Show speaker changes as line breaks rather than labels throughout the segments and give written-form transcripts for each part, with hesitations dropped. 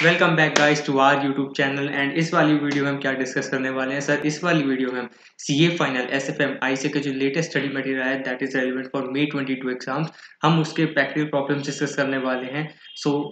Welcome back guys to our YouTube channel and इस वाली video में हम क्या डिस्कस करने वाले हैं सर। इस वाली वीडियो में हम सीए फाइनल एसएफएम आईसीए का जो लेटेस्ट स्टडी मटेरियल है that is relevant for may 22 exams, हम उसके प्रैक्टिकल प्रॉब्लम्स डिस्कस करने वाले हैं।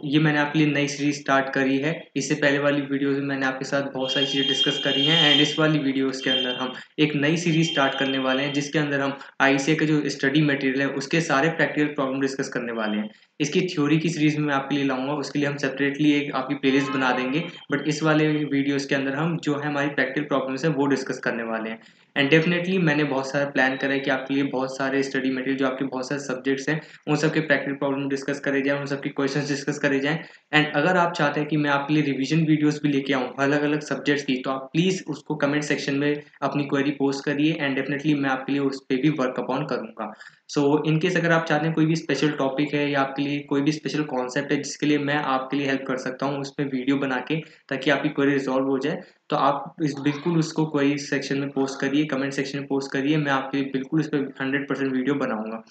ये मैंने आपके लिए नई सीरीज स्टार्ट करी है। इससे पहले वाली वीडियोज में मैंने आपके साथ बहुत सारी चीज़ें डिस्कस करी हैं एंड इस वाली वीडियोज़ के अंदर हम एक नई सीरीज स्टार्ट करने वाले हैं जिसके अंदर हम आईसीए का जो स्टडी मटेरियल है उसके सारे प्रैक्टिकल प्रॉब्लम डिस्कस करने वाले हैं। इसकी थ्योरी की सीरीज में मैं आपके लिए लाऊंगा, उसके लिए हम सेपरेटली एक आपकी प्लेलिस्ट बना देंगे। बट इस वाले वीडियोस के अंदर हम जो है हमारी प्रैक्टिकल प्रॉब्लम्स है वो डिस्कस करने वाले हैं। एंड डेफिनेटली मैंने बहुत सारा प्लान करा है कि आपके लिए बहुत सारे स्टडी मटेरियल जो आपके बहुत सारे सब्जेक्ट्स हैं उन सबके प्रैक्टिकल प्रॉब्लम डिस्कस करे जाए, उन सबके क्वेश्चन डिस्कस करे जाएँ। एंड अगर आप चाहते हैं कि मैं आपके लिए रिविजन वीडियोस भी लेके आऊँ अलग अलग सब्जेक्ट्स की, तो आप प्लीज़ उसको कमेंट सेक्शन में अपनी क्वेरी पोस्ट करिए एंड डेफिनेटली मैं आपके लिए उस पर भी वर्क अपॉन करूँगा। इनकेस अगर आप चाहते हैं कोई भी स्पेशल टॉपिक है या आपके लिए कोई भी स्पेशल कॉन्सेप्ट है जिसके लिए मैं आपके लिए हेल्प कर सकता हूँ उसमें वीडियो बना के, ताकि आपकी क्वेरी रिजॉल्व हो जाए, तो आप बिल्कुल उसको क्वेरी सेक्शन में पोस्ट करिए, कमेंट सेक्शन में पोस्ट करिए। मैं आपके लिए बिल्कुल इस पर 100% वीडियो बनाऊंगा।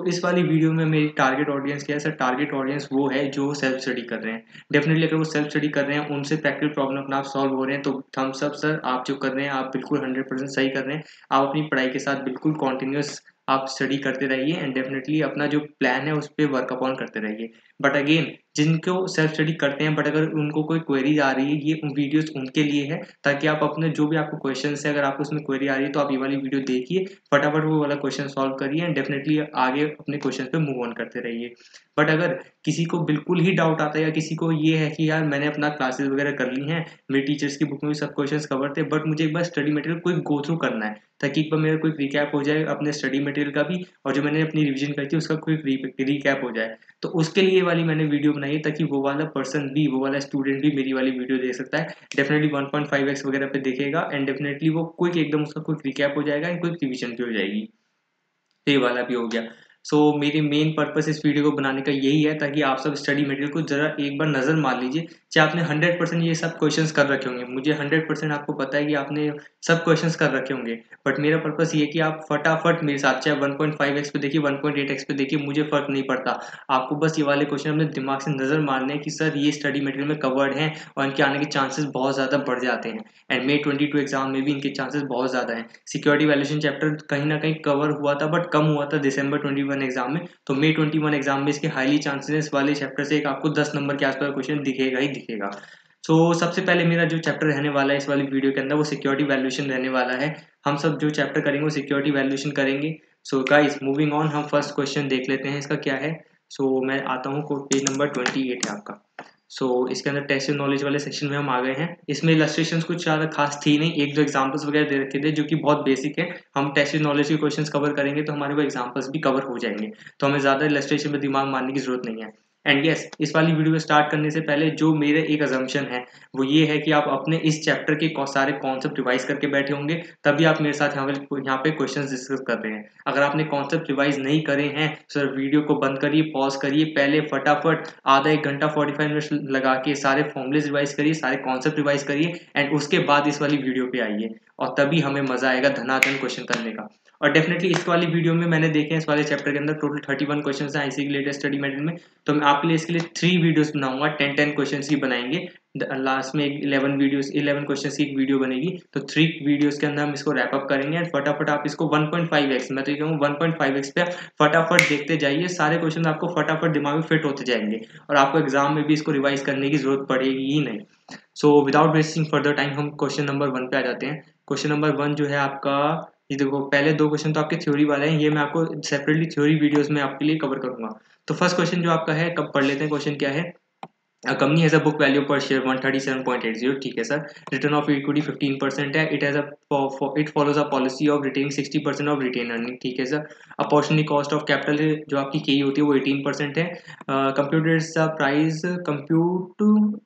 इस वाली वीडियो में मेरी टारगेट ऑडियंस क्या है सर? टारगेट ऑडियंस वो है जो सेल्फ स्टडी कर रहे हैं। डेफिनेटली अगर वो सेल्फ स्टडी कर रहे हैं, उनसे प्रैक्टिकल प्रॉब्लम अपना आप सॉल्व हो रहे हैं, तो थम्स अप सर। आप जो कर रहे हैं आप बिल्कुल 100% सही कर रहे हैं। आप अपनी पढ़ाई के साथ बिल्कुल कॉन्टिन्यूस आप स्टडी करते रहिए एंड डेफिनेटली अपना जो प्लान है उस पर वर्क अपॉन करते रहिए। बट अगेन, जिनको सेल्फ स्टडी करते हैं बट अगर उनको कोई क्वेरीज आ रही है, ये वीडियोस उनके लिए है, ताकि आप अपने जो भी आपको क्वेश्चन है अगर आपको उसमें क्वेरी आ रही है तो आप ये वाली वीडियो देखिए, फटाफट वो वाला क्वेश्चन सॉल्व करिए एंड डेफिनेटली आगे अपने क्वेश्चन पे मूव ऑन करते रहिए। बट अगर किसी को बिल्कुल ही डाउट आता है या किसी को ये है कि यार मैंने अपना क्लासेस वगैरह कर ली हैं, मेरे टीचर्स की बुक में भी सब क्वेश्चंस कवर थे, बट मुझे एक बार स्टडी मटेरियल कोई गो थ्रू करना है, ताकि एक बार मेरा कोई रिकैप हो जाए अपने स्टडी मटेरियल का भी, और जो मैंने अपनी रिवीजन करी थी उसका कोई रिकैप हो जाए, तो उसके लिए वाली मैंने वीडियो बनाई है, ताकि वो वाला पर्सन भी, वो वाला स्टूडेंट भी मेरी वाली वीडियो देख सकता है। डेफिनेटली 1.5x वगैरह पे देखेगा एंड डेफिनेटली वो क्विक एकदम उसका क्विक रिकैप हो जाएगा एंड क्विक रिवीजन भी हो जाएगी। तो ये वाला भी हो गया। मेरी मेन पर्पस इस वीडियो को बनाने का यही है, ताकि आप सब स्टडी मटेरियल को जरा एक बार नज़र मार लीजिए। चाहे आपने 100% ये सब क्वेश्चंस कर रखे होंगे, मुझे 100% आपको पता है कि आपने सब क्वेश्चंस कर रखे होंगे, बट मेरा पर्पस ये है कि आप फटाफट मेरे साथ चाहे 1.5x पे देखिए, 1.8x पे देखिए, मुझे फ़र्क नहीं पड़ता। आपको बस ये वाले क्वेश्चन अपने दिमाग से नज़र मारने हैं कि सर ये स्टडी मटेरियल में कवर्ड हैं और इनके आने के चांसेस बहुत ज़्यादा बढ़ जाते हैं एंड मे 22 एग्जाम में भी इनके चांसेस बहुत ज़्यादा हैं। सिक्योरिटी वैल्यूएशन चैप्टर कहीं ना कहीं कवर हुआ था बट कम हुआ था दिसंबर 21 एग्जाम में, तो मे 21 एग्जाम में इसके हाईली चांसेस वाले चैप्टर से एक आपको 10 नंबर के आसपास क्वेश्चन दिखेगा ही दिखेगा। सबसे पहले मेरा जो चैप्टर रहने वाला है इस वाली वीडियो के अंदर वो सिक्योरिटी वैल्यूएशन रहने वाला है। हम सब जो चैप्टर करेंगे वो सिक्योरिटी वैल्यूएशन करेंगे। गाइस मूविंग ऑन, हम फर्स्ट क्वेश्चन देख लेते हैं इसका क्या है। मैं आता हूँ, पेज नंबर 28 है आपका। इसके अंदर टेस्ट नॉलेज वाले सेक्शन में हम आ गए हैं। इसमें इलस्ट्रेशंस कुछ ज़्यादा खास थी नहीं, एक दो एग्जांपल्स वगैरह दे रखे थे जो कि बहुत बेसिक है। हम टेस्ट नॉलेज के क्वेश्चंस कवर करेंगे तो हमारे वो एग्जांपल्स भी कवर हो जाएंगे, तो हमें ज़्यादा इलस्ट्रेशन में दिमाग मारने की जरूरत नहीं है। एंड यस, इस वाली वीडियो को स्टार्ट करने से पहले जो मेरे एक अजम्पशन है वो ये है कि आप अपने इस चैप्टर के सारे कॉन्सेप्ट रिवाइज करके बैठे होंगे, तभी आप मेरे साथ यहाँ पे क्वेश्चन डिस्कस कर रहे हैं। अगर आपने कॉन्सेप्ट रिवाइज नहीं करे हैं सर, वीडियो को बंद करिए, पॉज करिए, पहले फटाफट आधा एक घंटा 45 मिनट लगा के सारे फॉर्मुलेज रिवाइज करिए, सारे कॉन्सेप्ट रिवाइज करिए एंड उसके बाद इस वाली वीडियो पे आइए, और तभी हमें मजा आएगा धनाधन क्वेश्चन करने का। और डेफिनेटली इस वाली वीडियो में मैंने देखे इस वाले चैप्टर के अंदर टोटल 31 क्वेश्चन हैं आईसी के लेटेस्ट स्टडी मटेरियल में, तो मैं आपके लिए इसके लिए 3 वीडियोस बनाऊंगा, 10 क्वेश्चन की बनाएंगे। लास्ट में 11 क्वेश्चन की एक वीडियो बनेगी, तो 3 वीडियोस के अंदर हम इसको रैप अप करेंगे एंड फटाफट आप इसको 1.5x, मैं तो ये कहूँ 1.5x पे फटाफट देखते जाइए, सारे क्वेश्चन आपको फटाफट दिमाग में फिट होते जाएंगे और आपको एग्जाम में भी इसको रिवाइज करने की जरूरत पड़ेगी ही नहीं। विदाउट वेस्टिंग फर्दर टाइम हम क्वेश्चन नंबर 1 पे आ जाते हैं। क्वेश्चन नंबर 1 जो है आपका, ये देखो पहले 2 क्वेश्चन तो आपके थ्योरी वाले हैं, ये मैं आपको सेपरेटली थ्योरी वीडियोस में आपके लिए कवर करूंगा। तो फर्स्ट क्वेश्चन जो आपका है, कब पढ़ लेते हैं क्वेश्चन क्या है। A company has a book value per share 137.80, ठीक है सर। रिटर्न ऑफ इक्विटी 15% है। It follows a policy of retaining 60% of retain earning, ठीक है sir. Opportunity cost of capital जो आपकी के होती है वो 18% है। Compute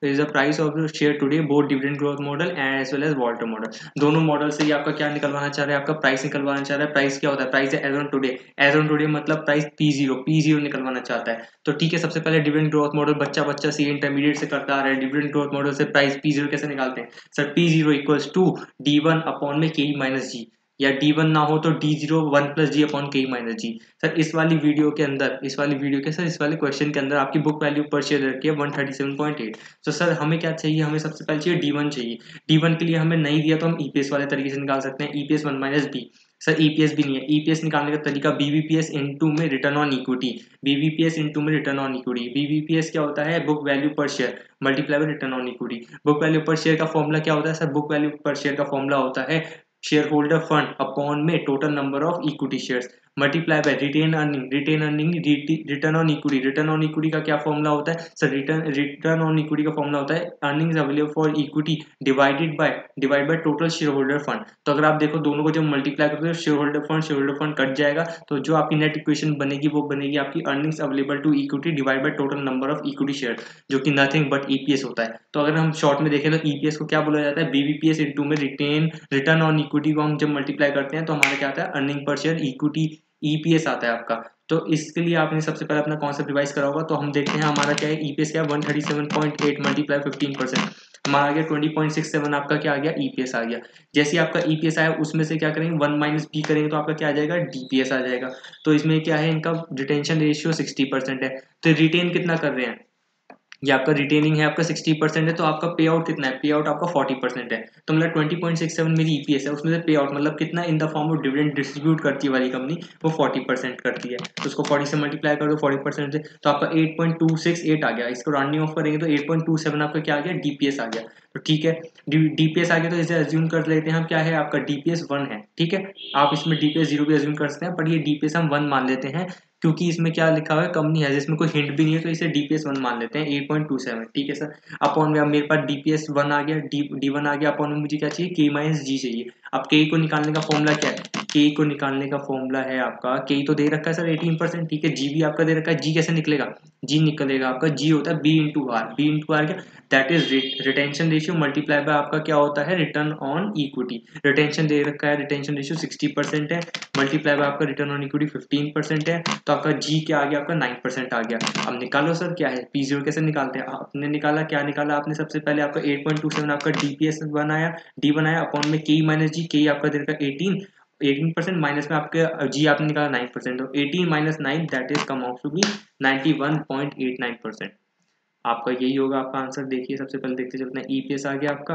is the price of share today both dividend growth model and as well as Walter model. दोनों model से ये आपका क्या निकलवाना चाह रहा है, आपका प्राइस निकलवाना चाह रहा है। प्राइस क्या होता है, प्राइस है as on today. As on today मतलब प्राइस P0 निकलवाना चाहता है। तो ठीक है, सबसे पहले डिविडेंड ग्रोथ मॉडल बच्चा सी इंटरमीडिएट से करता आ रहा है। डिविडेंड ग्रोथ मॉडल से प्राइस P0 कैसे निकालते हैं sir, P0 equals to D1 upon में KE माइनस G। या D1 ना हो तो D0 1 plus G upon K minus G. Sir इस वाली वीडियो के सर इस वाले क्वेश्चन के अंदर आपकी बुक वैल्यू पर शेयर रखी है 137.8। तो सर हमें क्या चाहिए, हमें सबसे पहले चाहिए D1 चाहिए। D1 के लिए हमें नहीं दिया तो हम ईपीएस वाले तरीके से निकाल सकते हैं, EPS 1 minus B. Sir EPS भी नहीं है, ईपीएस निकालने का तरीका बीवीपीएस इनटू में return on equity, BVPS into में रिटर्न ऑन इक्विटी। बीवीपीएस क्या होता है, book value per share multiply by return on equity. Book value per share का फॉर्मूला क्या होता है sir, book value per share का फॉर्मूला होता है शेयर होल्डर फंड अपॉन में total number of equity shares multiply by retain earning return on equity. Return on equity का क्या फॉर्मूला होता है सर, रिटर्न ऑन इक्विटी का फॉर्मूला होता है earnings available for equity divide by total share holder fund. तो अगर आप देखो दोनों को जब मल्टीप्लाई करते हो शेयर होल्डर फंड कट जाएगा, तो जो आपकी नेट इक्वेशन बनेगी वो बनेगी आपकी earnings available to equity divide by total number of equity share, जो कि नथिंग बट ईपीएस होता है। तो अगर हम शॉर्ट में देखें तो ईपीएस को क्या बोला जाता है, बीवीपीएस इनटू में रिटर्न ऑन इक्विटी को हम जब मल्टीप्लाई करते हैं तो हमारा क्या आता है, earning per share equity EPS आता है आपका। तो इसके लिए आपने सबसे पहले अपना कॉन्सेप्ट रिवाइज करा होगा। तो हम देखते हैं हमारा क्या है, ईपीएस क्या है 137.8 मल्टीप्लाई 15%, हमारा आ गया 20.67, आपका क्या आ गया, ईपीएस आ गया। जैसे आपका ईपीएस आया उसमें से क्या करेंगे 1 माइनस बी करेंगे तो आपका क्या आ जाएगा, डीपीएस आ जाएगा। तो इसमें क्या है, इनका रिटेंशन रेशियो 60% है। तो रिटेन कितना कर रहे हैं, ये आपका रिटेनिंग है आपका 60% है, तो आपका पे आउट कितना है, पे आउट आपका 40% है। तो मतलब 20.67 मेरी ईपीएस है, उसमें से पे आउट मतलब कितना in the form of dividend distribute करती है वाली कंपनी, वो 40% करती है। तो उसको 40 से मल्टीप्लाई कर दो 40% से, तो आपका 8.268 आ गया। इसको राउंडिंग ऑफ करेंगे तो 8.27 आपका क्या आ गया, डीपीएस आ गया। तो ठीक है, डीपीएस आ गया तो इसे अज्यूम कर लेते हैं हम, क्या है आपका डीपीएस 1 है। ठीक है, आप इसमें डीपीएस 0 भी अज्यूम कर सकते हैं, बट ये डीपीएस हम 1 मान लेते हैं क्योंकि इसमें क्या लिखा हुआ है, कंपनी है जिसमें कोई हिंट भी नहीं है, तो इसे डीपीएस 1 मान लेते हैं 8.27। ठीक है सर, अपॉन में अब मेरे पास डीपीएस 1 आ गया, डी 1 आ गया, अपॉन में मुझे क्या चाहिए, के माइनस जी चाहिए। अब के को निकालने का फॉर्मूला क्या है, के को निकालने का फॉर्मूला है आपका, के तो दे रखा है सर 18%। ठीक है, जी भी आपका दे रखा है, जी कैसे निकलेगा, जी निकलेगा आपका, जी होता है B into R. B into R क्या, that is retention ratio multiply by आपका क्या होता है, रिटर्न ऑन इक्विटी। रिटेंशन दे रखा है, रिटेंशन रेशियो 60% है, मल्टीप्लाई बाय आपका रिटर्न ऑन इक्विटी 15% है, तो आपका जी क्या आ गया, आपका 9% आ गया। अब निकालो सर क्या है, पी जीरो कैसे निकालते हैं, आपने निकाला, क्या निकाला आपने, सबसे पहले आपका 8.27 आपका डीपीएस बनाया, डी बनाया, अपॉन में के माइनस जी, के आपका दे रखा 18% माइनस में आपके जी आपने निकाला 9%, तो 18 minus 9 that is come out to be 91.89%। आपका यही होगा आपका आंसर। देखिए सबसे पहले देखते चलते हैं, ईपीएस आ गया आपका,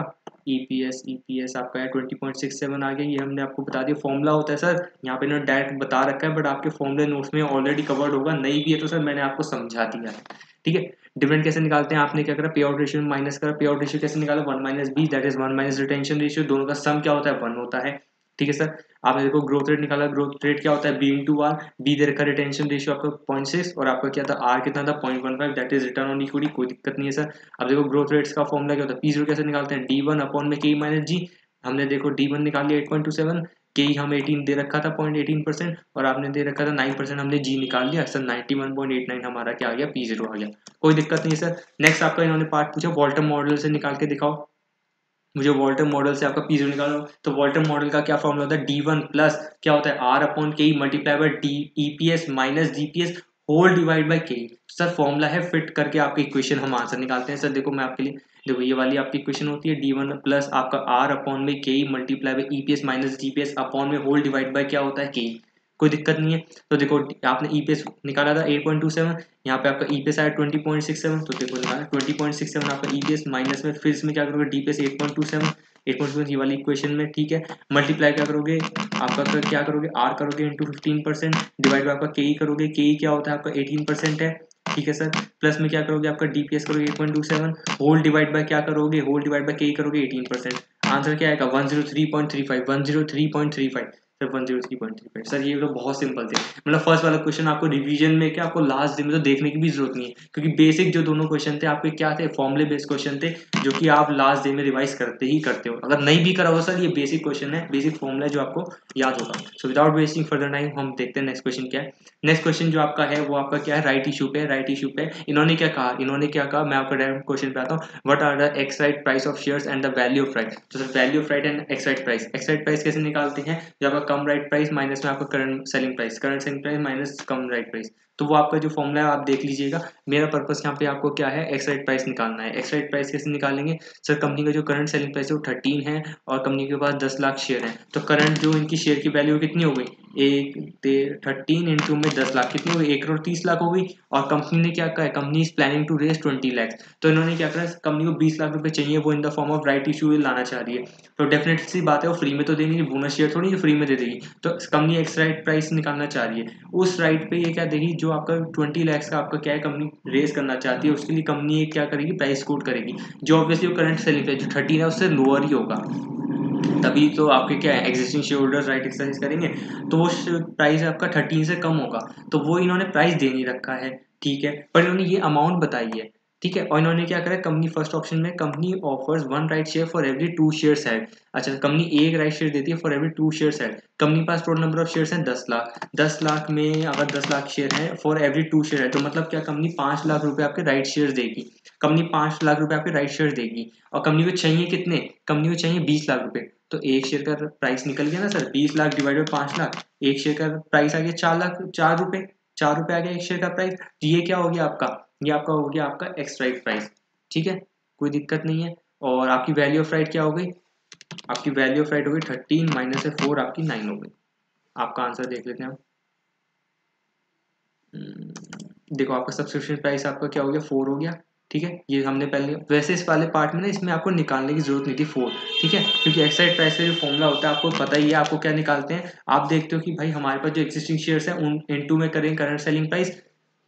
ईपीएस आपका है 20.67 आ गया। ये हमने आपको बता दिया, फॉर्मूला होता है सर, यहाँ पे ना डायरेक्ट बता रखा है, बट आपके फॉर्मूले नोट्स में ऑलरेडी कवर्ड होगा, नहीं भी है तो सर मैंने आपको समझा दिया है। ठीक है, डिविडेंड कैसे निकालते हैं, आपने क्या करा, पे आउट रेशियो माइनस करा, पे आउट रेशियो कैसे निकाला, 1 minus B that is 1 minus retention ratio, दोनों का सम क्या होता है, 1 होता है। ठीक है सर, आपने देखो ग्रोथ रेट निकाला, ग्रोथ रेट क्या होता है, बी इंटू आर, बी दे रखा रिटेंशन रेशियो आपका 0.6 और आपका क्या था, आर कितना था 0.15, that is return on equity, कोई दिक्कत नहीं है सर। अब देखो ग्रोथ रेट्स का फॉर्मूला क्या होता है, पी जीरो कैसे निकालते हैं, डी वन अपॉन में के माइनस जी। हमने देखो डी वन निकाल लिया 8.27, के हम 18 दे रखा था 0.18% और आपने दे रखा था 9%, हमने जी निकाल लिया सर, 91.89 हमारा क्या आ गया, पी जीरो आ गया। कोई दिक्कत नहीं है सर। नेक्स्ट आपका इन्होंने पार्ट पूछा वॉल्टर मॉडल से निकाल के दिखाओ, मुझे वॉल्टर मॉडल से आपका पी जीरो निकालो। तो वॉल्टर मॉडल का क्या फॉर्मूला होता है, डी वन प्लस क्या होता है, R upon K multiply by D EPS minus DPS whole divide by K. Sir formula है, फिट करके आपकी इक्वेशन हम आंसर निकालते हैं। सर देखो मैं आपके लिए, देखो ये वाली आपकी इक्वेशन होती है डी वन प्लस आपका आर अपॉन में के multiply bye EPS minus DPS upon में होल डिवाइड बाय क्या होता है, के। कोई दिक्कत नहीं है। तो देखो आपने ईपीएस निकाला था 8.27, यहाँ पे आपका ईपीएस आया 20.67, तो देखो निकाला 20.67 आपका ईपीएस माइनस में फिर इसमें क्या करोगे, डीपीएस 8.27 ये वाली इक्वेशन में। ठीक है, मल्टीप्लाई क्या करोगे, आपका क्या करोगे, आर करोगे इंटू 15% डिवाइड बाय आपका के करोगे, के क्या होता है आपका 18% है। ठीक है सर, प्लस में क्या करोगे, आपका डीपीएस करोगे 8.27 होल डिवाइड बाय क्या करोगे, होल डिवाइड बाय के करोगे 18%। आंसर क्या आएगा 103.35, 103.35 सर, 103.35। सर ये तो बहुत सिंपल थे, मतलब फर्स्ट वाला क्वेश्चन आपको रिवीजन में क्या आपको लास्ट डे में तो देखने की भी जरूरत नहीं है, क्योंकि बेसिक जो दोनों क्वेश्चन थे आपके क्या थे, फॉर्मुले बेस्ड क्वेश्चन थे, जो कि आप लास्ट डे में रिवाइज करते ही करते हो। अगर नहीं भी करा हो सर, ये बेसिक क्वेश्चन है, बेसिक फॉर्मुला जो आपको याद होगा। So without wasting further time हम देखते हैं नेक्स्ट क्वेश्चन क्या है। नेक्स्ट क्वेश्चन जो आपका है वो आपका क्या है, राइट इशू पे। राइट इशू पे इन्होंने क्या कहा, मैं आपका डायरेक्ट क्वेश्चन पे आता हूँ। What are the ex right price of shares and the value of right. तो sir value of right and ex right price, ex right price कैसे निकालते हैं, जब आपका कम राइट प्राइस माइनस में आपका current selling price, current selling price minus cum right price. तो वो आपका जो फॉर्मूला है आप देख लीजिएगा। मेरा पर्पस यहाँ पे आपको क्या है, एक्स राइट प्राइस निकालना है। एक्स राइट प्राइस कैसे निकालेंगे सर, कंपनी का जो करंट सेलिंग प्राइस है वो 13 है और कंपनी के पास 10 लाख शेयर है, तो करंट जो इनकी शेयर की वैल्यू कितनी हो गई, 13 इंटू में 10 लाख कितनी हो गई, 1,30,00,000 हो गई। और कंपनी ने क्या कहा है, company is planning to raise 20 lakh, तो इन्होंने क्या करा, कंपनी को 20 लाख रुपए चाहिए, वो in the form of right issue लाना चाह रही है। तो डेफिनेटली सी बात है वो फ्री में तो देनी, बोनस शेयर थोड़ी फ्री में दे देगी। तो कंपनी एक्स राइट प्राइस निकालना चाह रही है, उस राइट पे ये क्या देगी, जो आपका 20 लाख का आपका क्या है कंपनी रेज करना चाहती है, उसके लिए कंपनी क्या करेगी, प्राइस कोट करेगी, जो ऑब्वियसली करंट सेलिंग प्राइस जो 13 है उससे लोअर ही होगा, तभी तो आपके क्या है existing share holders right exercise करेंगे, तो वो प्राइस आपका 13 से कम होगा, तो वो इन्होंने प्राइस दे नहीं रखा है, ठीक है, पर इन्होंने ये अमाउंट बताई है, ठीक है। और इन्होंने क्या करा, कंपनी फर्स्ट ऑप्शन में company offers 1 right share for every 2 shares head. अच्छा, कंपनी एक राइट शेयर देती है for every 2 shares head. Company के पास टोटल नंबर ऑफ शेयर्स हैं 10 लाख, 10 लाख में अगर 10 लाख शेयर है फॉर एवरी 2 शेयर है, तो मतलब क्या कंपनी 5 लाख रुपए आपके राइट शेयर देगी, कंपनी 5 लाख रुपए आपके राइट शेयर देगी। और कंपनी को चाहिए कितने, कंपनी को चाहिए 20 लाख रुपए, तो एक शेयर का प्राइस निकल गया ना सर, 20 लाख डिवाइडेड 5 लाख, एक शेयर का प्राइस आ गया 4 लाख, 4 रुपए, 4 रुपए आ गया एक शेयर का प्राइस। तो ये क्या हो गया आपका, ये आपका हो गया आपका एक्स राइट प्राइस, ठीक है, कोई दिक्कत नहीं है। और आपकी वैल्यू ऑफ राइट क्या हो गई, आपकी वैल्यू ऑफ राइट हो गई 13 माइनस 4 आपकी 9 हो गई। आपका आंसर देख लेते हैं हम। देखो आपका सब्सक्रिप्शन प्राइस आपका क्या हो गया, 4 हो गया, ठीक है। ये हमने पहले, वैसे इस वाले पार्ट में ना इसमें आपको निकालने की जरूरत नहीं थी 4, ठीक है, क्योंकि एक्साइड प्राइस का जो फॉर्मूला होता है आपको पता ही है, आपको क्या निकालते हैं, आप देखते हो कि भाई हमारे पास जो एक्सिस्टिंग शेयर्स है उन इनटू में करें current selling price,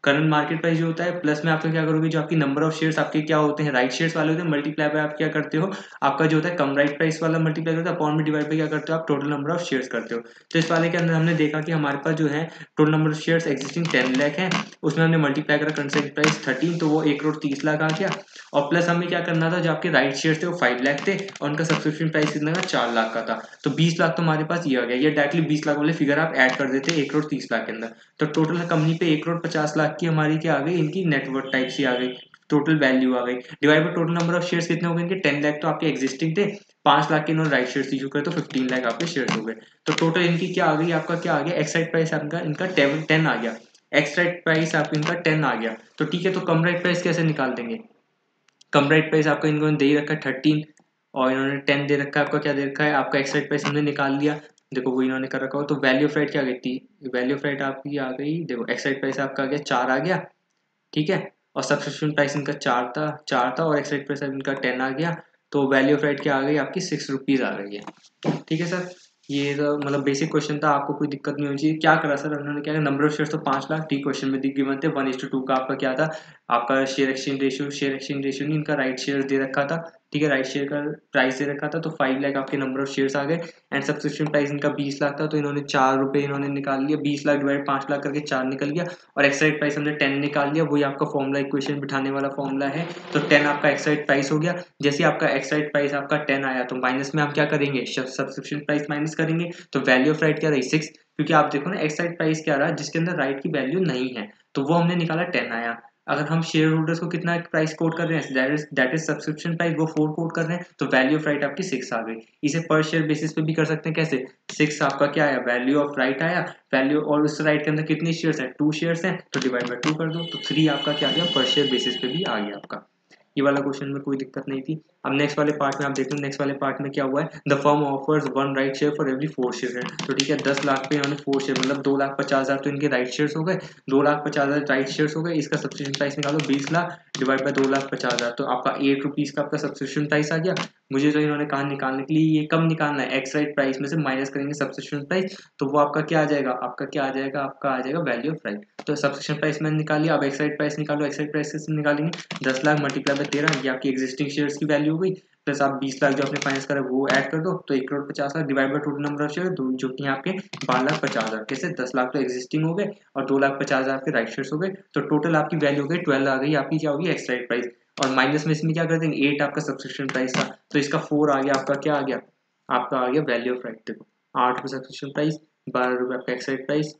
current market price जो होता है, प्लस में आपका क्या करोगे, जो आपकी नंबर ऑफ शेयर्स आपके क्या होते हैं, राइट शेयर्स वाले होते हैं, मल्टीप्लाई पे आप क्या करते हो, आपका जो होता है कम राइट प्राइस वाला मल्टीप्लाई होता है, अपॉन में डिवाइड पे क्या करते हो आप टोटल नंबर ऑफ शेयर्स करते हो। तो इस वाले के अंदर हमने देखा कि हमारे पास जो है total number of shares existing 10 lakh है, उसमें हमने मल्टीप्लाई करा करंट सेलिंग प्राइस 13, तो वो 1,30,00,000 आ गया। और प्लस हमें क्या करना था, जो आपके राइट शेयर्स थे वो 5 लाख थे और उनका सब्सक्रिप्शन प्राइस कितना था, 4 लाख का था, तो 20 लाख तो हमारे पास ये आ गया। ये डायरेक्टली 20 लाख वाले फिगर आप ऐड कर देते 1,30,00,000 के अंदर, तो टोटल कंपनी पे 1,50,00,000 की हमारी क्या आ गई, इनकी नेटवर्थ टाइप सी आ गई, टोटल वैल्यू आ गई, divide by total number of shares कितने हो गए इनके, 10 लाख तो आपके एग्जिस्टिंग थे, 5 लाख के इन्होंने राइट शेयर्स इशू करे तो 15 लाख आपके शेयर्स हो गए। तो टोटल इनकी क्या आ गई, आपका क्या आ गया, एक्साइड प्राइस आपका इनका 10 आ गया, एक्स राइट प्राइस आपका इनका 10 आ गया। तो ठीक है, तो कम राइट प्राइस कैसे निकाल देंगे, कम राइट प्राइस आपका इनको दे ही रखा है 13 और इन्होंने 10 दे रखा है, आपका क्या दे रखा है, आपका एक्स राइट प्राइस हमने निकाल लिया, देखो वो इन्होंने कर रखा हो, तो वैल्यू ऑफ राइट क्या गई थी, वैल्यू ऑफ राइट आपकी आ गई, देखो एक्स राइट प्राइस आपका आ गया 4 आ गया, ठीक है, और सब्सक्रिप्शन प्राइस इनका 4 था और एक्स राइट प्राइस इनका 10 आ गया, तो वैल्यू ऑफ राइट क्या आ गई आपकी 6 रुपीज आ गई है, ठीक है सर। ये तो मतलब बेसिक क्वेश्चन था, आपको कोई दिक्कत नहीं होनी चाहिए। क्या करा सर उन्होंने, क्या नंबर ऑफ शेयर्स तो 5 लाख, ठीक, क्वेश्चन में गिवन थे 1:2 का आपका क्या था, आपका शेयर एक्सचेंज रेशियो नहीं, इनका राइट शेयर दे रखा था, ठीक है, राइट शेयर का प्राइस दे रखा था, तो 5 लाख आपके नंबर ऑफ शेयर्स आ गए एंड सब्सक्रिप्शन प्राइस इनका 20 लाख था, तो इन्होंने 4 रुपए इन्होंने निकाल लिया, 20 लाख डिवाइड 5 लाख करके 4 निकल गया, और एक्साइड प्राइस हमने 10 निकाल लिया, वही आपका फॉर्मूला इक्वेशन बिठाने वाला फॉर्मूला है, तो 10 आपका एक्साइड प्राइस हो गया। जैसे आपका एक्साइड प्राइस आपका 10 आया, तो माइनस में हम क्या करेंगे, सब्सक्रिप्शन प्राइस माइनस करेंगे, तो वैल्यू ऑफ राइट क्या रही 6, क्योंकि आप देखो ना एक्साइड प्राइस क्या रहा, जिसके अंदर राइट की वैल्यू नहीं है, तो वो हमने निकाला 10 आया। अगर हम शेयर होल्डर्स को कितना प्राइस कोट कर रहे हैं, दैट इज सब्सक्रिप्शन प्राइस, वो 4 कोट कर रहे हैं, तो वैल्यू ऑफ राइट आपकी 6 आ गई। इसे पर शेयर बेसिस पे भी कर सकते हैं, कैसे, 6 आपका क्या आया, वैल्यू ऑफ राइट आया, वैल्यू, और उस राइट के अंदर कितने शेयर्स हैं, 2 शेयर्स हैं, तो डिवाइड बाय 2 कर दो, तो 3 आपका क्या आ गया, पर शेयर बेसिस पे भी आ गया आपका। ये वाला क्वेश्चन में कोई दिक्कत नहीं थी। अब नेक्स्ट वाले पार्ट में आप देखते हैं, नेक्स्ट वाले पार्ट में क्या हुआ है, the firm offers 1 right share for every 4 share है, तो ठीक है 10 लाख पे इन्होंने 4 शेयर, मतलब 2,50,000 तो इनके राइट शेयर्स हो गए, 2,50,000 राइट शेयर्स हो गए, इसका सब्सक्रिप्शन प्राइस निकालो 20 लाख डिवाइड बाय 2,50,000, तो आपका 8 रुपीज का आपका सब्सक्रिप्शन प्राइस आ गया। मुझे तो इन्होंने कहा निकालने के लिए, ये कम निकालना है, एक्स राइट प्राइस में से माइनस करेंगे सब्सक्रिप्शन प्राइस, तो वो आपका क्या आ जाएगा, आपका क्या आ जाएगा, आपका आ जाएगा वैल्यू ऑफ राइट। तो सब्सक्रिप्शन प्राइस मैंने निकाल लिया, अब एक्स राइट प्राइस निकालो, एक्स राइट प्राइस कैसे निकालेंगे, 10 लाख मल्टीप्लाई बाय 13, ये आपकी एग्जिस्टिंग शेयर्स की वैल्यू हो गई, प्लस आप 20 लाख जो आपने फाइनेंस करा वो ऐड कर दो, तो 1,50,00,000 divide by total number of share, जो कि आपके 12,50,000, कैसे 10 लाख तो एग्जिस्टिंग हो गए और 2,50,000 आपके राइट शेयर्स हो गए, तो टोटल आपकी वैल्यू हो गई 12 आ गई, आपकी क्या होगी एक्स राइट प्राइस, और माइनस में इसमें क्या कर देंगे 8 आपका सब्सक्रिप्शन प्राइस था, तो इसका 4 आ गया, आपका क्या आ गया, आपका आ गया वैल्यू ऑफ राइट। देखो 8 रुपये सब्सक्रिप्शन प्राइस, 12 रुपये आपका एक्स राइट प्राइस,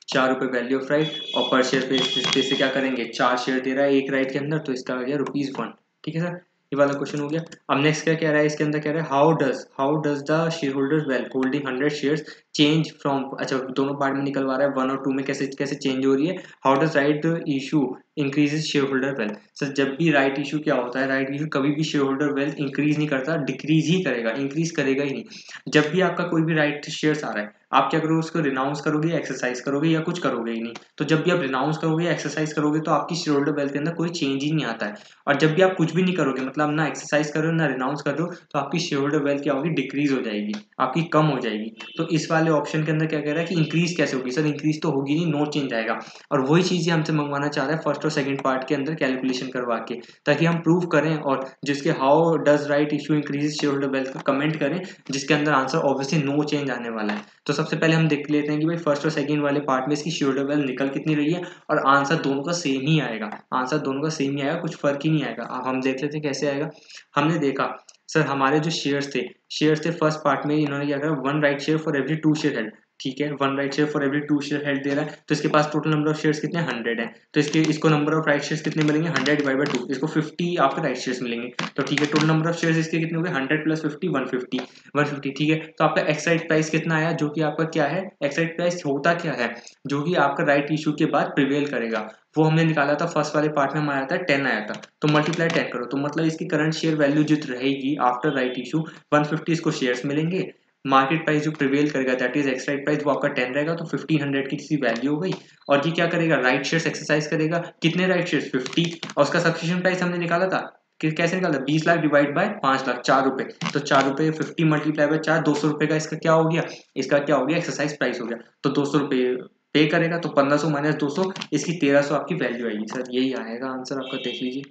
4 रुपये वैल्यू ऑफ राइट, और पर शेयर पे से क्या करेंगे, 4 शेयर दे रहा है एक राइट के अंदर, तो इसका आ गया ₹1, ठीक है सर। ये वाला क्वेश्चन हो गया। अब नेक्स्ट क्या कह रहा है, इसके अंदर कह रहा है how does the share holders wealth holding 100 shares change from, अच्छा दोनों पार्ट में निकलवा रहा है, 1 और 2 में कैसे कैसे चेंज हो रही है। How does right issue increases share holder wealth. Sir जब भी राइट इशू क्या होता है, राइट इशू कभी भी शेयर होल्डर वेल्थ इंक्रीज नहीं करता, डिक्रीज ही करेगा, इंक्रीज करेगा ही नहीं। जब भी आपका कोई भी राइट शेयर्स आ रहा है, आप क्या करोगे, उसको रिनाउंस करोगे, एक्सरसाइज करोगे, या कुछ करोगे ही नहीं। तो जब भी आप रिनाउंस करोगे, एक्सरसाइज करोगे, तो आपकी शेयर होल्डर वेल्थ के अंदर कोई चेंज ही नहीं आता है। और जब भी आप कुछ भी नहीं करोगे, मतलब ना एक्सरसाइज करो ना रिनाउंस कर दो, तो आपकी शेयर होल्डर वेल्थ क्या होगी, डिक्रीज हो जाएगी, आपकी कम हो जाएगी। तो इस वाले ऑप्शन के अंदर क्या कह रहा है कि इंक्रीज कैसे होगी, सर इंक्रीज तो होगी नहीं, नो चेंज आएगा। और वही चीजें हमसे मंगवाना चाह रहा है फर्स्ट और सेकंड पार्ट के अंदर कैलकुलेशन करवा के, ताकि हम प्रूव करें और जिसके how does right issue increase share holder wealth को कमेंट करें, जिसके अंदर आंसर ऑब्वियसली नो चेंज आने वाला है। तो सबसे पहले हम देख लेते हैं कि भाई फर्स्ट और सेकंड वाले पार्ट में इसकी शेयर होल्डर वेल्थ निकल कितनी रही है, और आंसर दोनों का सेम ही आएगा, आंसर दोनों का सेम ही आएगा, कुछ फर्क ही नहीं आएगा। अब हम देख लेते हैं कैसे आएगा। हमने देखा सर हमारे जो शेयर्स थे फर्स्ट पार्ट में इन्होंने क्या करा, 1 right share for every 2 share held, ठीक है, 1 right share for every 2 share held दे रहा है, तो इसके पास टोटल नंबर ऑफ शेयर्स कितने 100 है, तो इसको नंबर ऑफ राइट शेयर्स कितने मिलेंगे 100 डिवाइड बाय 2, इसको 50 आपके राइट शेयर्स मिलेंगे। तो ठीक है, टोटल नंबर ऑफ शेयर्स इसके कितने हो गए 100 प्लस 50 150, ठीक है। तो आपका एक्साइड प्राइस कितना आया, जो कि आपका क्या है, एक्साइड प्राइस होता क्या है, जो कि आपका राइट इशू के बाद प्रिवेल करेगा, वो हमने निकाला था फर्स्ट वाले पार्ट में, हमारा आया था 10 आया था, तो मल्टीप्लाई 10 करो, तो मतलब इसकी करंट शेयर वैल्यू जो रहेगी आफ्टर राइट इशू 150 इसको शेयर्स मिलेंगे, मार्केट प्राइस जो प्रिवेल करेगा दैट इज एक्सराइट प्राइस वो आपका 10 रहेगा, तो 1500 की किसी वैल्यू हो गई। और ये क्या करेगा, राइट शेयर्स एक्सरसाइज करेगा, कितने राइट शेयर्स 50, और उसका सब्सक्रिप्शन प्राइस हमने निकाला था कि कैसे निकाला, 20 लाख डिवाइड बाय 5 लाख, 4 रुपए, तो 4 रुपए 50 मल्टीप्लाई बाय 4, 200 रुपए का इसका क्या हो गया, इसका क्या हो गया एक्सरसाइज प्राइस हो गया, तो 200 रुपए पे करेगा, तो 1500 माइनस 200 इसकी 1300 आपकी वैल्यू आएगी। सर यही आएगा आंसर आपका, देख लीजिए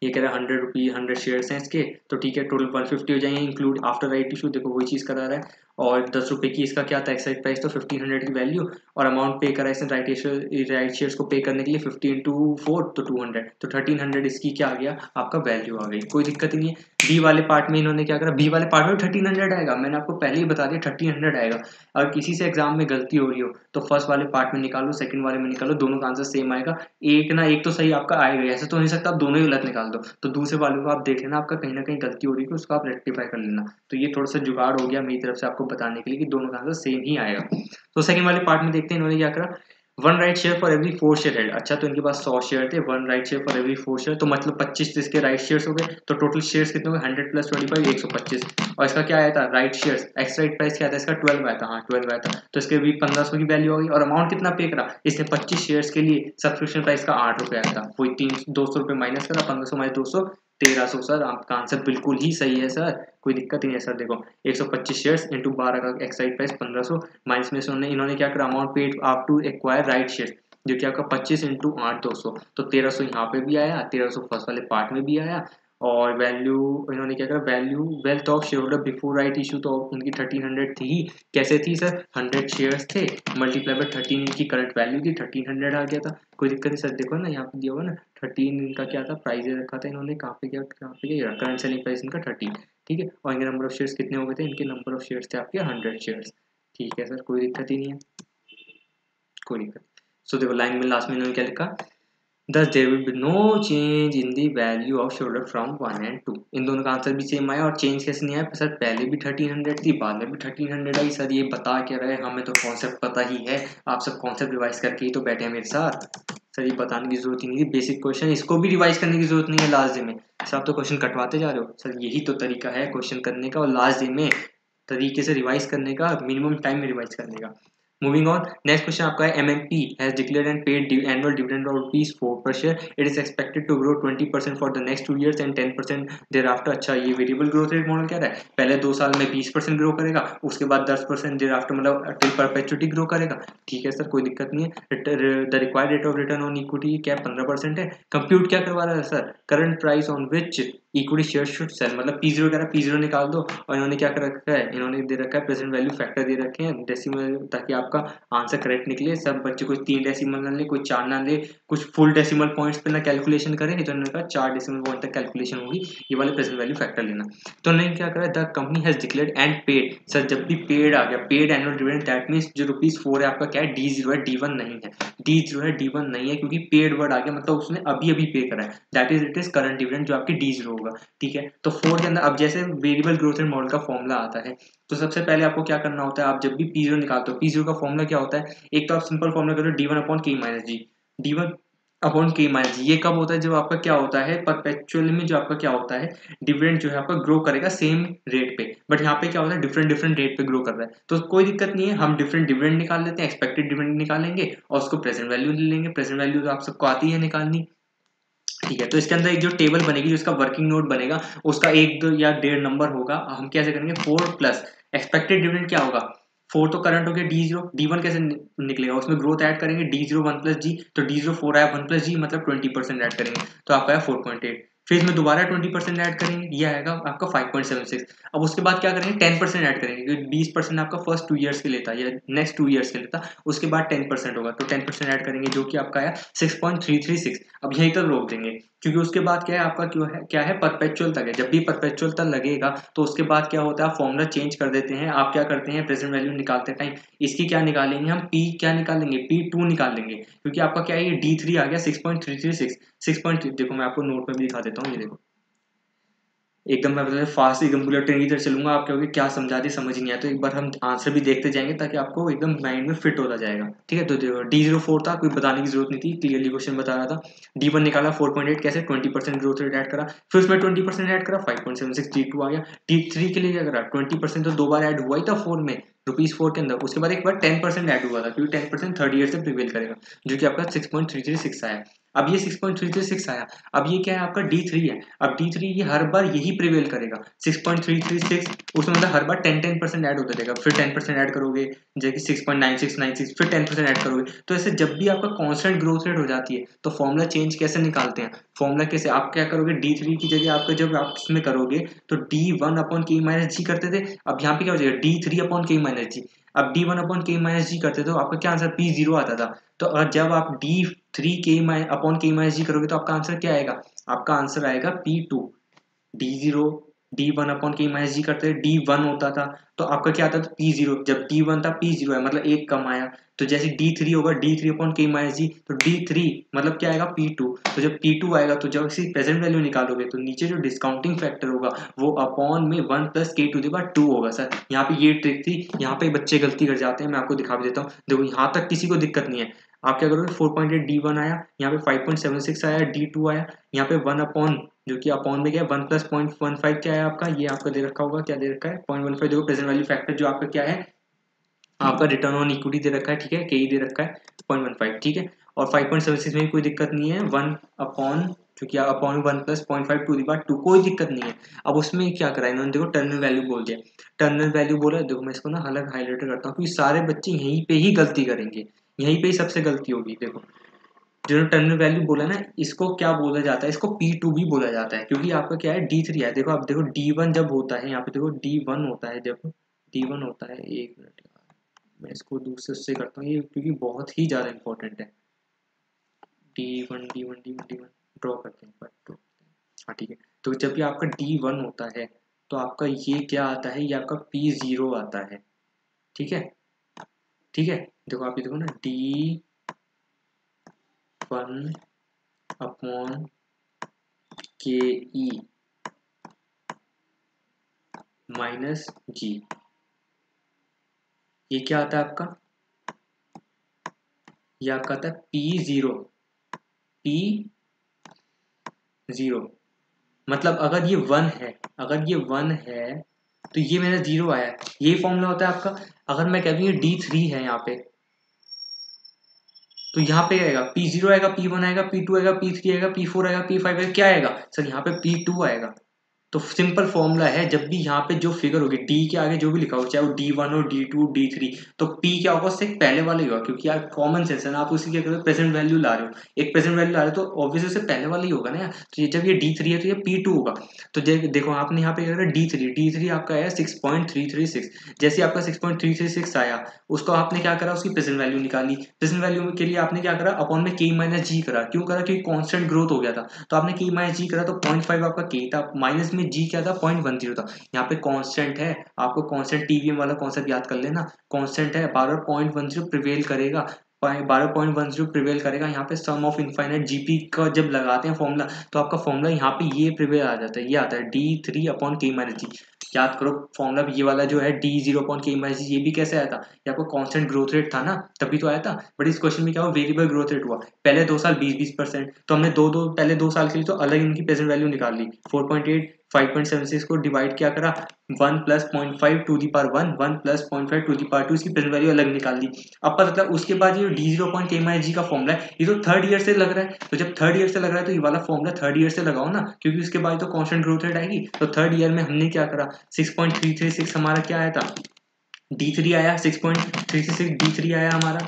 ये कह रहा है 100 रुपी 100 शेयर्स हैं इसके, तो ठीक है टोटल 150 हो जाएंगे इंक्लूड आफ्टर राइट इशू, देखो वही चीज करा रहा है। और 10 रुपए की इसका क्या था एक्साइड प्राइस, तो 1500 की वैल्यू, और अमाउंट पे करा इसने राइट शेयर्स को पे करने के लिए 50 इंटू 4 तो 200, तो 1300 इसकी क्या आ गया आपका वैल्यू आ गई, कोई दिक्कत ही नहीं है। बी वाले पार्ट में इन्होंने क्या करा, बी वाले पार्ट में 1300 आएगा, मैंने आपको पहले ही बता दिया 1300 आएगा। अगर किसी से एग्जाम में गलती हो रही हो तो फर्स्ट वाले पार्ट में निकालो, सेकंड वाले में निकालो, दोनों का आंसर सेम आएगा, एक ना एक तो सही आपका आएगा, ऐसा तो नहीं सकता आप दोनों ही गलत निकाल दो, तो दूसरे वाले को आप देख लेना आपका कहीं ना कहीं गलती हो रही है, उसको आप रेक्टिफाई कर लेना। तो ये थोड़ा सा जुगाड़ हो गया मेरी तरफ से आपको बताने के लिए कि दोनों का आंसर सेम ही आएगा। तो सेकंड वाले पार्ट में देखते हैं इन्होंने क्या करा, 1 right share for every 4 share head, अच्छा तो इनके पास 100 शेयर थे, 1 right share for every 4 share, तो मतलब 25 इसके राइट शेयर्स हो गए, तो टोटल शेयर्स कितने हो गए 100 प्लस 25 125, और इसका क्या आया था right shares x right price क्या था इसका 12 आया था, हाँ 12 आया था, तो इसके भी 1500 की वैल्यू आ गई। और अमाउंट कितना पे करा इसने 25 शेयर्स के लिए, सब्सक्रिप्शन प्राइस का 8 रुपये आया था, वही 200 रुपये माइनस करा, 1500 माइनस 200 1300। सर आपका आंसर बिल्कुल ही सही है सर, कोई दिक्कत ही नहीं है सर। देखो 125 शेयर्स इंटू 12 का एक्साइड प्राइस 1500 माइनस में से इन्होंने क्या करा अमाउंट पेड आप टू एक्वायर राइट शेयर, जो कि आपका 25 इंटू 8 200, तो 1300 यहाँ पे भी आया, 1300 फर्स्ट वाले पार्ट में भी आया। और वैल्यू इन्होंने क्या करा, value wealth of share holder before right issue, तो इनकी 1300 थी ही, कैसे थी सर 100 शेयर्स थे मल्टीप्लाई बाय 13 इनकी करंट वैल्यू थी, 1300 आ गया था, कोई दिक्कत नहीं सर। देखो ना यहाँ पे दिया हुआ ना 13 इनका क्या था प्राइस रखा था इन्होंने, कहाँ पे क्या करंट सेलिंग प्राइस इनका 13, ठीक है, और इनके नंबर ऑफ शेयर्स कितने हो गए थे, इनके नंबर ऑफ शेयर्स थे आपके 100 शेयर्स, ठीक है सर कोई दिक्कत ही नहीं है, कोई दिक्कत। सो देखो लाइन में लास्ट में इन्होंने क्या लिखा, thus there will be no change in the value of shoulder from 1 and 2, इन दोनों का आंसर भी सेम आया। और चेंज कैसे नहीं आया सर, पहले भी 1300 थी बाद में भी 1300 आई, सर ये बता क्या रहे, हमें तो कॉन्सेप्ट पता ही है, आप सब कॉन्सेप्ट रिवाइज करके ही तो बैठे हैं मेरे साथ, सर ये बताने की जरूरत ही नहीं थी, बेसिक क्वेश्चन इसको भी रिवाइज करने की जरूरत नहीं है लास्ट डे में, सर आप तो क्वेश्चन कटवाते जा रहे हो, सर यही तो तरीका है क्वेश्चन करने का और लास्ट डे में तरीके से रिवाइज करने का, मिनिमम टाइम में रिवाइज करने का। मूविंग ऑन, नेक्स्ट क्वेश्चन आपका है MMP has declared and paid annual dividend of ₹4 per share, it is expected to grow 20% for the next 2 years and 10% thereafter। अच्छा ये वेरिएबल ग्रोथ रेट मॉडल कह रहा है, पहले 2 साल में 20% ग्रो करेगा, उसके बाद 10% thereafter मतलब टिल परपेचुइटी ग्रो करेगा, ठीक है सर कोई दिक्कत नहीं है। The required rate of return on equity क्या 15% है, कंप्यूट क्या करवा रहा है sir, current price on which equity share should sell, मतलब P0 वगैरह P0 निकाल दो। और इन्होंने क्या कर रखा है, इन्होंने दे रखा है प्रेजेंट वैल्यू फैक्टर दे रखे हैं डेसिमल, ताकि आपका आंसर करेक्ट निकले। सब बच्चे कोई 3 डेसिमल ना ले, कोई 4 ना ले, कुछ फुल डेसिमल पॉइंट्स पे ना कैलकुलेशन करें, तो इन्होंने कहा 4 डेसिमल पॉइंट तक कैलकुलेशन होगी, ये वाले प्रेजेंट वैल्यू फैक्टर लेना। तो उन्होंने क्या करा, the company has declared and paid. Sir जब भी पेड आ गया, paid annual dividend, that means जो ₹4 है आपका क्या है, D0 है, D1 नहीं है। D0 है, D1 नहीं है, क्योंकि पेड वर्ड आ गया, मतलब उसने अभी अभी पे करा है, that is it is current dividend, जो आपकी D0 होगा। ठीक है, तो 4 के अंदर अब जैसे वेरिएबल ग्रोथ रेट मॉडल का फॉर्मूला आता है, तो सबसे पहले आपको क्या करना होता है, आप जब भी P0 निकालते हो, P0 का फॉर्मूला क्या होता है, एक तो आप सिंपल फॉर्मूला करो D1 अपॉन K माइनस जी, D1 अपॉन K माइनस जी। ये कब होता है, जब आपका क्या होता है, परपेचुअल में जो आपका क्या होता है, डिविडेंड जो है आपका ग्रो करेगा सेम रेट पे, बट यहाँ पे क्या होता है, डिफरेंट डिफरेंट रेट पे ग्रो कर रहा है, तो कोई दिक्कत नहीं है, हम डिफरेंट डिविडेंड निकाल लेते हैं, एक्सपेक्टेड डिविडेंड निकालेंगे और उसको प्रेजेंट वैल्यू ले लेंगे। प्रेजेंट वैल्यू तो आप सबको आती है निकालनी। ठीक है, तो इसके अंदर एक जो टेबल बनेगी, जो इसका वर्किंग नोट बनेगा, उसका 1 2 या 1.5 नंबर होगा। हम कैसे करेंगे, 4 प्लस एक्सपेक्टेड डिविडेंड क्या होगा, 4 तो करंट हो गया, D0, D1 कैसे निकलेगा, उसमें ग्रोथ ऐड करेंगे, D0 1 प्लस जी, तो D0 4 आया, 1 प्लस जी मतलब 20% ऐड करेंगे, तो आपका है 4.8। फिर इसमें दोबारा 20% ऐड करेंगे, ये आएगा आपका 5.76। अब उसके बाद क्या करेंगे, 10% ऐड करेंगे, क्योंकि 20% आपका फर्स्ट 2 ईयर्स के लेता है या नेक्स्ट 2 ईयर्स के लेता, उसके बाद 10% होगा, तो 10% ऐड करेंगे, जो कि आपका आया 6.336। अब यहीं तक रोक देंगे, क्योंकि उसके बाद क्या है आपका, क्यों है क्या है, परपेचुअल तक है। जब भी परपेचुअल तक लगेगा, तो उसके बाद क्या होता है, फॉर्मूला चेंज कर देते हैं। आप क्या करते हैं, प्रेजेंट वैल्यू निकालते टाइम इसकी क्या निकालेंगे, हम P क्या निकालेंगे, P2 निकालेंगे, क्योंकि आपका क्या है, ये D3 आ गया 6.336। 6. देखो मैं आपको नोट में भी दिखा देता हूँ, ये देखो एकदम मैं मतलब फास्ट एकदम बुलेट ट्रेन की तरह चलूंगा, आप कहोगे क्या समझा दी, समझ ही नहीं आया। तो एक बार हम आंसर भी देखते जाएंगे, ताकि आपको एकदम माइंड में फिट होता जाएगा। ठीक है, तो देखो D04 था, कोई बताने की जरूरत नहीं थी, क्लियरली क्वेश्चन बता रहा था। D1 निकाला 4.8, कैसे 20% ग्रोथ रेट ऐड करा, फिर उसमें 20% ऐड करा, 5.76। D2 आ गया। D3 के लिए क्या करा, 20% तो 2 बार ऐड हुआ ही था 4 में, ₹4 के अंदर। उसके बाद एक बार 10% ऐड हुआ था, क्योंकि 10% थर्ड ईयर से प्रिवेल करेगा, जो कि आपका 6.336 आया। अब ये 6.336 आया, अब ये क्या है आपका D3 है। अब D3 ये हर बार यही प्रिवेल करेगा 6.336, उसमें मतलब हर बार 10% ऐड होता रहेगा, फिर 10% ऐड करोगे, जैसे कि 6.9696, फिर 10% ऐड करोगे। तो ऐसे जब भी आपका कांस्टेंट ग्रोथ रेट हो जाती है, तो फॉर्मूला चेंज कैसे निकालते हैं, फॉर्मूला कैसे, आप क्या करोगे, D3 की जगह आपका जब आप इसमें करोगे, तो D1 अपॉन K माइनस जी करते थे, अब यहाँ पे क्या हो जाएगा, D3 अपॉन K माइनस जी। अब D1 अपॉन K माइनस जी करते थे, तो आपका क्या आंसर P0 आता था। तो जब आप D3 K upon K minus G करोगे, तो आपका आंसर क्या आएगा, आपका आंसर आएगा P2। D0 D1 upon K minus जी करते D1 होता था, तो आपका क्या आता था P0। जब D1 था P0 है, मतलब एक कम आया। तो जैसे D3 होगा D3 अपॉन K माइनस जी, तो D3 मतलब क्या आएगा P2। तो जब P2 आएगा, तो जब इसकी प्रेजेंट वैल्यू निकालोगे, तो नीचे जो डिस्काउंटिंग फैक्टर होगा, वो अपॉन में 1 plus K to the power 2 होगा। सर यहाँ पे ये ट्रिक थी, यहाँ पे बच्चे गलती कर जाते हैं, मैं आपको दिखा भी देता हूँ। देखो यहाँ तक किसी को दिक्कत नहीं है, आप क्या करोगे, 4.8 D1 आया, यहाँ पे 5.76 आया, D2 आया, यहाँ पे 1 अपॉन, जो कि अपॉन में क्या है 1 प्लस 0.15 क्या है आपका, ये आपका दे रखा होगा, क्या दे रखा है 0.15। देखो प्रेजेंट वैल्यू फैक्टर जो आपका क्या है, आपका रिटर्न ऑन इक्विटी दे रखा है, ठीक है, के दे रखा है 0.15, ठीक है। और 5.76 में भी कोई दिक्कत नहीं है, 1 अपॉन, क्योंकि upon 1 plus 0.5 to the power 2, कोई दिक्कत नहीं है। अब उसमें क्या करा इन्होंने, देखो टर्मिनल वैल्यू बोल दिया, टर्मिनल वैल्यू बोला। देखो मैं इसको ना अलग हाईलाइट करता हूँ, क्योंकि सारे बच्चे यहीं पे ही गलती करेंगे, यहीं पे ही सबसे गलती होगी। देखो जो टर्मिनल वैल्यू बोला ना, इसको क्या बोला जाता है, इसको P2 भी बोला जाता है, क्योंकि आपका क्या है D3 है। देखो आप देखो D1 जब होता है, यहाँ पे देखो D1 होता है, जब D1 होता है, एक मिनट मैं इसको दूसरे से करता हूँ, ये क्योंकि बहुत ही ज़्यादा इंपॉर्टेंट है। D1 ड्रॉ करते हैं, बट हाँ ठीक है। तो जब भी आपका D1 होता है, तो आपका ये क्या आता है, ये आपका P0 आता है, ठीक है, ठीक है। देखो आप ये देखो ना, D1 अपॉन KE माइनस जी, ये क्या आता है आपका, ये आपका आता है P0। P0 मतलब अगर ये 1 है, अगर ये 1 है, तो ये मेरा 0 आया है, यही फॉर्मूला होता है आपका। अगर मैं कह दूं ये D3 है यहाँ पे, तो यहाँ पे आएगा P0 आएगा, P1 आएगा, P2 आएगा, P3 आएगा, P4 आएगा, P5 आएगा, क्या आएगा सर, यहाँ पे P2 आएगा। तो सिंपल फॉर्मूला है, जब भी यहाँ पे जो फिगर होगी डी के आगे जो भी लिखा हो, चाहे वो D1 हो, D2, D3, तो P क्या होगा, उससे पहले वाला ही होगा, क्योंकि यार कॉमन सेंस है ना, आप उसी के प्रेजेंट वैल्यू ला रहे हो, एक प्रेजेंट वैल्यू ला रहे हो तो ऑब्वियसली उससे पहले वाला ही होगा ना यार। तो ये जब ये D3 है तो ये P2 होगा। तो देखो आपने यहाँ पे क्या करा, D3 आपका है 6.336। जैसे आपका 6.336 आया, उसको आपने क्या करा, उसकी प्रेजेंट वैल्यू निकाली। प्रेजेंट वैल्यू के लिए आपने क्या करा, अपॉन में K माइनस जी करा। क्यों करा, क्योंकि कॉन्स्टेंट ग्रोथ हो गया था, तो आपने K माइनस जी करा, तो 0.5 आपका K था, माइनस में G क्या था, 0.10 था। यहाँ पे कांस्टेंट है, आपको कांस्टेंट टीवीएम वाला कॉन्सेप्ट याद कर लेना, कांस्टेंट है, बार 0.10 प्रिवेल करेगा, 12.10 प्रिवेल करेगा। यहाँ पे सम ऑफ इनफाइनाइट जीपी का जब लगाते हैं फॉर्मूला, तो आपका फॉर्मूला यहाँ पे ये प्रिवेल आ जाता है, ये आता है D3 अपॉन K माइनस जी। याद करो फॉर्मूला ये वाला जो है D0 अपॉन K माइनस जी, ये भी कैसे आया था, ये आपको कांस्टेंट ग्रोथ रेट था ना, तभी तो आया था। बट इस क्वेश्चन में क्या हुआ, वेरिएबल ग्रोथ रेट हुआ। पहले 2 साल 20-20%, तो हमने पहले 2 साल के लिए तो अलग इनकी प्रेजेंट वैल्यू निकाल ली। 4.8 5.76 को डिवाइड क्या करा, 1 plus 0.5 to the power 1, 1 plus 0.5 to the power 2, इसकी प्रेजेंट वैल्यू अलग निकाल दी। अब पता चला उसके बाद ये D0 अपॉन K माइनस जी का फॉर्मूला है, ये तो थर्ड ईयर से लग रहा है। तो जब थर्ड ईयर से लग रहा है तो ये वाला फॉर्मूला थर्ड ईयर से लगाओ ना, क्योंकि उसके बाद तो कांस्टेंट ग्रोथ रेट आएगी। तो थर्ड ईयर में हमने क्या करा, 6.336 हमारा क्या आया था, D3 आया, 6.336 D3 आया हमारा,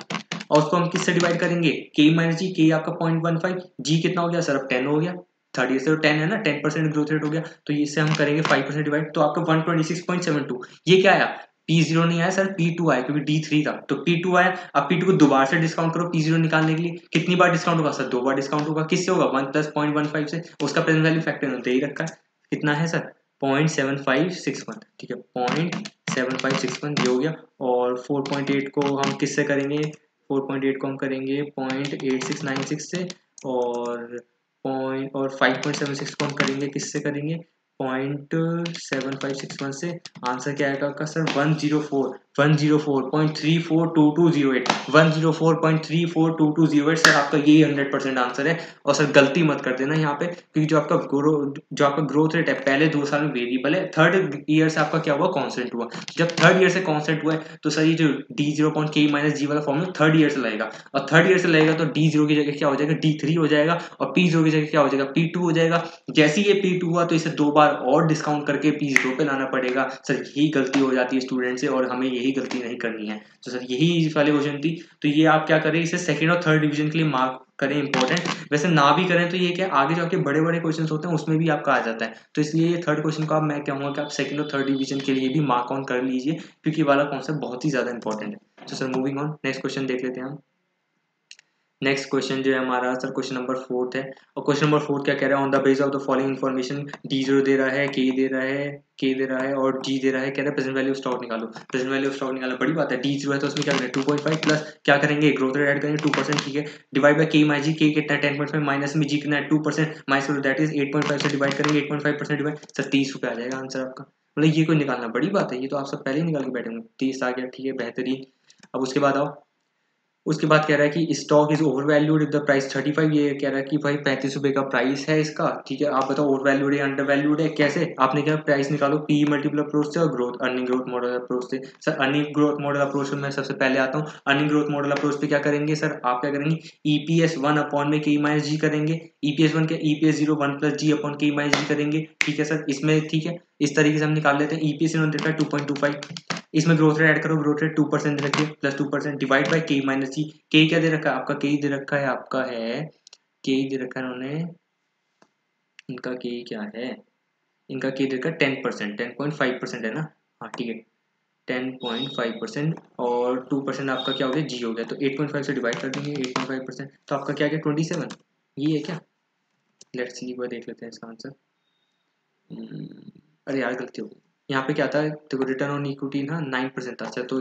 और उसको हम किससे डिवाइड करेंगे, K माइनस जी, K आपका 0.15, G कितना हो गया सर, अब 10 हो गया। थर्ड ईयर से तो 10 है ना, 10% ग्रोथ रेट हो गया, तो इससे हम करेंगे 5% डिवाइड, तो आपका 126.72। ये क्या आया, P0 नहीं आया सर, P2 आया, क्योंकि D3 था तो P2 आया। अब P2 को दोबारा से डिस्काउंट करो P0 निकालने के लिए, कितनी बार डिस्काउंट होगा सर, 2 बार डिस्काउंट होगा। किससे होगा, 1 प्लस 0.15 से, उसका प्रेजेंट वैल्यू फैक्टर दे ही रखा है, कितना है सर, 0.7561। ठीक है, 0.7561 ये हो गया। और 4.8 को हम किससे करेंगे, 4.8 को हम करेंगे 0.8696 से, और 5.76 को हम करेंगे किससे करेंगे, 0.7561 से। आंसर क्या आएगा आपका सर, 104.342208, 104.342208 सर, आपका यही 100% आंसर है। और सर गलती मत कर देना यहाँ पे, क्योंकि जो आपका ग्रोथ रेट है पहले 2 साल में वेरिएबल है, थर्ड ईयर से आपका क्या हुआ, कांस्टेंट हुआ। जब थर्ड ईयर से कांस्टेंट हुआ है तो सर ये जो D0 अपॉन K माइनस जी वाला फॉर्मूला थर्ड ईयर से लगेगा, और थर्ड ईयर से लगेगा तो D0 की जगह क्या हो जाएगा, D3 हो जाएगा, और P0 की जगह क्या हो जाएगा, P2 हो जाएगा। जैसे ही ये P2 हुआ तो इसे 2 बार और डिस्काउंट करके P0 पे लाना पड़ेगा। सर यही गलती हो जाती है स्टूडेंट से, और हमें यही गलती नहीं करनी है। तो सर यही इस वाले क्वेश्चन थी। तो ये आप क्या करें, इसे सेकंड और थर्ड डिवीजन के लिए मार्क करें इंपॉर्टेंट। वैसे ना भी करें तो ये क्या, आगे जाके बड़े बड़े क्वेश्चन होते हैं उसमें भी आपका आ जाता है। तो इसलिए ये थर्ड क्वेश्चन को आप, मैं कहूँगा कि आप सेकंड और थर्ड डिवीजन के लिए भी मार्क ऑन कर लीजिए, क्योंकि वाला कॉन्सेप्ट बहुत ही ज्यादा इंपॉर्टेंट है। तो sir moving on, next question देख लेते हैं हम। नेक्स्ट क्वेश्चन जो है हमारा सर क्वेश्चन नंबर 4 है, और क्वेश्चन नंबर 4 क्या कह रहा है, on the base of the following information, D0 दे रहा है, K दे रहा है, और G दे रहा है, कह रहा है प्रेजेंट वैल्यू ऑफ स्टॉक निकालो। प्रेजेंट वैल्यू ऑफ स्टॉक निकालो, बड़ी बात है, D0 है तो उसमें क्या करें, 2.5 प्लस क्या करेंगे, ग्रोथ रेट ऐड करेंगे 2%, ठीक है, divide by K minus G, K कितना है 10.5, माइनस में G कितना है 2%, माइनस करो दैट इज 8.5 से डिवाइड करेंगे, 8.5% डिवाइड, सर 30 रुपये आ जाएगा आंसर आपका। मतलब ये कोई निकालना बड़ी बात है, ये तो आप सब पहले ही निकाल के बैठे होंगे। 30 आ गया, ठीक है, बेहतरीन। अब उसके बाद आओ, उसके बाद कह रहा है कि stock is over valued if the price 35। ये कह रहा है कि भाई 35 रुपए का प्राइस है इसका, ठीक है, आप बताओ ओवर वैल्यूड है अंडर वैल्यूड है, कैसे, आपने क्या प्राइस निकालो पी मल्टीपल अप्रोच से और growth earning growth model approach से। Sir earning growth model approach में मैं सबसे पहले आता हूँ। अर्निंग ग्रोथ मॉडल अप्रोच पे क्या करेंगे सर, आप क्या करेंगे, EPS 1 अपॉन में K माइनस जी करेंगे, EPS 1 के EPS 0 1 plus G upon K minus जी करेंगे, ठीक है सर, इसमें ठीक है, इस तरीके से हम निकाल लेते हैं। EPS इन्होंने देखा 2.25, इसमें ग्रोथ रेट ऐड करो, ग्रोथ रेट 2% दे रखिए, plus 2% divide by K minus G. K क्या दे रखा है आपका, K दे रखा है आपका है, K दे रखा है उन्होंने, इनका K क्या है, इनका K दे रखा है 10%, 10.5% है ना, हाँ ठीक है, 10.5%, और 2% आपका क्या हो गया, G हो गया, तो 8.5 से डिवाइड कर देंगे 8.5%, तो आपका क्या गया 27, ये है क्या, लेट्स सी, एक बार देख लेते हैं इसका आंसर। अरे यार गलती हो गई, यहाँ पे क्या था, देखो रिटर्न ऑन इक्विटी ना 9% था, अच्छा तो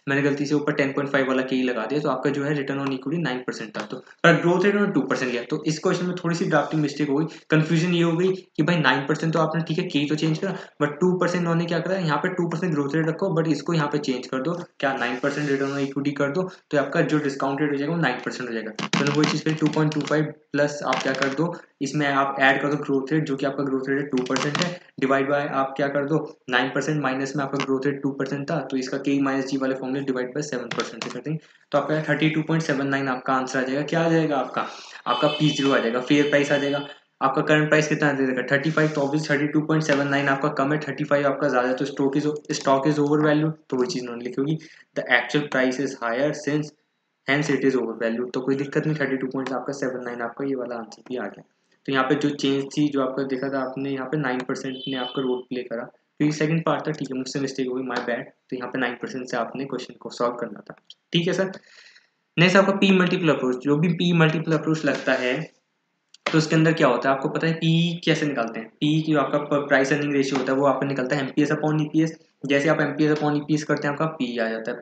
मैंने गलती से ऊपर 10.5 वाला के ही लगा दिया, तो आपका जो है रिटर्न ऑन इक्विटी 9% था, तो पर ग्रोथ रेट उन्होंने 2% लिया, तो इस क्वेश्चन में थोड़ी सी ड्राफ्टिंग मिस्टेक हो गई, कंफ्यूजन ये हो गई कि भाई 9% तो आपने ठीक है के तो चेंज करा, बट 2% उन्होंने क्या करा, यहाँ पे 2% ग्रोथ रेट रखो, बट इसको यहाँ पे चेंज कर दो, क्या 9% रिटर्न ऑन इक्विटी कर दो, तो आपका जो डिस्काउंट रेट हो जाएगा वो 9% हो जाएगा। तो वही चीज़ करी, 2.25 प्लस आप क्या कर दो, इसमें आप ऐड कर दो ग्रोथ रेट, जो कि आपका ग्रोथ रेट 2% है, डिवाइड बाय आप क्या कर दो 9%, माइनस में आपका ग्रोथ रेट 2% था, तो इसका K माइनस जी वाले फॉर्मूले डिवाइड बाय 7% से कर देंगे, तो आपका 32.79 आपका आंसर आ जाएगा। क्या आ जाएगा आपका P0 आ जाएगा, फेयर प्राइस आ जाएगा। आपका करंट प्राइस कितना दे रखा है 35, तो ऑब्वियस 32.79 आपका कम है, 35 आपका ज़्यादा है, तो स्टॉक इज ओवर वैल्यू, तो वही चीज़ उन्होंने लिखी होगी the actual price is higher since hence it is over value, तो कोई दिक्कत नहीं, 32.79 आपका ये वाला आंसर भी आ गया। तो यहाँ पे जो चेंज थी जो आपका देखा था आपने, यहाँ पे 9% ने आपका रोल प्ले करा, क्योंकि सेकंड पार्ट था, ठीक है मुझसे मिस्टेक हो गई, माय बैड, तो यहाँ पे 9% से आपने क्वेश्चन को सॉल्व करना था, ठीक है सर। नेक्स्ट आपका पी मल्टीपल अप्रोच, जो भी पी मल्टीपल अप्रोच लगता है तो उसके अंदर क्या होता है आपको पता है, पी कैसे निकालते हैं, पी की जो आपका प्राइस अर्निंग रेशियो होता है वो आपका निकलता है एमपीएस अपॉन ईपीएस, जैसे आप एमपीएस अपॉन ईपीएस करते हैं आपका पी आ जाता है,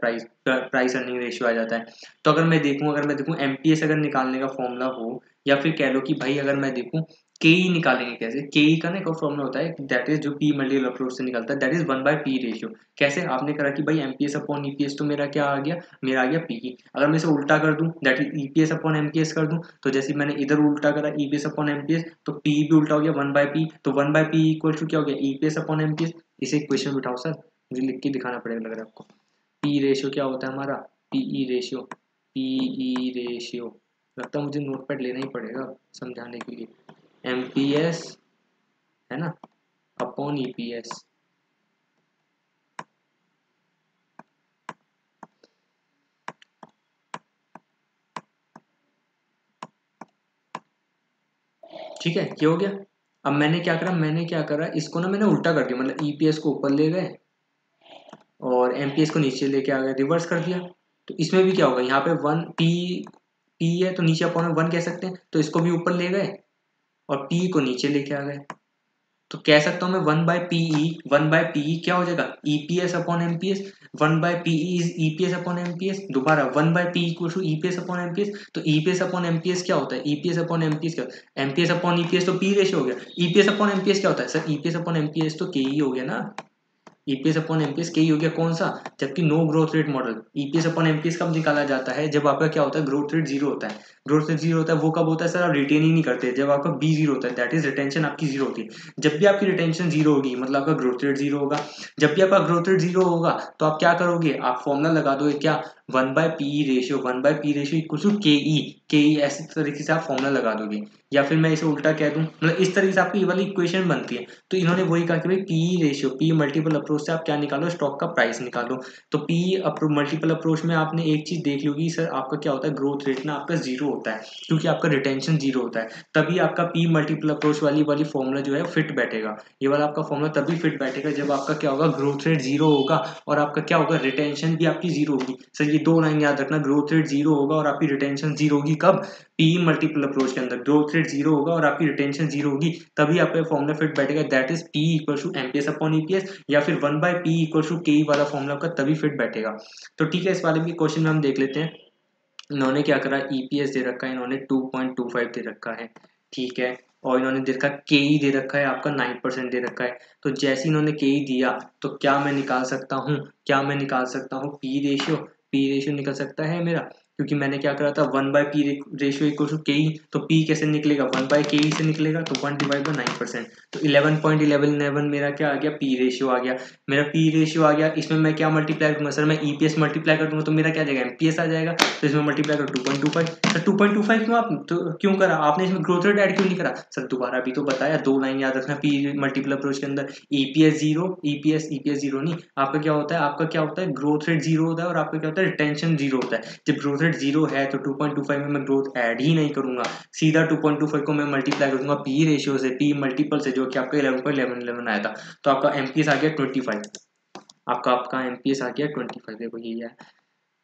प्राइस अर्निंग रेशियो आ जाता है। तो अगर मैं देखूं एमपीएस अगर निकालने का फॉर्मूला हो, या फिर कह लो कि भाई अगर मैं देखूं केई निकालेंगे कैसे, केई का ना एक फॉर्मूला होता है दैट इज जो पी मल्टीपल अप्रोच से निकलता है, दैट इज 1/p रेशियो। कैसे आपने करा कि भाई एमपीएस अपॉन ईपीएस, तो मेरा क्या आ गया, मेरा आ गया पी। अगर मैं इसे उल्टा कर दूं that is EPS upon MPS कर दूं, तो जैसे मैंने इधर उल्टा करा ईपीएस अपॉन एमपीएस, तो पी भी उल्टा हो गया 1/p, तो 1/p इक्वल टू क्या हो गया ईपीएस अपॉन एमपीएस। इसे इक्वेशन बिठाओ सर, मुझे लिख के दिखाना पड़ेगा लग रहा है आपको। पी रेशियो क्या होता है हमारा, पीई रेशियो, पीई रेशियो, लगता है मुझे नोटपैड लेना ही पड़ेगा समझाने के लिए। एमपीएस है ना अपॉन ईपीएस, ठीक है ये हो गया। अब मैंने क्या करा इसको ना मैंने उल्टा कर दिया, मतलब ईपीएस को ऊपर ले गए और एमपीएस को नीचे लेके आ गए, रिवर्स कर दिया। तो इसमें भी क्या होगा, यहाँ पे 1 पी है तो नीचे अपॉन 1 कह सकते हैं, तो इसको भी ऊपर ले गए और पी को नीचे लेके आ गए, तो कह सकता हूँ मैं 1/पीई क्या हो जाएगा ईपीएस अपॉन एमपीएस, 1/पीई इज ईपीएस अपॉन एमपीएस, दोबारा 1/पी equal to EPS upon MPS. तो ईपीएस अपॉन एमपीएस क्या होता है, ईपीएस अपॉन एमपीएस क्या होता है, एमपीएस अपॉन ईपीएस तो पी रेशियो हो गया, ईपीएस अपॉन एमपीएस क्या होता है सर, ईपीएस अपॉन एमपीएस तो के ही हो गया ना, ईपीएस अपॉन एमपीएस के ही हो गया कौन सा, जबकि no growth rate model. EPS upon MPS कब निकाला जाता है, जब आपका क्या होता है ग्रोथ रेट जीरो होता है। ग्रोथ रेट जीरो होता है वो कब होता है सर, आप रिटेन ही नहीं करते, जब आपका बी जीरो होता है, दैट इज रिटेंशन आपकी जीरो होती है। जब भी आपकी रिटेंशन जीरो होगी मतलब आपका ग्रोथ रेट जीरो होगा। जब भी आपका ग्रोथ रेट जीरो होगा तो आप क्या करोगे, आप फॉर्मूला लगा दोगे क्या, 1/पी रेशियो, 1/पी रेशियो इक्वल टू के ई, ऐसे तरीके से आप फॉर्मूला लगा दोगे। या फिर मैं इसे उल्टा कह दूं, मतलब इस तरीके से आपकी ये वाली इक्वेशन बनती है। तो इन्होंने वही कहा कि भाई P ratio, P multiple approach से आप क्या निकालो, स्टॉक का प्राइस निकालो। तो पी मल्टीपल अप्रोच में आपने एक चीज देख ली सर, आपका क्या होता है ग्रोथ रेट ना आपका जीरो होता है, क्योंकि आपका रिटेंशन जीरो होता है, तभी आपका पी मल्टीपल अप्रोच वाली फॉर्मूला जो है फिट बैठेगा। ये वाला आपका फॉर्मूला तभी फिट बैठेगा जब आपका क्या होगा ग्रोथ रेट जीरो होगा और आपका क्या होगा रिटेंशन भी आपकी जीरो होगी। सर ये दो लाइन याद रखना, ग्रोथ रेट जीरो होगा और आपकी रिटेंशन जीरो होगी कब, पी मल्टीपल अप्रोच के अंदर ग्रोथ रेट जीरो होगा और आपकी रिटेंशन जीरो होगी, तभी आपका फॉर्मूला फिट बैठेगा, that is P equal to MPS upon EPS, या फिर 1/पी इक्वल टू के वाला फॉर्मूला आपका तभी फिट बैठेगा। तो ठीक है इस वाले भी क्वेश्चन में हम देख लेते हैं। इन्होंने क्या करा, ईपीएस दे रखा है इन्होंने 2.25 दे रखा है, ठीक है, और इन्होंने दे रखा के ई दे रखा है आपका 9% दे रखा है। तो जैसे इन्होंने के ई दिया तो क्या मैं निकाल सकता हूँ, पी रेशियो निकल सकता है मेरा, क्योंकि मैंने क्या करा था 1/पी रेशियो इक्वल टू के ई, तो पी कैसे निकलेगा 1/के ई से निकलेगा, तो 1/9%, तो 11.11 मेरा क्या आ गया पी रेशियो आ गया। मेरा पी रेशियो आ गया, इसमें मैं क्या मल्टीप्लाई करूंगा सर, मैं ईपीएस मल्टीप्लाई कर दूंगा तो मेरा क्या जाएगा एमपीएस आ जाएगा, तो इसमें मल्टीप्लाई करो 2.25। सर 2.25 क्यों, आप तो क्यों करा आपने, इसमें ग्रोथ रेट ऐड क्यों नहीं करा सर, दोबारा भी तो बताया, दो लाइन याद रखना पी मल्टीपल अप्रोच के अंदर, ईपीएस जीरो नहीं, आपका क्या होता है ग्रोथ रेट जीरो होता है और आपका क्या होता है रिटेंशन जीरो होता है। जब ग्रोथ रेट जीरो है तो 2.25 में मैं ग्रोथ ऐड ही नहीं करूंगा, सीधा 2.25 को मैं मल्टीप्लाई करूंगा पी रेशियो से, पी मल्टीपल से, जो कि आपका 11.11 आया था, तो आपका एमपीएस आ गया 25, आपका एमपीएस आ गया 25, देखो यही है।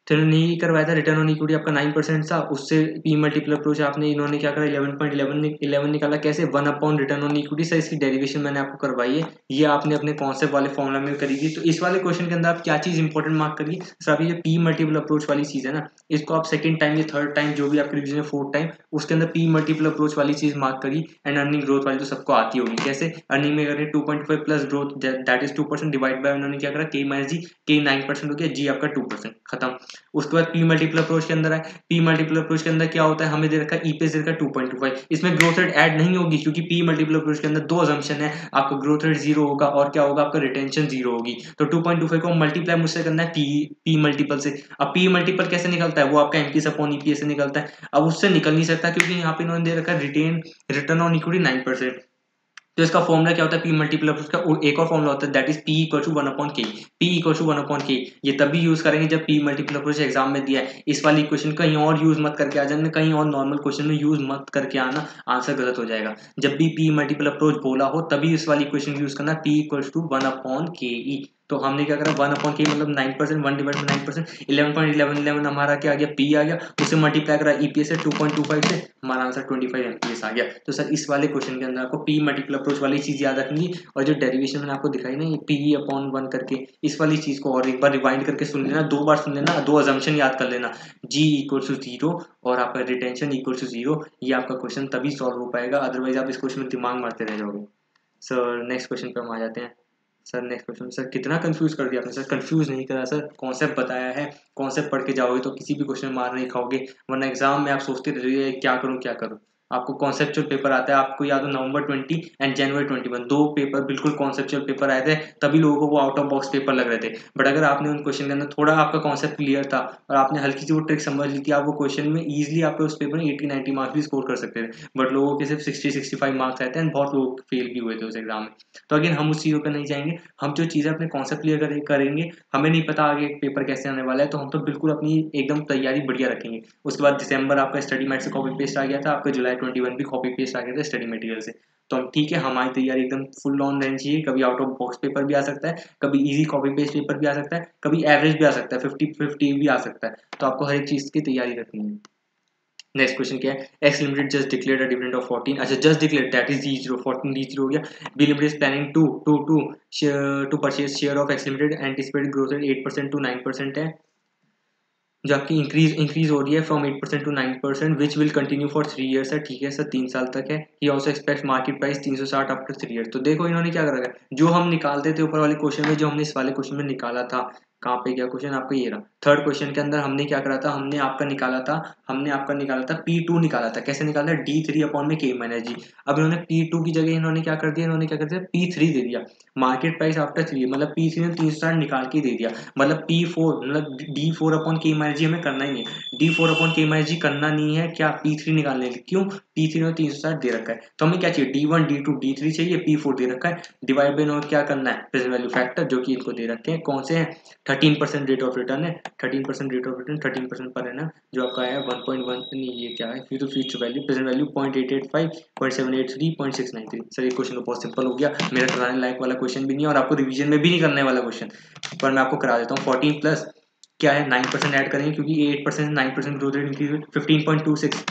तो इन्होंने ये करवाया था रिटर्न ऑन इक्विटी आपका 9% था, उससे पी मल्टीपल अप्रोच आपने इन्होंने क्या करा 11.11 निकाला, कैसे 1 रिटर्न ऑन इक्विटी। सर इसकी डेरिवेशन मैंने आपको करवाई है, ये आपने अपने कॉन्सेप्ट वाले फॉर्मुला में करी थी। तो इस वाले क्वेश्चन के अंदर आप क्या चीज इंपॉर्टेंट मार्क करिए सर, अभी ये पी मल्टीपल अप्रोच वाली चीज है ना, इसको आप सेकंड टाइम या थर्ड टाइम जो भी आपके रिविजन है फोर्थ टाइम, उसके अंदर पी मल्टीपल अप्रोच वाली चीज मार्क करी। एंड अर्निंग ग्रोथ वाली तो सबको आती होगी, कैसे अर्निंग में करें 2.5 plus growth that is 2% divide bye उन्होंने क्या करा के माइनस जी, के 9% हो गया, जी आपका 2%, खत्म। उसके बाद पी मल्टीपल अप्रोच के अंदर है, पी मल्टीपल अप्रोच के अंदर क्या होता है, हमें दे रखा है ईपीएस दे रखा है 2.25, इसमें ग्रोथ रेट ऐड नहीं होगी क्योंकि पी मल्टीपल अप्रोच के अंदर दो असम्पशन है, आपका ग्रोथ रेट 0 होगा और क्या होगा, आपका रिटेंशन 0 होगी। तो 2.25 को मल्टीप्लाई मुझसे करना है पी मल्टीपल से। अब पी मल्टीपल कैसे निकलता है, वो आपका एमपीएस अपॉन ईपीएस से निकलता है। अब उससे निकल नहीं सकता क्योंकि यहाँ पे इन्होंने दे रखा है रिटर्न ऑन इक्विटी 9%। तो इसका फॉर्मूला क्या होता है, पी मल्टीपल उसका एक और फॉर्मूला होता है, that is P equal to 1/k। P equal to 1/k ये तभी यूज करेंगे जब पी मल्टीपल अप्रोच एग्जाम में दिया है। इस वाली इक्वेशन कहीं और यूज मत करके आ जाना, कहीं और नॉर्मल क्वेश्चन में यूज मत करके आना, आंसर गलत हो जाएगा। जब भी पी मल्टीपल अप्रोच बोला हो तभी इस वाली इक्वेशन यूज करना, पी इक्वल टू 1/ke। तो हमने क्या करा, 1/k मतलब 9%, 1 डिवाइड बाई 9%, 11.1111 हमारा क्या आ गया, पी आ गया, उसे मल्टीप्लाई करा ईपीएस से 2.25 से, हमारा आंसर 25 एमपीएस आ गया। तो सर इस वाले क्वेश्चन के अंदर आपको पी मल्टीपल अप्रोच वाली चीज याद रखनी, और जो डेरिवेशन मैंने आपको दिखाई ना ये पी अपॉन 1 करके, इस वाली चीज को और एक बार रिवाइंड करके सुन लेना, 2 बार सुन लेना, 2 अजम्पशन याद कर लेना, जी इक्वल टू 0 और आपका रिटेंशन इक्वल टू 0। ये आपका क्वेश्चन तभी सॉल्व हो पाएगा, अदरवाइज आप इस क्वेश्चन में दिमाग मारते रह जाओगे। सर नेक्स्ट क्वेश्चन पे हम आ जाते हैं। सर नेक्स्ट क्वेश्चन, सर कितना कंफ्यूज कर दिया आपने। सर कंफ्यूज नहीं करा सर, कॉन्सेप्ट बताया है, कॉन्सेप्ट पढ़ के जाओगे तो किसी भी क्वेश्चन मार नहीं खाओगे, वरना एग्जाम में आप सोचते रहिए क्या करूं क्या करूं। आपको कॉन्सेप्चुअल पेपर आता है, आपको याद हो नवंबर 20 एंड जनवरी 21 दो पेपर बिल्कुल कॉन्सेप्चुअल पेपर आए थे, तभी लोगों को वो आउट ऑफ बॉक्स पेपर लग रहे थे। बट अगर आपने उन क्वेश्चन के अंदर थोड़ा आपका कॉन्सेप्ट क्लियर था और आपने हल्की सी वो ट्रिक समझ ली थी, आप वो क्वेश्चन में ईजिली आप उस पेपर में 80-90 मार्क्स भी स्कोर कर सकते थे। बट लोगों के सिर्फ 60-65 मार्क्स आए थे एंड बहुत लोग फेल भी हुए थे उस एग्जाम में। तो अगेन हम उस चीज़ों पर नहीं जाएंगे, हम जो चीज़ें अपने कॉन्सेप्ट क्लियर करेंगे, हमें नहीं पता आगे पेपर कैसे आने वाला है, तो हम तो बिल्कुल अपनी एकदम तैयारी बढ़िया रखेंगे। उसके बाद दिसंबर आपका स्टडी मैट से कॉपी पेस्ट आ गया था, आपका जुलाई 21 भी कॉपी पेस्ट आ गया था स्टडी मटेरियल से। तो हम ठीक है, हमारी तैयारी एकदम फुल ऑन रहनी चाहिए। कभी आउट ऑफ बॉक्स पेपर भी आ सकता है, कभी इजी कॉपी पेस्ट पेपर भी आ सकता है, कभी एवरेज भी आ सकता है, 50-50 भी आ सकता है। तो आपको हर एक चीज़ की तैयारी रखनी है। नेक्स्ट क्वेश्चन क्या है, x limited just declared a dividend of 14, अच्छा just declared that is D0, 14 D0 हो गया। B limited is planning to purchase share of X limited, anticipated growth rate 8% to 9% है, जो आपकी इंक्रीज हो रही है from 8% to 9%, which will continue for 3 years है, ठीक है सर 3 साल तक है। He also expect market price 360 after 3 years. तो देखो इन्होंने क्या करा है, जो हम निकालते थे ऊपर वाले क्वेश्चन में, जो हमने इस वाले क्वेश्चन में निकाला था, कहाँ पे गया क्वेश्चन आपका, ये रहा थर्ड क्वेश्चन के अंदर हमने क्या करा था, हमने आपका निकाला था P2 निकाला था। कैसे निकाला था, D3 अपॉन में K माइनस जी। अब इन्होंने P2 की जगह इन्होंने क्या कर दिया, P3 दे दिया। मार्केट प्राइस आफ्टर 3, मतलब P3 ने 360 निकाल के दे दिया, मतलब P4 मतलब D4 अपॉन K माइनस जी हमें करना ही नहीं है, D4 अपॉन K माइनस जी करना नहीं है, क्या P3 निकालने के, क्यों, P3 ने 360 दे रखा है, तो हमें क्या चाहिए, D1 D2 D3 चाहिए, P4 दे रखा है, डिवाइड बाय इन्होंने क्या करना है, प्रेजेंट वैल्यू फैक्टर, जो कि इनको दे रखे हैं, कौन से हैं, 13% रेट ऑफ रिटर्न है, 13% rate of return, 13% per annum, जो आपका है 1.1, नहीं ये क्या है, future value, present value 0.885, 0.783, 0.693। Sir ये क्वेश्चन तो बहुत सिंपल हो गया, मेरा कराने लायक वाला क्वेश्चन भी नहीं है और आपको रिवीजन में भी नहीं करने वाला क्वेश्चन, पर मैं आपको करा देता हूँ। 14 प्लस क्या है 9% ऐड करेंगे, क्योंकि 8% 9% growth rate increase, 15.26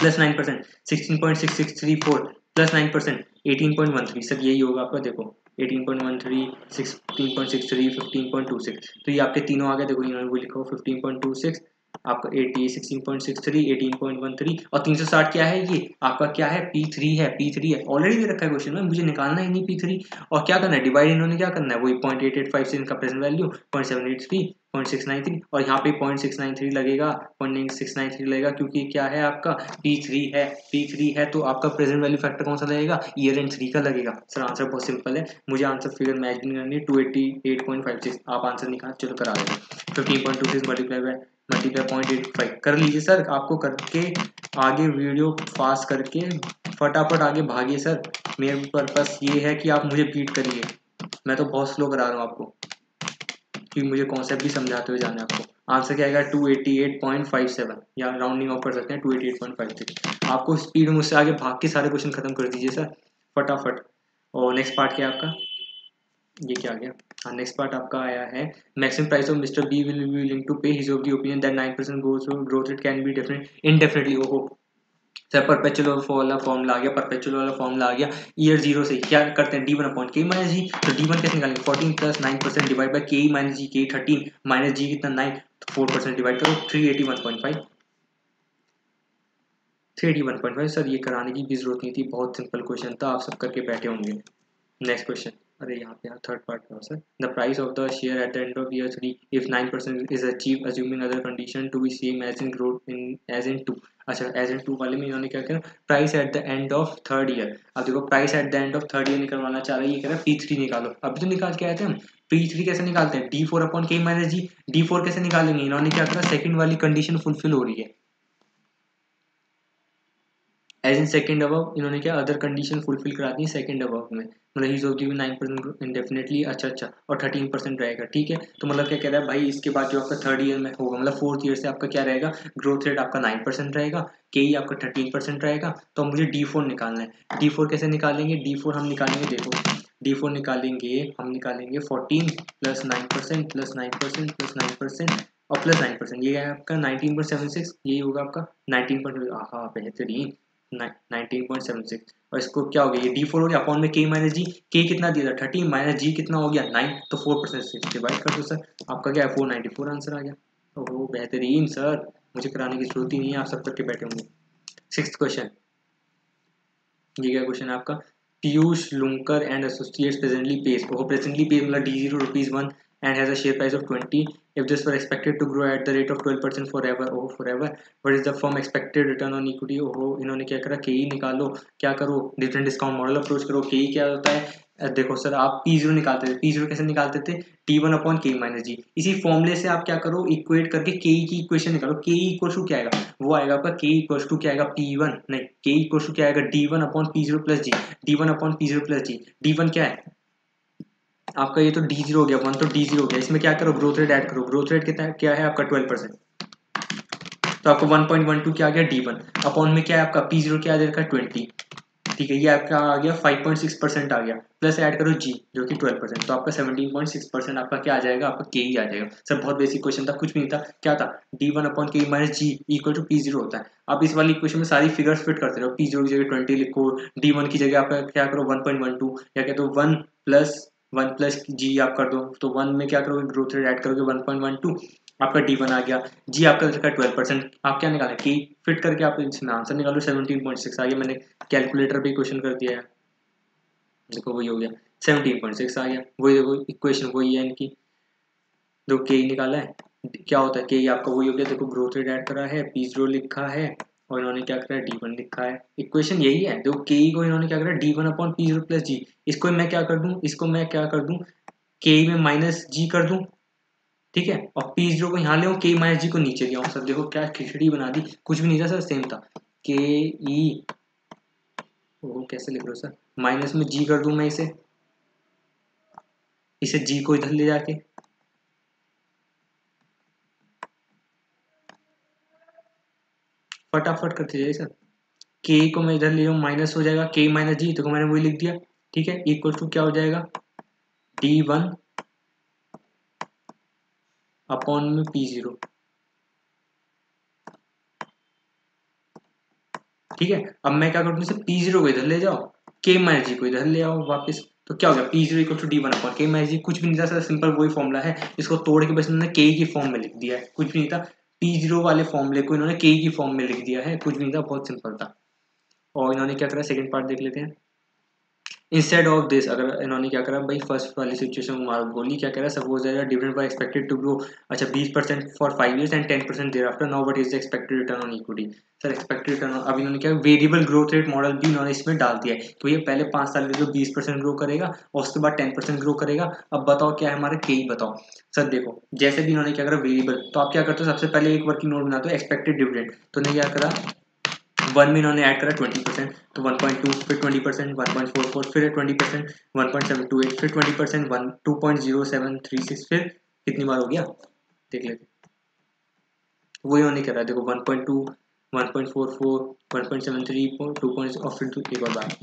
plus 9% 16.6634 plus 9% 18.13। Sir यही होगा आपका, देखो 18.13, 16.63, 15.26, तो ये आपके तीनों आ गए। देखो इन्होंने वो लिखा हो 15.26, आपका 80, 16.63, 18.13 और 360 क्या है, ये आपका क्या है, P3 है, P3 है, ऑलरेडी दे रखा है क्वेश्चन में, मुझे निकालना ही नहीं P3। और क्या करना है, डिवाइड इन्होंने क्या करना है, वही 0.885 से इनका प्रेजेंट वैल्यू 0.783, 0.693, और यहाँ पे 0.693 लगेगा, 0.693 लगेगा, क्योंकि क्या है आपका P3 है, P3 है, तो आपका प्रेजेंट वैल्यू फैक्टर कौन सा लगेगा, ईयर एंड 3 का लगेगा। सर आंसर बहुत सिंपल है, मुझे आंसर फिगर मैच भी नहीं करनी, 288.56 आप आंसर निकाल, चलो करा देंगे। 15.26 मल्टीप्लाई 0.85 कर लीजिए सर, आपको करके आगे वीडियो फास्ट करके फटाफट आगे भागिए सर, मेरे पर्पस ये है कि आप मुझे बीट करिए, मैं तो बहुत स्लो करा रहा हूँ आपको, कि मुझे कॉन्सेप्ट भी समझाते हुए जाना है आपको। आंसर क्या आएगा 288.57, या राउंडिंग ऑफ कर सकते हैं 288.56। आपको स्पीड में मुझसे आगे भाग के सारे क्वेश्चन खत्म कर दीजिए सर फटाफट। और नेक्स्ट पार्ट क्या है आपका, ये क्या आ गया, हाँ नेक्स्ट पार्ट आपका आया है, maximum price of mister B will be willing to pay, his of the opinion that 9% growth rate can be definite indefinitely. ओहो सर परपेचुअल वाला फॉर्मूला आ गया, परपेचुअल वाला फॉर्मूला आ गया, ईयर 0 से क्या करते हैं, D1 अपॉन K माइनस जी, तो D1 कैसे निकालेंगे, 14 plus 9% divide by K minus G, K 13 minus G कितना 9, तो 4% डिवाइड करो 381.5, 381.5। सर ये कराने की भी जरूरत नहीं थी, बहुत सिंपल क्वेश्चन था, आप सब करके बैठे होंगे। नेक्स्ट क्वेश्चन, अरे यहाँ पे थर्ड पार्ट का sir, the price of the share at the end of year 3 if 9% is achieve assuming other condition to be same as in growth in as in 2। अच्छा, एज इन 2 वाले में इन्होंने क्या किया, price at the end of third year. अब देखो price at the end of third year निकलवाना चाह रहा है, ये कह रहा है P3 निकालो। अभी तो निकाल के आए थे हम। P3 कैसे निकालते हैं, D4 अपॉन K माइनस जी। D4 कैसे निकालेंगे, इन्होंने क्या करा, सेकंड वाली कंडीशन फुलफिल हो रही है एज इन सेकंड अबव, इन्होंने क्या अदर कंडीशन फुलफिल करा दी सेकंड अबव में, मतलब हीज ऑफ गिवन 9% इंडेफिनेटली। अच्छा और 13% रहेगा, ठीक है। तो मतलब क्या कह रहा है भाई, इसके बाद जो आपका थर्ड ईयर में होगा, मतलब फोर्थ ईयर से आपका क्या रहेगा, ग्रोथ रेट आपका 9% रहेगा, के ई आपका 13% रहेगा। तो मुझे D4 निकालना है। D4 कैसे निकालेंगे, D4 हम निकालेंगे, देखो D4 निकालेंगे, हम निकालेंगे 14 प्लस 9% प्लस 9% प्लस 9% और प्लस 9%, ये है आपका 19.76, यही होगा आपका 19. हाँ बेहतरीन, 19.76। और इसको क्या हो गया, ये D4 हो गया अपॉन में K माइनस जी। K कितना दिया था 30 माइनस जी कितना हो गया 9, तो 4% से डिवाइड कर दो सर, आपका क्या है 494 आंसर आ गया। ओहो बेहतरीन सर, मुझे कराने की जरूरत ही नहीं है, आप सब करके बैठे होंगे। 6th क्वेश्चन, ये क्या क्वेश्चन है आपका, Piyush Lunkar and associates presently pays, वो प्रेजेंटली पेज मतलब D0 ₹1 and has a share price of 20 if this were expected to grow at the rate of 12% forever, oh forever, what is the firm expected return on equity। ओहो इन्होंने क्या करा, के निकालो, क्या करो, डिफरेंट डिस्काउंट मॉडल अप्रोच करो। के क्या होता है, देखो सर आप P0 निकालते थे, P0 कैसे निकालते थे, T1 अपॉन K माइनस जी। इसी फॉर्मूले से आप क्या करो, इक्वेट करके के की इक्वेशन निकालो। के इक्वल टू क्या आएगा, वो आएगा आपका के इक्वल टू क्या आएगा P1 नहीं, के इक्वल टू क्या आएगा D1 अपॉन P0 प्लस जी। D1 अपॉन P0 प्लस जी, D1 क्या है आपका, ये तो D0 हो गया, 1 तो D0 हो गया। इसमें क्या करो, ग्रोथ रेट ऐड करो, ग्रोथ रेट कितना क्या है आपका 12%, तो आपको 1.12 क्या आ गया D1 अपॉन में क्या है आपका P0 क्या आ जाएगा 20, ठीक है। ये आपका आ गया 5.6% आ गया, प्लस ऐड करो जी जो कि 12%, तो आपका 17.6% आपका क्या आ जाएगा, आपका के ही आ जाएगा। सर बहुत बेसिक क्वेश्चन था, कुछ भी नहीं था, क्या था D1 upon K minus ji equal to P0 होता है। आप इस वाली इक्वेशन में सारी फिगर्स फिट करते रहो, P0 की जगह 20 लिखो, D1 की जगह आपका क्या करो 1.12 या कहते हो 1 प्लस जी आप कर दो, तो 1 में क्या करोगे ग्रोथ रेट ऐड करोगे 1.12, आपका D1 आ गया। जी आपका रखा 12%, आप क्या निकालें की फिट करके आप इसमें आंसर निकालो, 17.6 आ गया। मैंने कैलकुलेटर पे क्वेश्चन कर दिया है, देखो वही हो गया 17.6 आ गया। वही देखो इक्वेशन वही है इनकी, दो के निकाला है, क्या होता है के आपका वही हो गया। देखो ग्रोथ रेट ऐड करा है, P0 लिखा है और इन्होंने क्या करा है D1 लिखा है, इक्वेशन यही है। देखो के को इन्होंने क्या करा D1 अपॉन P0 प्लस जी, इसको मैं क्या कर दूं, इसको मैं क्या कर दूं के में माइनस जी कर दूं, ठीक है। और P0 को यहाँ ले के माइनस जी को नीचे ले आओ। सर देखो क्या खिचड़ी बना दी, कुछ भी नहीं था सर, सेम था के ई, वो कैसे लिख रहे हो सर, माइनस में जी कर दूं मैं इसे जी को इधर ले जाके, फटाफट करते जाइए सर। के को मैं इधर ले जाऊँ माइनस हो जाएगा के माइनस जी, तो मैंने वही लिख दिया, ठीक है। इक्वल टू क्या हो जाएगा D1 अपॉन में P0, ठीक है। अब मैं क्या करूँ, P0 को इधर ले जाओ, के माइनस जी को इधर ले आओ वापस, तो क्या हो गया P0 equal to D1 upon K minus G. कुछ भी नहीं था सर, सिंपल वही फॉर्मूला है, इसको तोड़ के बस इन्होंने के की फॉर्म में लिख दिया है, कुछ भी नहीं था। P0 वाले फॉर्मूले को इन्होंने के की फॉर्म में लिख दिया है, कुछ भी नहीं था, बहुत सिंपल था। और इन्होंने क्या करा, सेकंड पार्ट देख लेते हैं। इंस्टेड ऑफ दिस, अगर इन्होंने क्या करा भाई, फर्स्ट वाली सिचुएशन में गोली क्या करा, suppose that dividend were expected to grow, अच्छा 20% for 5 years and 10% thereafter, now what is the expected return on equity. Sir expected return, अब इन्होंने क्या वेरिएबल ग्रोथ रेट मॉडल भी इन्होंने इसमें डाल दिया है, तो ये पहले 5 साल के जो 20% ग्रो करेगा और उसके बाद 10% ग्रो करेगा। अब बताओ क्या है हमारे के ही बताओ। सर देखो जैसे भी इन्होंने क्या करा वेरिएबल, तो आप क्या करते हो, सबसे पहले एक वर्किंग नोट बनाते हो एक्सपेक्टेड डिविडेंड, तो ने क्या करा 1 में इन्होंने ऐड करा 20%, तो 1.2 फिर 20%, 1.44 फिर 20%, 1.728 फिर 20%, 2.0736 फिर कितनी बार हो गया देख लेते, वही इन्होंने करा देखो 1.2 1.44 1.73 2 और फिर एक और बार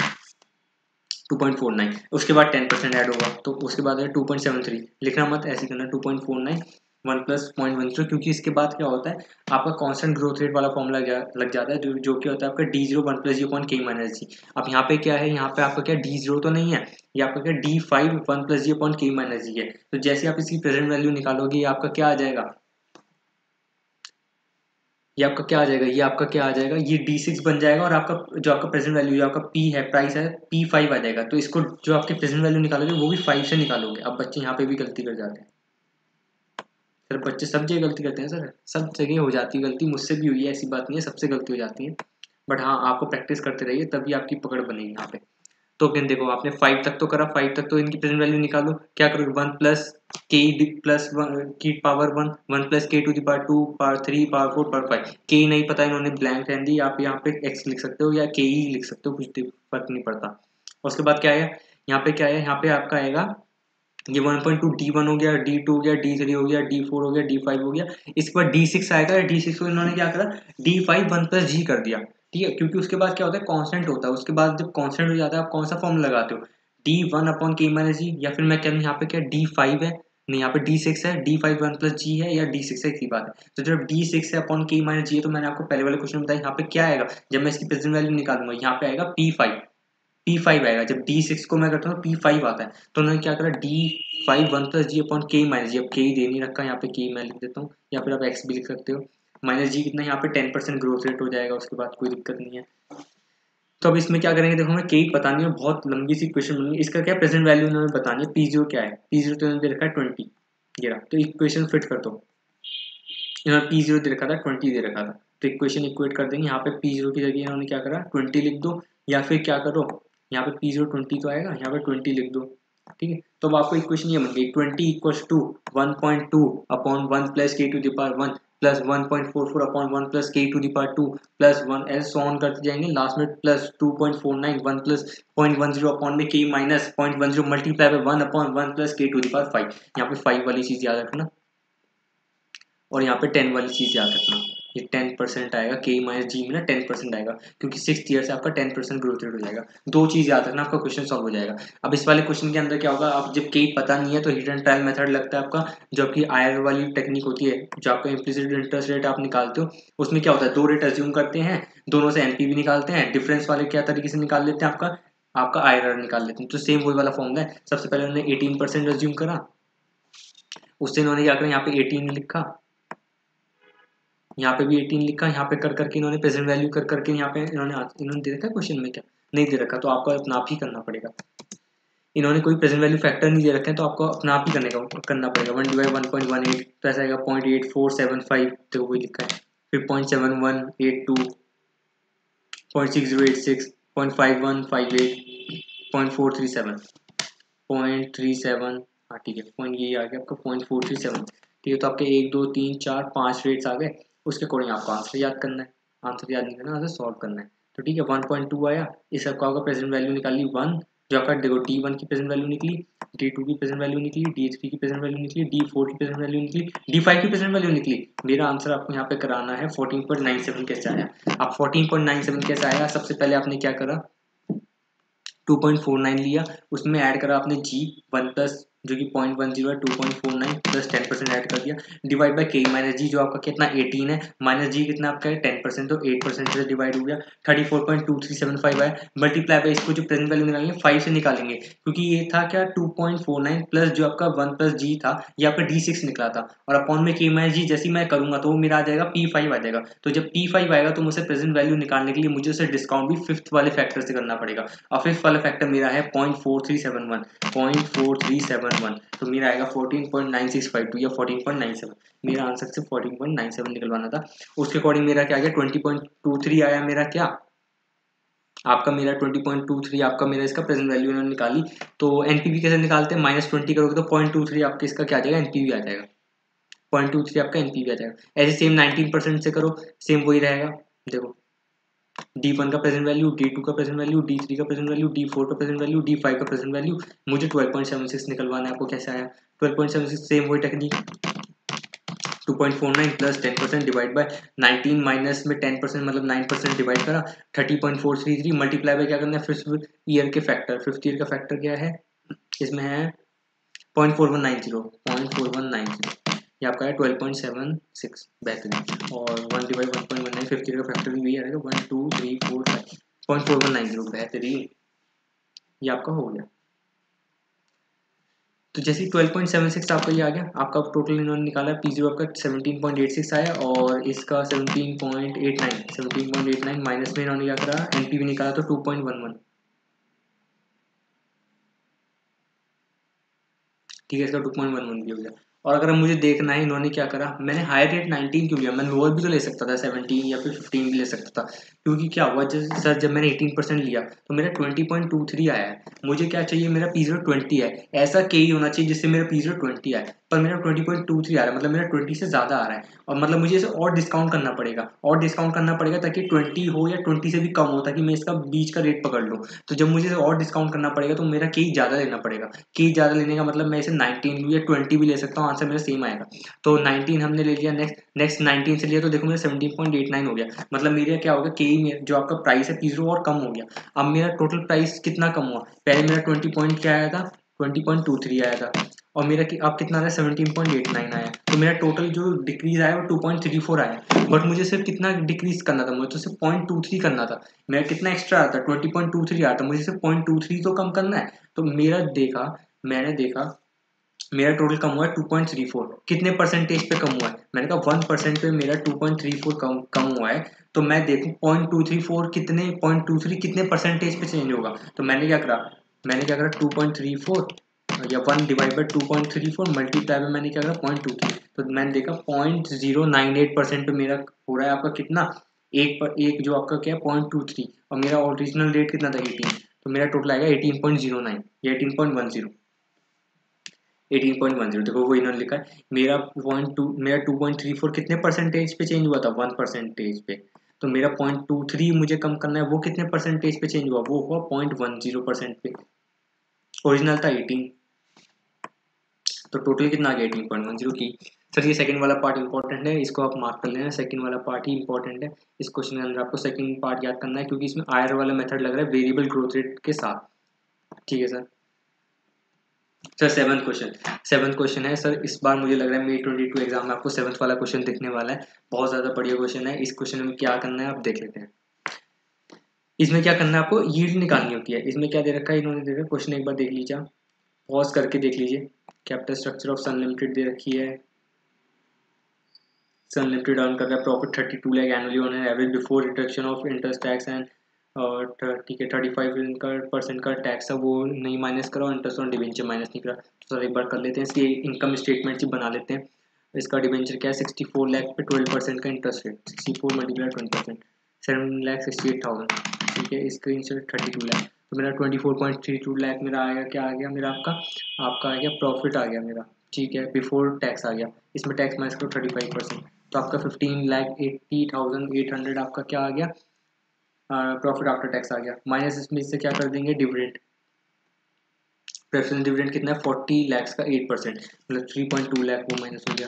2.49, उसके बाद 10% ऐड होगा, तो उसके बाद है 2.73, लिखना मत ऐसे करना 2.49 1 प्लस 0.10, क्योंकि इसके बाद क्या होता है आपका कांस्टेंट ग्रोथ रेट वाला फॉर्मूला लग जाता है, जो कि होता है आपका D0 1 plus G upon K minus जी। अब यहाँ पे क्या है, यहाँ पे आपका क्या D0 तो नहीं है, ये आपका क्या D5 1 plus G upon K minus जी है। तो जैसे आप इसकी प्रेजेंट वैल्यू निकालोगे, ये आपका क्या आ जाएगा, ये आपका क्या आ जाएगा, ये आपका क्या आ जाएगा, ये D6 बन जाएगा और आपका जो आपका प्रेजेंट वैल्यू जो आपका P है, प्राइस है, P5 आ जाएगा। तो इसको जो आपके प्रेजेंट वैल्यू निकालोगे वो भी 5 से निकालोगे। अब बच्चे यहाँ पे भी गलती कर जाते हैं सर, बच्चे सब जगह गलती करते हैं सर, सब जगह हो जाती है गलती, मुझसे भी हुई है, ऐसी बात नहीं है, सबसे गलती हो जाती है। बट हाँ, आपको प्रैक्टिस करते रहिए तभी आपकी पकड़ बनेगी यहाँ पे। तो अगेन देखो, आपने 5 तक तो करा, 5 तक तो इनकी प्रेजेंट वैल्यू निकालो। क्या करोगे, 1 प्लस के प्लस की power 1, 1 plus K to the power 2, power 3, power 4, power 5। K नहीं पता, इन्होंने ब्लैंक रहने दी, आप यहाँ पे एक्स लिख सकते हो या के ही लिख सकते हो, कुछ फर्क नहीं पड़ता। उसके बाद क्या आएगा, यहाँ पे क्या है, यहाँ पे आपका आएगा ये 1.2 D1 हो गया, D2 हो गया, D3 हो गया, D4 हो गया, D5 हो गया। इसके बाद D6 आएगा, D6 को इन्होंने क्या करा, D5 1 प्लस G कर दिया। ठीक है, क्योंकि उसके बाद क्या होता है, कांस्टेंट होता है। उसके बाद जब कांस्टेंट हो जाता है, आप कौन सा फॉर्मूला लगाते हो, D1 अपॉन के माइनस जी, या फिर मैं कह दूँ यहाँ पे क्या D5 है, नहीं यहाँ पे D6 है, D5 1 प्लस जी है, या D6 है, की बात है। तो जब D6 है अपॉन के माइनस जी है, तो मैंने आपको पहले वाले क्वेश्चन में बताया, यहाँ पे क्या आएगा, जब मैं इसकी प्रेजेंट वैल्यू निकालूंगा, यहाँ पे आएगा P5 आएगा। जब D6 को मैं करता हूँ P5 आता है। तो उन्होंने क्या करा, D5 1 plus G upon K minus जी। अब के ही दे नहीं रखा, यहाँ पे के मैं लिख देता हूँ, या फिर आप एक्स भी लिख सकते हो। माइनस जी कितना, यहाँ पे 10% ग्रोथ रेट हो जाएगा, उसके बाद कोई दिक्कत नहीं है। तो अब इसमें क्या करेंगे, देखो हमें के ही पता नहीं है, बहुत लंबी सी क्वेश्चन बनेगी। इसका क्या प्रेजेंट वैल्यू उन्होंने बतानी है, P0 क्या है, P0 तो इन्होंने दे रखा है 20, ये रहा। तो इक्वेशन फिट कर दो, इन्होंने P0 दे रखा था, 20 दे रखा था, तो इक्वेशन इक्वेट कर देंगे। यहाँ पे P0 की जगह इन्होंने क्या करा, 20 लिख दो, या फिर क्या करो, यहाँ पे P0 20 तो आएगा, यहाँ पे 20 लिख दो। ठीक है, तो अब आपको इक्वेशन ये बन गई, 20 equals to 1.2 upon 1 plus K to the power 1 plus 1.44 upon 1 plus K to the power 2 plus 1 ऐसे सो ऑन करते जाएंगे, लास्ट में प्लस 2.49 1 प्लस 0.10 अपॉन में के minus 0.10 multiply by 1 upon 1 plus K to the power 5। यहाँ पे 5 वाली चीज याद रखना, और यहाँ पे 10 वाली चीज याद रखना, ये 10% आएगा, के माइनस जी में ना 10% आएगा, क्योंकि 6th ईयर से आपका 10% ग्रोथ रेट हो जाएगा। दो चीज याद रखना, आपका क्वेश्चन सॉल्व हो जाएगा। अब इस वाले क्वेश्चन के अंदर क्या होगा, आप जब के पता नहीं है तो हिट एंड ट्रायल मेथड लगता है आपका, जो आपकी आयर वाली टेक्निक होती है, जो आपका इम्प्लिसिट इंटरेस्ट रेट आप निकालते हो, उसमें क्या होता है, दो रेट एज्यूम करते हैं, दोनों से एनपीवी निकालते हैं, डिफरेंस वाले क्या तरीके से निकाल लेते हैं, आपका आपका आईआरआर निकाल लेते हैं। तो सेम वही वाला फॉर्मूला है, सबसे पहले उन्होंने 18% एज्यूम करा, उससे इन्होंने क्या करा, यहाँ पे 18 लिखा, यहाँ पे भी 18 लिखा, यहाँ पे कर करके इन्होंने प्रेजेंट वैल्यू कर करके यहाँ पे इन्होंने दे रखा है क्वेश्चन में, क्या नहीं दे रखा, तो आपको अपना आप ही करना पड़ेगा। इन्होंने कोई प्रेजेंट वैल्यू फैक्टर नहीं दे रखे हैं, तो आपको अपना आप ही करना पड़ेगा। 1/1.18 तो ऐसा आएगा 0.8475, तो वही लिखा है। फिर 0.7182, 0.6086, 0.5158, 0.437, 0.37, हाँ ठीक है, पॉइंट यही आ गया आपका 0.437। ठीक है, तो आपके 1 2 3 4 5 रेट्स आ गए, उसके अकॉर्डिंग आपको आंसर याद करना है, आंसर याद नहीं करना, आंसर सॉल्व करना है। तो ठीक है, 1.2 आया, इस आपका होगा प्रेजेंट वैल्यू निकाली 1, जो आपका देखो D1 की प्रेजेंट वैल्यू निकली, D2 की प्रेजेंट वैल्यू निकली, D3 की प्रेजेंट वैल्यू निकली, D4 की प्रेजेंट वैल्यू निकली, D5 की प्रेजेंट वैल्यू निकली। मेरा आंसर आपको यहाँ पे कराना है 14.97 कैसे आया। अब 14.97 कैसे आया, सबसे पहले आपने क्या करा, 2.49 लिया, उसमें ऐड करा आपने जी 1 प्लस जो कि 0.10 है, 2.49 प्लस 10% ऐड कर दिया, डिवाइड बाय के माइनस जी, जो आपका कितना 18 है, माइनस जी कितना आपका है 10%, तो 8% से डिवाइड हो गया, 34.2375 है। मल्टीप्लाई बाय इसको जो प्रेजेंट वैल्यू निकालेंगे 5 से निकालेंगे, क्योंकि ये था क्या 2.49 प्लस जो आपका 1 प्लस जी था, ये आपका D6 निकला था, और अपॉन में के माइनस जी जैसे ही मैं करूंगा तो वो मेरा आ जाएगा P5 आ जाएगा। तो जब P5 आएगा तो मुझे प्रेजेंट वैल्यू निकालने के लिए मुझे उसे डिस्काउंट भी फिफ्थ वाले फैक्टर से करना पड़ेगा, और फिफ्थ वाला फैक्टर मेरा है 0.4371, तो मेरा आएगा 14.9652 या 14.97। मेरा आंसर से 14.97 निकलवाना था, उसके अकॉर्डिंग मेरा क्या आ गया 20.23 आया मेरा, क्या आपका मेरा 20.23 आपका मेरा इसका प्रेजेंट वैल्यू इन्होंने निकाली। तो एनपीवी कैसे निकालते हैं, -20 करोगे तो 0.23 आपका इसका क्या आ जाएगा, एनपीवी आ जाएगा, 0.23 आपका एनपीवी आ जाएगा। ऐसे सेम 19% से करो, सेम वही रहेगा। देखो D1 का प्रेजेंट वैल्यू, D2 का प्रेजेंट वैल्यू, D3 का प्रेजेंट वैल्यू, D4 का प्रेजेंट वैल्यू, D5 का प्रेजेंट वैल्यू, मुझे 12.76 निकलवाना है। आपको कैसे आया 12.76, सेम वही technique, 2.49 plus 10% divide by 19 minus में 10% मतलब 9% डिवाइड करा, 30.433 मल्टीप्लाई बाय क्या करना है, फिफ्थ ईयर के फैक्टर, फिफ्थ ईयर का फैक्टर क्या है इसमें है 0.4190, ये आपका है 12.76, बेहतरीन। और 1 डिवाइड 1.19, फिफ्थ ईयर का फैक्टर भी वही आएगा 1 2 3 4 5, 0.4190, बेहतरीन, ये आपका हो गया। तो जैसे 12.76 आपका ये आ गया, आपका टोटल इन्होंने निकाला, P0 आपका 17.86 आया और इसका 17.89 माइनस में इन्होंने क्या करा, NPV निकाला तो 2.11, ठीक है, इसका 2.11 भी हो गया। और अगर मुझे देखना है इन्होंने क्या करा, मैंने हायर रेट 19 क्यों लिया, मैं लोअर भी तो ले सकता था, 17 या फिर 15 भी ले सकता था, क्योंकि क्या हुआ जैसे सर जब मैंने 18% लिया तो मेरा 20.23 आया है, मुझे क्या चाहिए, मेरा P0 20 है, ऐसा कई होना चाहिए जिससे मेरा P0 20 आए, पर मेरा 20.23 आ रहा है, मतलब मेरा 20 से ज़्यादा आ रहा है, और मतलब मुझे इसे और डिस्काउंट करना पड़ेगा, और डिस्काउंट करना पड़ेगा ताकि 20 हो या 20 से भी कम हो, ताकि मैं इसका बीच का रेट पकड़ लूँ। तो जब मुझे इसे और डिस्काउंट करना पड़ेगा तो मेरा कई ज़्यादा लेना पड़ेगा, की ज़्यादा लेने का मतलब मैं इसे 19 लूँ या 20 भी ले सकता हूँ, आंसर मेरा सेम आएगा। तो 19 हमने ले लिया, नेक्स्ट 19 से लिया तो देखो मेरा 17.89 हो गया, मतलब मेरा क्या होगा, के में जो आपका प्राइस है P0 और कम हो गया। अब मेरा टोटल प्राइस कितना कम हुआ, पहले मेरा 20 पॉइंट क्या आया था, 20.23 आया था, और मेरा अब कितना आया, 17.89 आया, तो मेरा टोटल जो डिक्रीज आया वो 2.34 आया, बट मुझे सिर्फ कितना डिक्रीज करना था, मुझे तो सिर्फ 0.23 करना था, मेरा कितना एक्स्ट्रा आता, 20.23 आता, मुझे सिर्फ 0.23 तो कम करना है। तो मैंने देखा मेरा टोटल कम हुआ है 2.34, कितने परसेंटेज पे कम हुआ है, मैंने कहा 1% पे मेरा 2.34 कम हुआ है, तो मैं देखूँ 0.234 कितने 0.23 कितने परसेंटेज पे चेंज होगा। तो मैंने क्या करा 2.34 या 1 डिवाइड बाई 2.34 मल्टीप्लाई में मैंने क्या करा 0.23, तो मैंने देखा 0.098% पे मेरा हो रहा है आपका कितना, एक जो आपका क्या है 0.23, और मेरा ओरिजिनल रेट कितना था 18, तो मेरा टोटल आएगा 18.09 या 18.10, 18.10। देखो वो इन्होंने लिखा है मेरा 2.34 कितने परसेंटेज पे चेंज हुआ था, 1% पे, तो मेरा 0.23 मुझे कम करना है, वो कितने परसेंटेज पे चेंज हुआ, वो हुआ 0.10% पे, ओरिजिनल था 18, तो टोटल कितना आ गया 18.10 की। सर ये सेकंड वाला पार्ट इंपॉर्टेंट है, इसको आप मार्क कर लेना, सेकंड वाला पार्ट ही इंपॉर्टेंट है, इस क्वेश्चन के अंदर आपको सेकंड पार्ट याद करना है, क्योंकि इसमें आयर वाला मेथड लग रहा है वेरिएबल ग्रोथ रेट के साथ, ठीक है सर। सर सेवंथ क्वेश्चन है सर, इस बार मुझे लग रहा है May 22 एग्जाम में आपको सेवंथ वाला क्वेश्चन दिखने वाला है, बहुत ज़्यादा बढ़िया क्वेश्चन है। इस क्वेश्चन में क्या करना है आप देख लेते हैं। इसमें क्या करना है, आपको यील्ड निकालनी होती है। इसमें क्या दे रखा है, इन्होंने दे रखा है, क्वेश्चन एक बार देख लीजिए, पॉज करके देख लीजिए। Capital structure of Sun limited दे रखी है, सन लिमिटेड अर्न कर रहा है profit 32 lakh annually on an average before reduction of interest tax and, और ठीक है 35% का टैक्स है वो नहीं माइनस करा, और इंटरेस्ट ऑन डिवेंचर माइनस नहीं करा। तो सर एक बार कर लेते हैं, इसकी इनकम स्टेटमेंट ही बना लेते हैं। इसका डिवेंचर क्या है 64 लाख पे 12% का इंटरेस्ट रेट, 64 मल्टीप्लाई 20%, 7,68,000, ठीक है। इसका इंटरेस्ट 32 लाख, तो मेरा 24.32 लाख मेरा आएगा, क्या आ गया मेरा आपका आ गया प्रॉफिट आ गया मेरा, ठीक है, बिफोर टैक्स आ गया। इसमें टैक्स माइनस करो 35%, तो आपका 15,80,800 आपका क्या आ गया, प्रॉफिट आफ्टर टैक्स आ गया। माइनस इसमें इससे क्या कर देंगे, डिविडेंड, प्रेफरेंस डिविडेंड कितना है 40 लाख का 8%, मतलब 3.2 लाख वो माइनस हो गया।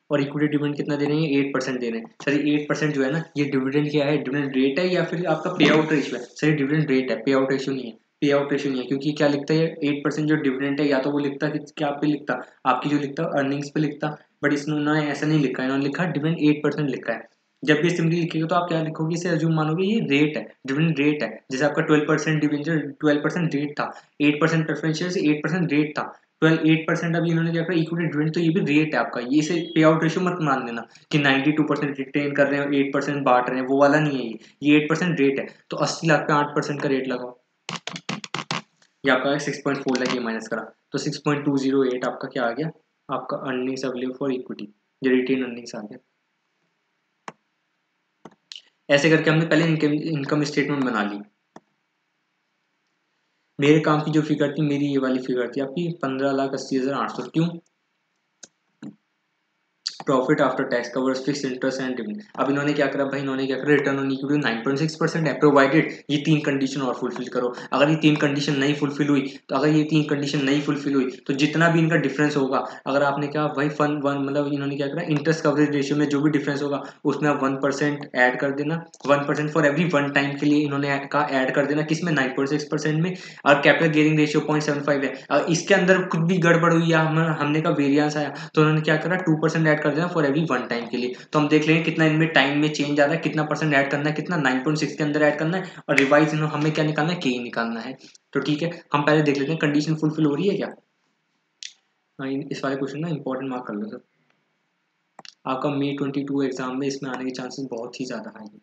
और इक्विटी डिविडेंड कितना दे रहे हैं, 8% दे रहे हैं। सर 8% जो है ना, ये डिविडेंड क्या है, डिविडेंड रेट है या फिर आपका पे आउट रेशियो है। सर डिविडेंड रेट है, पे आउट रेशियो नहीं है, पे आउट रेशियो नहीं है, क्योंकि क्या लिखता है 8% जो डिविडेंड है, या तो वो लिखता है क्या पे लिखता, आपकी जो लिखता अर्निंग्स पे लिखता, बट इसमें उन्होंने ऐसा नहीं लिखा, इन्होंने लिखा डिविडेंड 8% लिखा है। जब भी सिंपली लिखेगा तो आप क्या लिखोगे, इसे अज्यूम मानोगे ये रेट है, डिविडेंड रेट है। जैसे आपका 12% डिवेंचर 12% रेट था, 8% प्रेफरेंशियल से 8% रेट था, 8% अभी इन्होंने क्या कहा इक्विटी डिविडेंड, तो ये भी रेट है आपका। ये से पे आउट रेशियो मत मान लेना कि 92% रिटेन कर रहे हैं और 8% बांट रहे हैं, वो वाला नहीं है ये 8% रेट है। तो 80 लाख पे 8% का रेट लगाओ, ये आपका 6.4 लाख ये माइनस करा, तो 6.208 आपका क्या आ गया, आपका अर्निंग्स अवेलेबल फॉर इक्विटी, जो रिटेन अर्निंग्स आ गया। ऐसे करके हमने पहले इनकम स्टेटमेंट बना ली। मेरे काम की जो फिगर थी, मेरी ये वाली फिगर थी आपकी 15,80,800, क्यों, profit after tax covers fix interest and dividend. अब इन्होंने क्या करा भाई, इन्होंने क्या करा, रिटर्न ऑन इक्विटी 9.6% है, प्रोवाइडेड ये 3 कंडीशन और फुलफिल करो। अगर ये 3 कंडीशन नहीं फुलफिल हुई, तो अगर ये 3 कंडीशन नहीं फुलफिल हुई तो जितना भी इनका डिफरेंस होगा, अगर आपने क्या भाई फन वन मतलब इन्होंने क्या करा, इंटरेस्ट कवरेज रेशियो में जो भी डिफरेंस होगा उसमें आप 1% ऐड कर देना, 1% फॉर एवरी 1 टाइम के लिए इन्होंने कहा ऐड कर देना, किसमें 9.6% में। और कैपिटल गेयरिंग रेशियो 0.75 है, इसके अंदर कुछ भी गड़बड़ हुई या हमने का वेरियंस आया तो उन्होंने क्या करा 2% ऐड कर देना फॉर एवरी वन टाइम के लिए। तो हम देख लेंगे कितना इनमें टाइम में चेंज आ रहा है, कितना परसेंट ऐड करना है, कितना 9.6 के अंदर ऐड करना है, और रिवाइज हमें क्या निकालना है, के निकालना है। तो ठीक है, हम पहले देख लेते हैं कंडीशन फुलफिल हो रही है क्या। इस वाले क्वेश्चन ना इंपॉर्टेंट मार्क कर लो सर, आपका May 22 एग्जाम में इसमें आने के चांसेस बहुत ही ज़्यादा हाई है।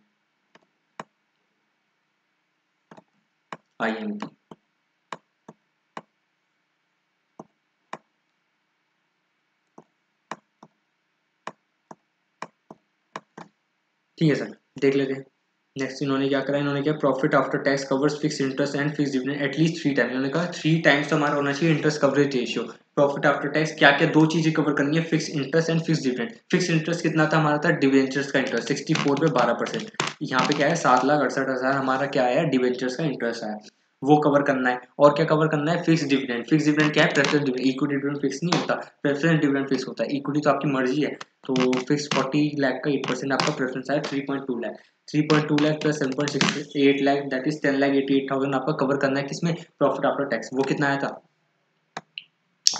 IMP ठीक है सर, देख लेते हैं। नेक्स्ट इन्होंने क्या करा, इन्होंने क्या, profit after tax covers fix interest and fix dividend at least 3 time. इन्होंने कहा 3 टाइम्स तो हमारा होना चाहिए interest coverage ratio. Profit after tax क्या क्या दो चीजें कवर करनी है, fix interest and fix dividend. Fix interest कितना था हमारा, था डिवेंचर्स का इंटरेस्ट 64 पे 12%। यहाँ पे क्या है 7,68,000 हमारा क्या आया, डिवेंचर्स का इंटरेस्ट आया, वो कवर करना है। और क्या कवर करना है, फिक्स डिविडेंड। फिक्स डिविडेंड क्या है, preference dividend. Equity dividend fix नहीं होता, प्रेफरेंस डिविडेंड फिक्स होता है। इक्विटी तो आपकी मर्जी है, तो फिक्स 40 लाख का 8% आपका प्रेफरेंस आया 3.2 lakh. 3.2 lakh plus 7.68 lakh that is 10,88,000 आपका कवर करना है किसमें, प्रॉफिट आफ्टर टैक्स। वो कितना आया था,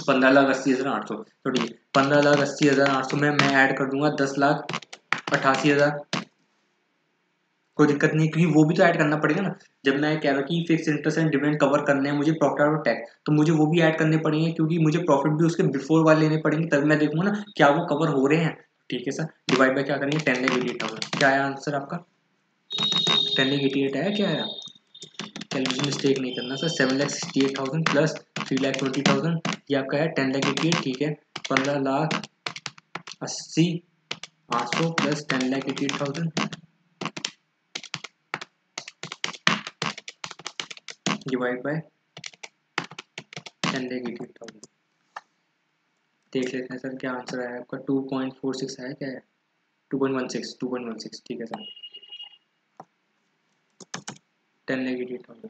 15,80,800। तो ठीक है, 15,80,800 में मैं ऐड कर दूंगा 10,88,000, कोई दिक्कत नहीं, क्योंकि वो भी तो ऐड करना पड़ेगा ना। जब मैं कह रहा हूँ कि fix interest and dividend cover करने हैं मुझे प्रॉफिट आफ्टर टैक्स, तो मुझे वो भी ऐड करने पड़ेंगे, क्योंकि मुझे प्रॉफिट भी उसके बिफोर वाले लेने पड़ेंगे, तब मैं देखूंगा ना क्या वो कवर हो रहे हैं। ठीक है सर, डिवाइड बाय क्या करेंगे, 10,88,000। क्या आया आंसर आपका, 10,88 आया, क्या आया, कैलकुलेशन मिस्टेक नहीं करना सर। 7,68,000 प्लस 3,20,000, ये आपका है 10,88,000। ठीक है, 15,80,800 प्लस 10,88,000 डिवाइड बाय 10,88,000। देख लेते हैं सर क्या आंसर आया आपका, 2.46 आया, क्या है 2.16। ठीक है सर, 10,88,000।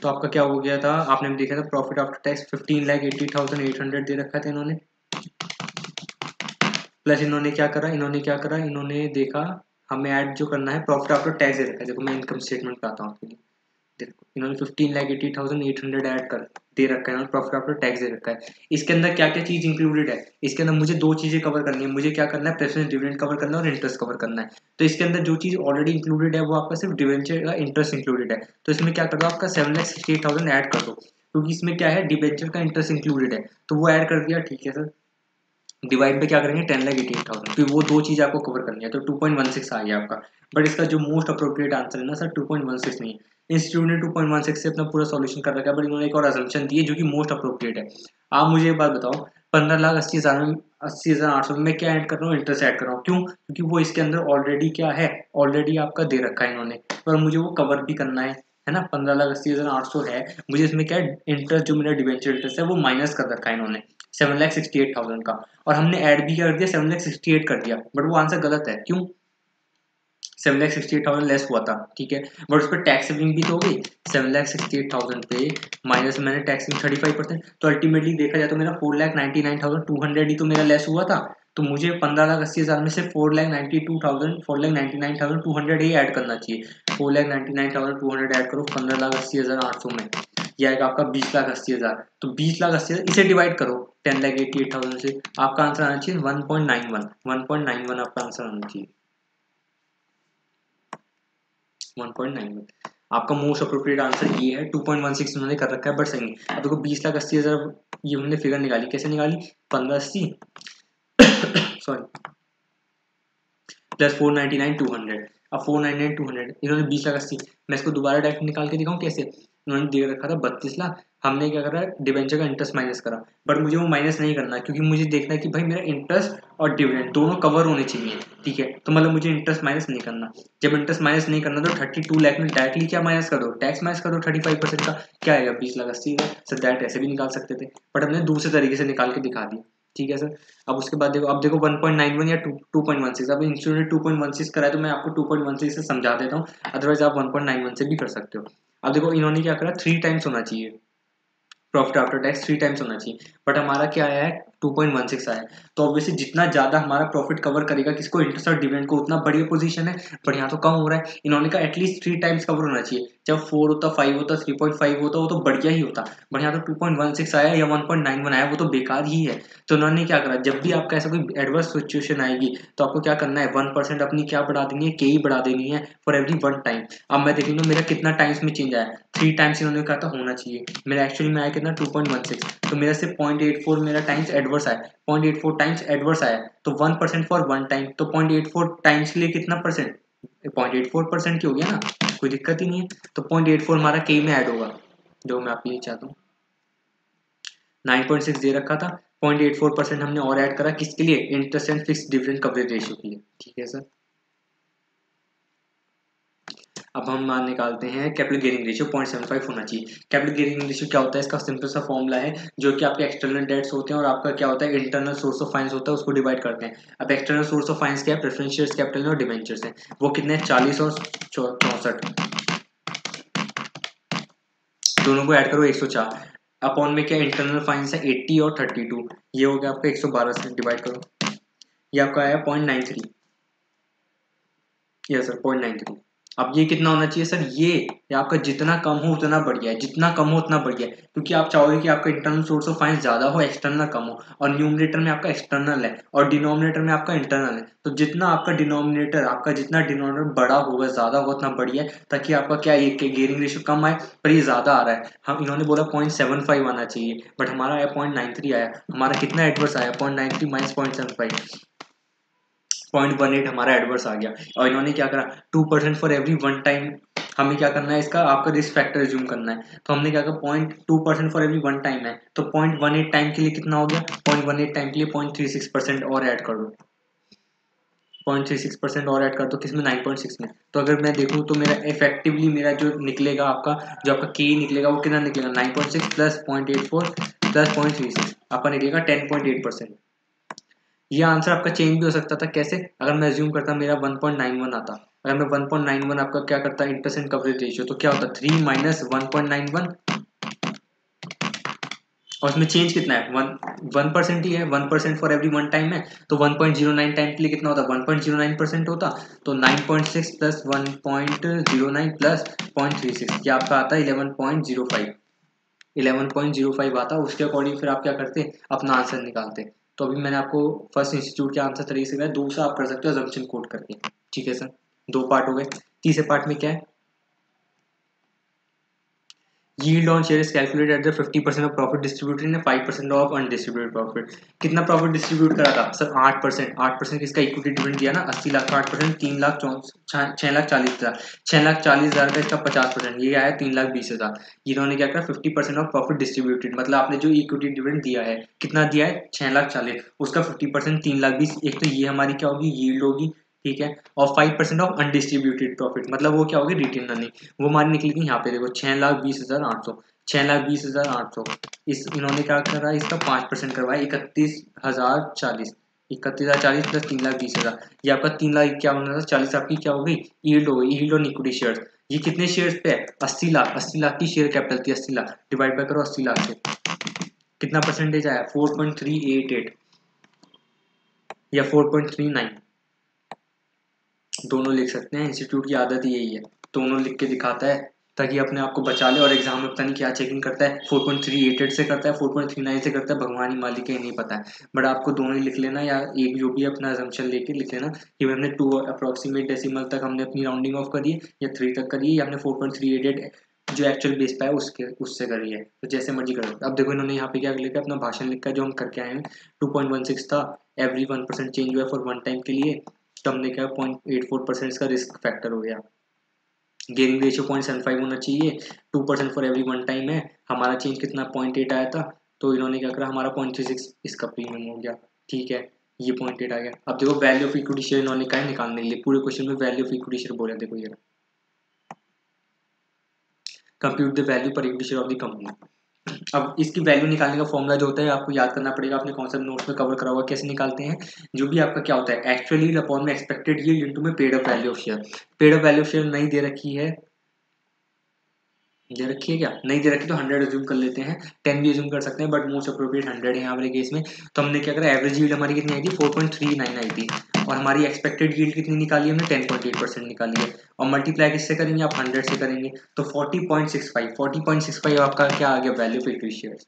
तो आपका क्या हो गया था, आपने देखा था प्रॉफिट आफ्टर टैक्स 15,80,800 दे रखा था इन्होंने, प्लस इन्होंने क्या करा, इन्होंने देखा हमें ऐड जो करना है प्रॉफिट आफ्टर टैक्स दे रखा है। देखो मैं इनकम स्टेटमेंट पे आता हूँ आपके लिए, देखो इन्होंने 15,80,800 ऐड कर दे रखा है, प्रॉफिट आफ्टर टैक्स दे रखा है। इसके अंदर क्या क्या चीज इंक्लूडेड है, इसके अंदर मुझे दो चीजें कवर करनी है, मुझे क्या करना है, प्रेफरेंस डिविडेंड कवर करना है और इंटरेस्ट कवर करना है। तो इसके अंदर जो चीज ऑलरेडी इंक्लूडेड है वो आपका सिर्फ डिवेंचर का इंटरेस्ट इंक्लूडेड है। तो इसमें क्या कर दो, आपका 7,68,000 ऐड कर दो, क्योंकि इसमें क्या है, डिवेंचर का इंटरेस्ट इंक्लूडेड है, तो वो ऐड कर दिया। ठीक है सर, डिवाइड पे क्या करेंगे 10,88,000, फिर वो दो चीज आपको कवर करनी है, तो 2.16 आ गया आपका। बट इसका जो मोस्ट अप्रोप्रिएट आंसर है ना सर 2.16 नहीं है। इंस्टीट्यूट ने 2.16 से अपना पूरा सॉल्यूशन कर रखा है, बट इन्होंने एक और असम्पशन दी है जो कि मोस्ट अप्रोप्रिएट है। आप मुझे एक बात बताओ, 15,80,000 में 80,800 में क्या ऐड कर रहा हूँ, इंटरेस्ट ऐड कर रहा हूँ, क्यों, क्योंकि वो इसके अंदर ऑलरेडी क्या है, ऑलरेडी आपका दे रखा है इन्होंने, पर मुझे वो कवर भी करना है ना। 15,80,800 है, मुझे इसमें क्या है, इंटरेस्ट जो मेरा डिवेंचर इंटरेस्ट है वो माइनस कर रखा है इन्होंने 7,68,000 का, और हमने ऐड भी कर दिया 7,68,000 कर दिया, बट वो आंसर गलत है, क्यों, 7,68,000 लेस हुआ था। ठीक है, बट उस पर टैक्स सेविंग भी तो हो गई, 7,68,000 पे माइनस मैंने टैक्स सेविंग 35%, तो अल्टीमेटली देखा जाए तो मेरा 4,99,200 ही तो मेरा लेस हुआ था। तो मुझे 15,80,000 में से 4,99,200 ही ऐड करना चाहिए। 4,99,200 ऐड करो 15,80,800 में, यह आएगा आपका 20,80,000। तो 20,80,000 इसे डिवाइड करो 10,88,000 से, आपका आंसर आना चाहिए 1.91 आपका आंसर आना चाहिए 1.91। आपका मोस्ट अप्रोप्रिएट आंसर ये है, 2.16 उन्होंने कर रखा है, बट सही नहीं। अब देखो 20,80,000 ये उन्होंने फिगर निकाली, कैसे निकाली, 1580 सॉरी प्लस 4,99,200। अब 4,99,200 इन्होंने 20,80,000, मैं इसको दोबारा डायरेक्ट निकाल के दिखाऊं कैसे, उन्होंने दे रखा था 32 लाख, हमने क्या करा, डिवेंचर का इंटरेस्ट माइनस करा, बट मुझे वो माइनस नहीं करना, क्योंकि मुझे देखना है कि भाई मेरा इंटरेस्ट और डिविडेंड दोनों कवर होने चाहिए। ठीक है, तो मतलब मुझे इंटरेस्ट माइनस नहीं करना। जब इंटरेस्ट माइनस नहीं करना तो 32 लाख में डायरेक्टली क्या माइनस कर दो, टैक्स माइनस कर दो 35% का, क्या आएगा 20,80,000। सर डायरेक्ट ऐसे भी निकाल सकते थे, बट हमने दूसरे तरीके से निकाल के दिखा दिया। ठीक है सर, अब उसके बाद देखो, अब देखो 1.91 या 2.16, अब इंस्टीट्यूट ने 2.16 करा है तो मैं आपको 2.16 से समझा देता हूँ, अदरवाइज आप 1.91 से भी कर सकते हो। अब देखो इन्होंने क्या करा, 3 टाइम्स होना चाहिए प्रॉफिट आफ्टर टैक्स, 3 टाइम्स होना चाहिए, बट हमारा क्या आया है 2.16 आया। तो ऑब्वियसली जितना ज़्यादा हमारा प्रॉफिट कवर करेगा किसको, इंटरेस्ट और डिविडेंड को, उतना बढ़िया पोजीशन है। बट यहाँ तो कम हो रहा है। इन्होंने कहा एटलीस्ट 3 टाइम्स कवर होना चाहिए। जब 4 होता, 5 होता, 3.5 होता, वो तो बढ़िया ही होता। बट यहाँ तो 2.16 आया या 1.91 आया, वो तो बेकार ही है। तो उन्होंने क्या करा, जब भी आपका ऐसा कोई एडवर्स सिचुएशन आएगी तो आपको क्या करना है, 1% अपनी क्या बढ़ा देनी है, के ही बढ़ा देनी है फॉर एवरी 1 टाइम। अब मैं देखूंगा मेरा कितना टाइम्स में चेंज आया, 3 टाइम्स इन्होंने कहा था होना चाहिए, मेरा एक्चुअली में आया कितना 2.16। तो मेरा से 0.84 मेरा टाइम्स एडवर्स आया, 0.84 टाइम्स एडवर्स आया। तो 1% फॉर 1 टाइम, तो 0.84 टाइम्स के लिए कितना परसेंट, 0.84% की हो गया ना, कोई दिक्कत ही नहीं है। तो 0.84 हमारा के में ऐड होगा, जो मैं आपके लिए चाहता हूँ। 9.6 दे रखा था, 0.84% हमने और ऐड करा, किसके लिए, interest and fix dividend coverage ratio के लिए। ठीक है सर। अब हम मान निकालते हैं कैपिटल गेयरिंग रेशियो 0.75 होना चाहिए। कैपिटल गेयरिंग रेशियो क्या होता है, इसका सिंपल सा फॉर्मूला है, जो कि आपके एक्सटर्नल डेट्स होते हैं और आपका क्या होता है, इंटरनल सोर्स ऑफ फाइनेंस होता है, उसको डिवाइड करते हैं। अब एक्सटर्नल सोर्स ऑफ फाइनेंस क्या है, प्रेफरेंस शेयर्स, कैपिटल और डिबेंचर्स हैं। वो कितने, 40 और 64, दोनों को ऐड करो 104। अपॉन में क्या इंटरनल फाइनेंस है 80 और 32, ये हो गया आपका 112 से डिवाइड करो, ये आपका आया 0.93। Yes sir 0.93। अब ये कितना होना चाहिए सर, ये आपका जितना कम हो उतना बढ़िया है, जितना कम हो उतना बढ़िया है, क्योंकि आप चाहोगे कि आपका इंटरनल सोर्स ऑफ फाइनेंस ज्यादा हो, एक्सटर्नल कम हो, और न्यूमरेटर में आपका एक्सटर्नल है और डिनोमिनेटर में आपका इंटरनल है। तो जितना आपका डिनोमिनेटर, आपका जितना डिनोमिनेटर बड़ा होगा, ज्यादा होगा, उतना बढ़िया है, ताकि आपका क्या ये गेयरिंग रेशियो कम आए, पर ये ज्यादा आ रहा है। हम इन्होंने बोला 0.75 आना चाहिए, बट हमारा आया 0.93 आया। हमारा कितना एडवर्स आया, 0.93 माइनस 0.75, 0.18 हमारा एडवर्स आ गया। और इन्होंने क्या करा, 2% फॉर एवरी 1 टाइम, हमें क्या करना है, इसका आपका रिस्क फैक्टर रिज्यूम करना है। तो हमने क्या कहा, 0.2% फॉर एवरी 1 टाइम है, तो 0.18 टाइम के लिए कितना हो गया, 0.18 टाइम के लिए 0.36% और ऐड कर दो, 0.36% और ऐड कर दो, किसमें, 9.6 में। तो अगर मैं देखूं तो मेरा इफेक्टिवली मेरा जो निकलेगा आपका, जो आपका के निकलेगा वो कितना निकलेगा, 9.6 प्लस 0.84 प्लस 0.36, आपका निकलेगा 10.8%। ये आंसर आपका चेंज भी हो सकता था, कैसे, अगर मैं अज्यूम करता मेरा 1.91 आता, अगर मैं 1.91 आपका क्या करता इंटरेस्ट एंड कवरेज रेशियो, तो क्या होता 3 माइनस 1.91, और उसमें चेंज कितना है, 1% ही है, 1% फॉर एवरी 1 टाइम है। तो 1.09 टाइम के लिए कितना होता, 1.09% होता। तो 9.6 प्लस 1.09 प्लस 0.36, ये आपका आता है 11.05, 11.05 आता। उसके अकॉर्डिंग फिर आप क्या करते, अपना आंसर निकालते। तो अभी मैंने आपको फर्स्ट इंस्टीट्यूट के आंसर तरीके से, दूसरा आप कर सकते हो अजम्पशन कोड करके। ठीक है सर, 2 पार्ट हो गए। तीसरे पार्ट में क्या है, yield on share is calculated at the 50% of profit distributed and 5% of undistributed profit। कितना प्रॉफिट डिस्ट्रीब्यूट करा था सर, 8%। 8% किसका, इक्विटी डिविडेंड दिया ना, 80 लाख का 8%, 6,40,000, 6,40,000 का इसका 50%, ये आया 3,20,000। इन्होंने क्या करा, 50% ऑफ प्रॉफिट डिस्ट्रीब्यूटेड, मतलब आपने जो इक्विटी डिविडेंड दिया है, कितना दिया है, 6,40,000, उसका 50%, 3,20,000। एक तो ये हमारी क्या होगी, यील्ड होगी, ठीक है। और 5% ऑफ अनडिस्ट्रीब्यूटेड प्रॉफिट, मतलब वो क्या होगी, रिटेन अर्निंग, वो हमारी निकली थी यहाँ पे देखो 6,20,800, 6,20,800। इस इन्होंने क्या करा, इसका 5% करवाया, 31,040, 31,040 प्लस 3,20,000, ये आपका 3,00,000 क्या होना था, 40 आपकी क्या हो गई, यील्ड हो गई, यील्ड ऑन इक्विटी शेयर्स। ये कितने शेयर्स पे है, 80 लाख, 80 लाख की शेयर कैपिटल थी, 80 लाख डिवाइड बाय करो 80 लाख से, कितना परसेंटेज आया, 4.388 या 4.39, दोनों लिख सकते हैं। इंस्टीट्यूट की आदत यही है, दोनों लिख के दिखाता है ताकि अपने आप को बचा ले, और एग्जाम में पता नहीं क्या चेकिंग करता है, 4.388 से करता है, 4.39 से करता है, भगवान ही मालिक है, नहीं पता है। बट आपको दोनों ही लिख लेना, या एक जो भी अपना असम्पशन लेके लिख लेना कि हमने 2 अप्रोक्सीमेट डेसिमल तक हमने अपनी राउंडिंग ऑफ करी है, या 3 तक करी है, या हमने 4.388 जो एक्चुअल बेस पे है उससे करी है। तो जैसे मर्जी करो। अब देखो इन्होंने यहाँ पे क्या लिखा, अपना भाषण लिखा है जो हम करके आए हैं। 2.16 था, एवरी 1% चेंज हुआ है फॉर 1 टाइम के लिए, तो हमने क्या 0.84% इसका रिस्क फैक्टर हो गया। गेयरिंग रेशियो 0.75 होना चाहिए, 2% फॉर एवरी 1 टाइम है, हमारा चेंज कितना 0.8 आया था, तो इन्होंने क्या करा, हमारा 0.36 इसका प्रीमियम हो गया। ठीक है, ये 0.8 आ गया। अब देखो वैल्यू ऑफ इक्विटी शेयर इन्होंने कहा निकालने के लिए, पूरे क्वेश्चन में वैल्यू ऑफ इक्विटी शेयर बोला, देखो ये कंप्यूट द वैल्यू पर equity share of the company. अब इसकी वैल्यू निकालने का फॉर्मूला जो होता है आपको याद करना पड़ेगा, आपने कॉन्सेप्ट नोट्स में कवर करा हुआ, कैसे निकालते हैं। जो भी आपका क्या होता है, एक्चुअली अपॉन में एक्सपेक्टेड यील्ड इनटू में paid up value of share. Paid up value of share नहीं दे रखी है, दे रखी है क्या? नहीं दे रखी तो 100 अज्यूम कर लेते हैं, 10 भी अज्यूम कर सकते हैं, बट मोस्ट अप्रोप्रिएट 100 है यहाँ वाले केस में। तो हमने क्या करा, एवरेज यील्ड हमारी कितनी आई थी, 4.39 आई थी, और हमारी एक्सपेक्टेड यील्ड कितनी निकाली हमने, 10.8% निकाली है, और मल्टीप्लाई किससे करेंगे आप, 100 से करेंगे, तो 40.65 आपका क्या आ गया, वैल्यू ऑफ इक्विटी शेयर्स।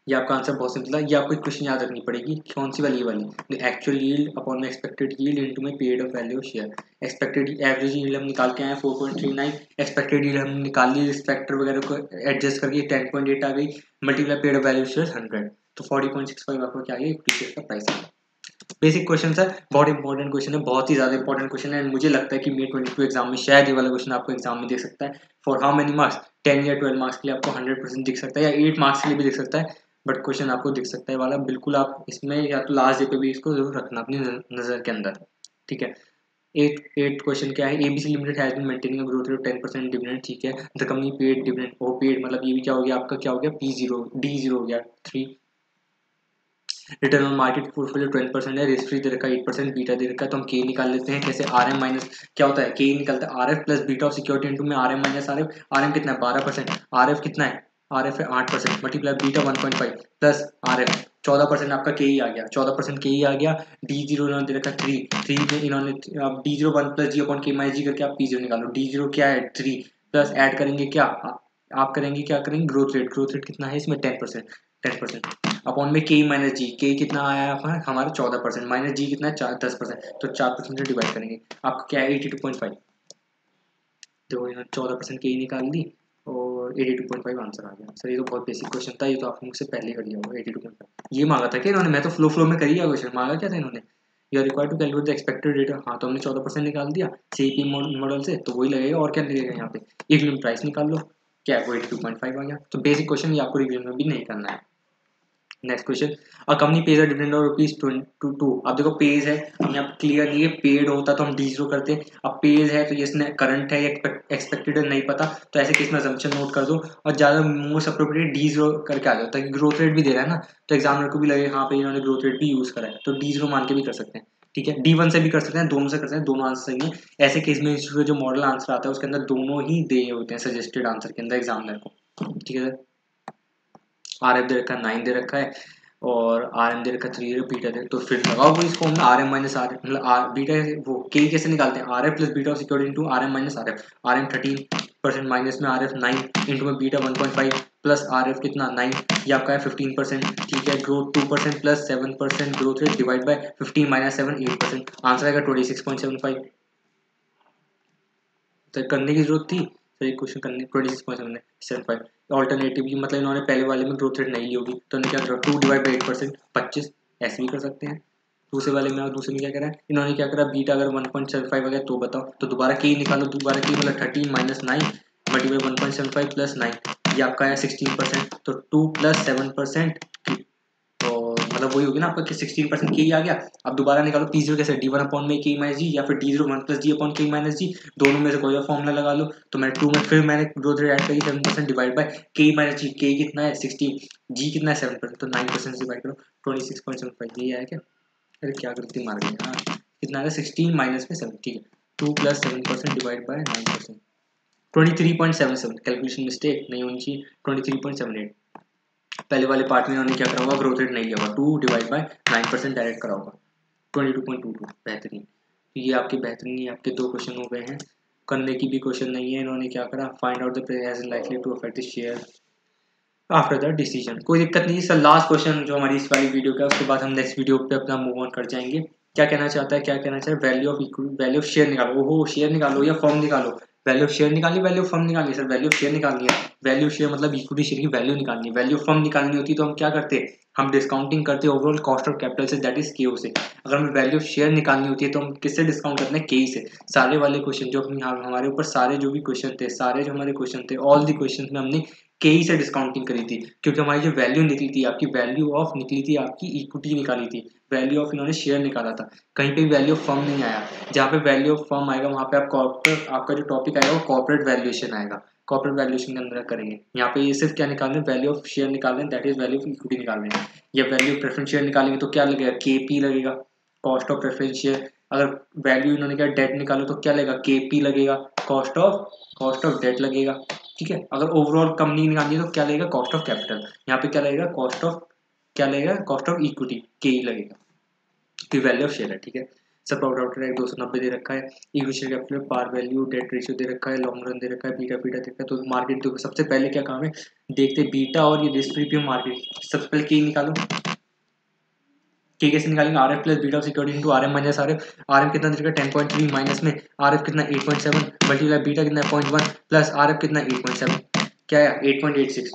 ये आपका आंसर बहुत सिंपल है। ये आपको एक क्वेश्चन याद रखनी पड़ेगी, कौन सी वाली, ये वाली, actual yield upon my expected yield into my paid up value of share. Expected average yield हम निकाल के आए 4.39, एक्सपेक्टेड यील्ड हमने निकाल ली, इस फैक्टर वगैरह को एडजस्ट करके 10.8 आ गई, multiply paid up value share 100, तो 40.65 आपको क्या आ गया, इक्विटी शेयर का प्राइस है। बेसिक क्वेश्चन सर, बहुत इंपॉर्टेंट क्वेश्चन है, बहुत ही ज्यादा इंपॉर्टेंट क्वेश्चन है, एंड मुझे लगता है कि May 22 एग्जाम में शायद ये वाला क्वेश्चन आपको एग्जाम में दे सकता है। फॉर हाउ मेनी मार्क्स, 10 या 12 मार्क्स के लिए आपको 100% दिख सकता है, या 8 मार्क्स के लिए भी दिख सकता है, बट क्वेश्चन आपको दिख सकता है वाला, बिल्कुल आप इसमें या तो लास्ट डे पे भी इसको जरूर रखना अपनी नजर के अंदर, ठीक है। एट क्वेश्चन क्या है, ABC limited has been maintaining a growth rate 10% dividend, ठीक है, द कंपनी पेड डिविडेंड, वो पेड मतलब ये भी क्या हो गया आपका, क्या हो गया, P0 D0 हो गया 3, रिटर्न ऑन मार्केट पोर्टफोलियो 12% है, रिस्क फ्री दे रखा है 8%, बीटा दे रखा है, तो हम के निकाल लेते हैं कैसे, आर एम माइनस क्या होता है, के निकलता है R F plus beta of security into में R M minus R F, R M कितना है 12%, आर एफ कितना है, आर एफ है 8%, multiply beta 1.5 plus R F 14% आपका के ही आ गया, 14% के ही आ गया, D0 इन्होंने दे रखा है 3 में इन्होंने अब D0 1 plus G upon K minus जी करके आप P0 निकालो, D0 क्या है 3 प्लस ऐड करेंगे क्या आप करेंगे, क्या करेंगे, ग्रोथ रेट कितना है इसमें 10% अपॉन में के माइनस जी, के कितना आया है हमारा 14%, माइनस जी कितना है 10%, तो 4% से डिवाइड करेंगे, आपका क्या है 82.5, तो यहाँ 14% के निकाल दी और 82.5 आंसर आ गया। सर ये तो बहुत बेसिक क्वेश्चन था, ये तो आपने मुझसे पहले कर लिया होगा, 82.5 ये मांगा था क्या इन्होंने, मैं तो फ्लो में कर ही गया क्वेश्चन, मांगा क्या था इन्होंने, you are required to calculate the expected rate, हाँ तो हमने 14% निकाल दिया सीपी मॉडल से, तो वही लगेगा, और क्या लगेगा यहाँ पे, इक्विलिब्रियम प्राइस निकाल लो, क्या है वो 82.5 आ गया। तो बेसिक क्वेश्चन ये आपको रिवीजन में भी नहीं करना है। Next question, a company page a dividend of ₹22। अब देखो पेज है, हमें अब क्लियर नहीं है, पेड होता तो हम D0 करते, अब पेज है तो ये इसने करंट है या एक्सपेक्टेड है नहीं पता, तो ऐसे केस में असम्पशन नोट कर दो और ज्यादा मोस्ट अप्रोप्रिएट D0 करके आ जाओ, ताकि ग्रोथ रेट भी दे रहा है ना, तो एग्जामिनर को भी लगे हाँ पे इन्होंने ग्रोथ रेट भी यूज करा है, तो D0 मान के भी कर सकते हैं, ठीक है, D1 से भी कर सकते हैं, दोनों से कर सकते हैं, दोनों आंसर सही है। ऐसे केस में इंस्टीट्यूट जो मॉडल आंसर आता है उसके अंदर दोनों ही दे होते हैं सजेस्टेड आंसर के अंदर एग्जामिनर को, ठीक है सर। आर एफ दे रखा है 9 दे रखा है, और आर एम दे रखा है 3 बीटा दे, तो फिर लगाओ कोई इसको, आर एम माइनस आर मतलब आर बीटा वो के कैसे निकालते हैं, R F plus beta of security into R M minus R F, R M 13% minus में आर एफ 9 इंटू में बीटा 1.5 प्लस आर एफ कितना 9, ये आपका है 15%, ठीक है, growth 2% plus 7% growth rate divide by 15 minus 7 8%, answer आएगा 26.75। तो करने की जरूरत थी, तो एक क्वेश्चन करने 26.75 ऑल्टरनेटिवली, मतलब इन्होंने पहले वाले में ग्रोथ रेट नहीं ली होगी, तो इन्होंने क्या करा 2 डिवाइड बाई 8% 25, ऐसे भी कर सकते हैं। दूसरे वाले में, और दूसरे में क्या करा है इन्होंने, क्या करा बीटा अगर 1.75 आ गया तो बताओ, तो दोबारा के निकालो, दोबारा के मतलब 13 माइनस 9 मल्टीप्लाई 1.75 प्लस 9, ये आपका है 16%, तो 2 प्लस 7%, तो मतलब वही होगी ना आपका कि 16% के ही आ गया। अब दोबारा निकालो P0 कैसे, D1 अपॉन में के माइनस जी, या फिर D0 1 plus G upon K minus जी, दोनों में से कोई और फॉर्मूला लगा लो, तो मैंने 2 में फिर मैंने ग्रोथ रेट ऐड करी 7% डिवाइड बाय के माइनस जी, के कितना है 16, जी कितना है 7%, तो 9% से डिवाइड करो 26.75, ये आया क्या, अरे क्या गलती मार गई, हाँ कितना है 16 माइनस में 7, ठीक है, 2 plus 7% divide by 9%, 23.77, calculation mistake नहीं होनी चाहिए, 23.78। पहले वाले पार्ट में उन्होंने क्या करा होगा, ग्रोथ रेट नहीं लिया होगा, 2 डिवाइड बाय 9% डायरेक्ट करा होगा, 22.22, बेहतरीन। तो ये आपके बेहतरीन, ये आपके दो क्वेश्चन हो गए हैं। करने की भी क्वेश्चन नहीं है, इन्होंने क्या करा, find out the price is likely to affect the share after the decision, कोई दिक्कत नहीं है सर। लास्ट क्वेश्चन जो हमारी इस वाली वीडियो का, उसके बाद हम नेक्स्ट वीडियो पे अपना मूव ऑन कर जाएंगे। क्या कहना चाहता है, क्या कहना चाहिए, value of equity, value of share निकालो, ओहो शेयर निकालो या फर्म निकालो, वैल्यू ऑफ शेयर निकालनी, वैल्यू ऑफ फर्म निकालनी, सर वैल्यू ऑफ शेयर निकालनी है, वैल्यू ऑफ शेयर मतलब इक्विटी शेयर की वैल्यू निकालनी है, वैल्यू ऑफ फर्म निकालनी होती तो हम क्या करते, हम डिस्काउंटिंग करते ओवरऑल कॉस्ट ऑफ कैपिटल से, दैट इज केओ से। अगर हमें वैल्यू ऑफ शेयर निकालनी होती है तो हम किससे डिस्काउंट करते हैं, के से। सारे वाले क्वेश्चन जो हमारे ऊपर सारे जो भी क्वेश्चन थे, सारे जो हमारे क्वेश्चन थे, ऑल दी क्वेश्चन में हमने के ही से डिस्काउंटिंग करी थी, क्योंकि हमारी जो वैल्यू निकली थी आपकी, वैल्यू ऑफ निकली थी आपकी इक्विटी निकाली थी, वैल्यू ऑफ इन्होंने शेयर निकाला था, कहीं पे वैल्यू ऑफ फर्म नहीं आया। जहाँ पे वैल्यू ऑफ फर्म आएगा वहाँ पे आप कॉर्पोरेट, आपका जो टॉपिक आएगा वो कॉर्पोरेट वैल्यूएशन आएगा, कॉर्पोरेट वैल्यूएशन के अंदर करेंगे। यहाँ पे ये सिर्फ क्या निकाल रहे हैं, वैल्यू ऑफ शेयर निकाल रहे हैं, that is value of equity निकाल रहे हैं। या वैल्यू ऑफ प्रेफरेंस शेयर निकालेंगे तो क्या लगेगा, KP लगेगा, कॉस्ट ऑफ प्रेफरेंस शेयर। अगर वैल्यू इन्होंने क्या डेट निकालो तो क्या लगेगा, KP लगेगा, कॉस्ट ऑफ डेट लगेगा, ठीक है। अगर ओवरऑल कंपनी निकालनी है तो क्या लगेगा, कॉस्ट ऑफ कैपिटल। यहाँ पे क्या लगेगा, कॉस्ट ऑफ इक्विटी के लगेगा, कि वैल्यू ऑफ शेयर है, ठीक है। सब प्रॉफिट आफ्टर टैक्स 290 दे रखा है, equity share capital, par value, debt ratio दे रखा है, लॉन्ग रन दे रखा है, बीटा दे रखा है। तो मार्केट देखो, सबसे पहले क्या काम है, देखते बीटा और ये रिस्क फ्री पे मार्केट। सबसे पहले के निकालो, के कैसे निकालेंगे, R F plus beta of security into R M minus R F. R M कितना दे रखा है 10.3 माइनस में आर एफ कितना 8.7 मल्टीप्लाई बीटा कितना 0.1 प्लस आर एफ कितना 8.7, क्या है 8.86।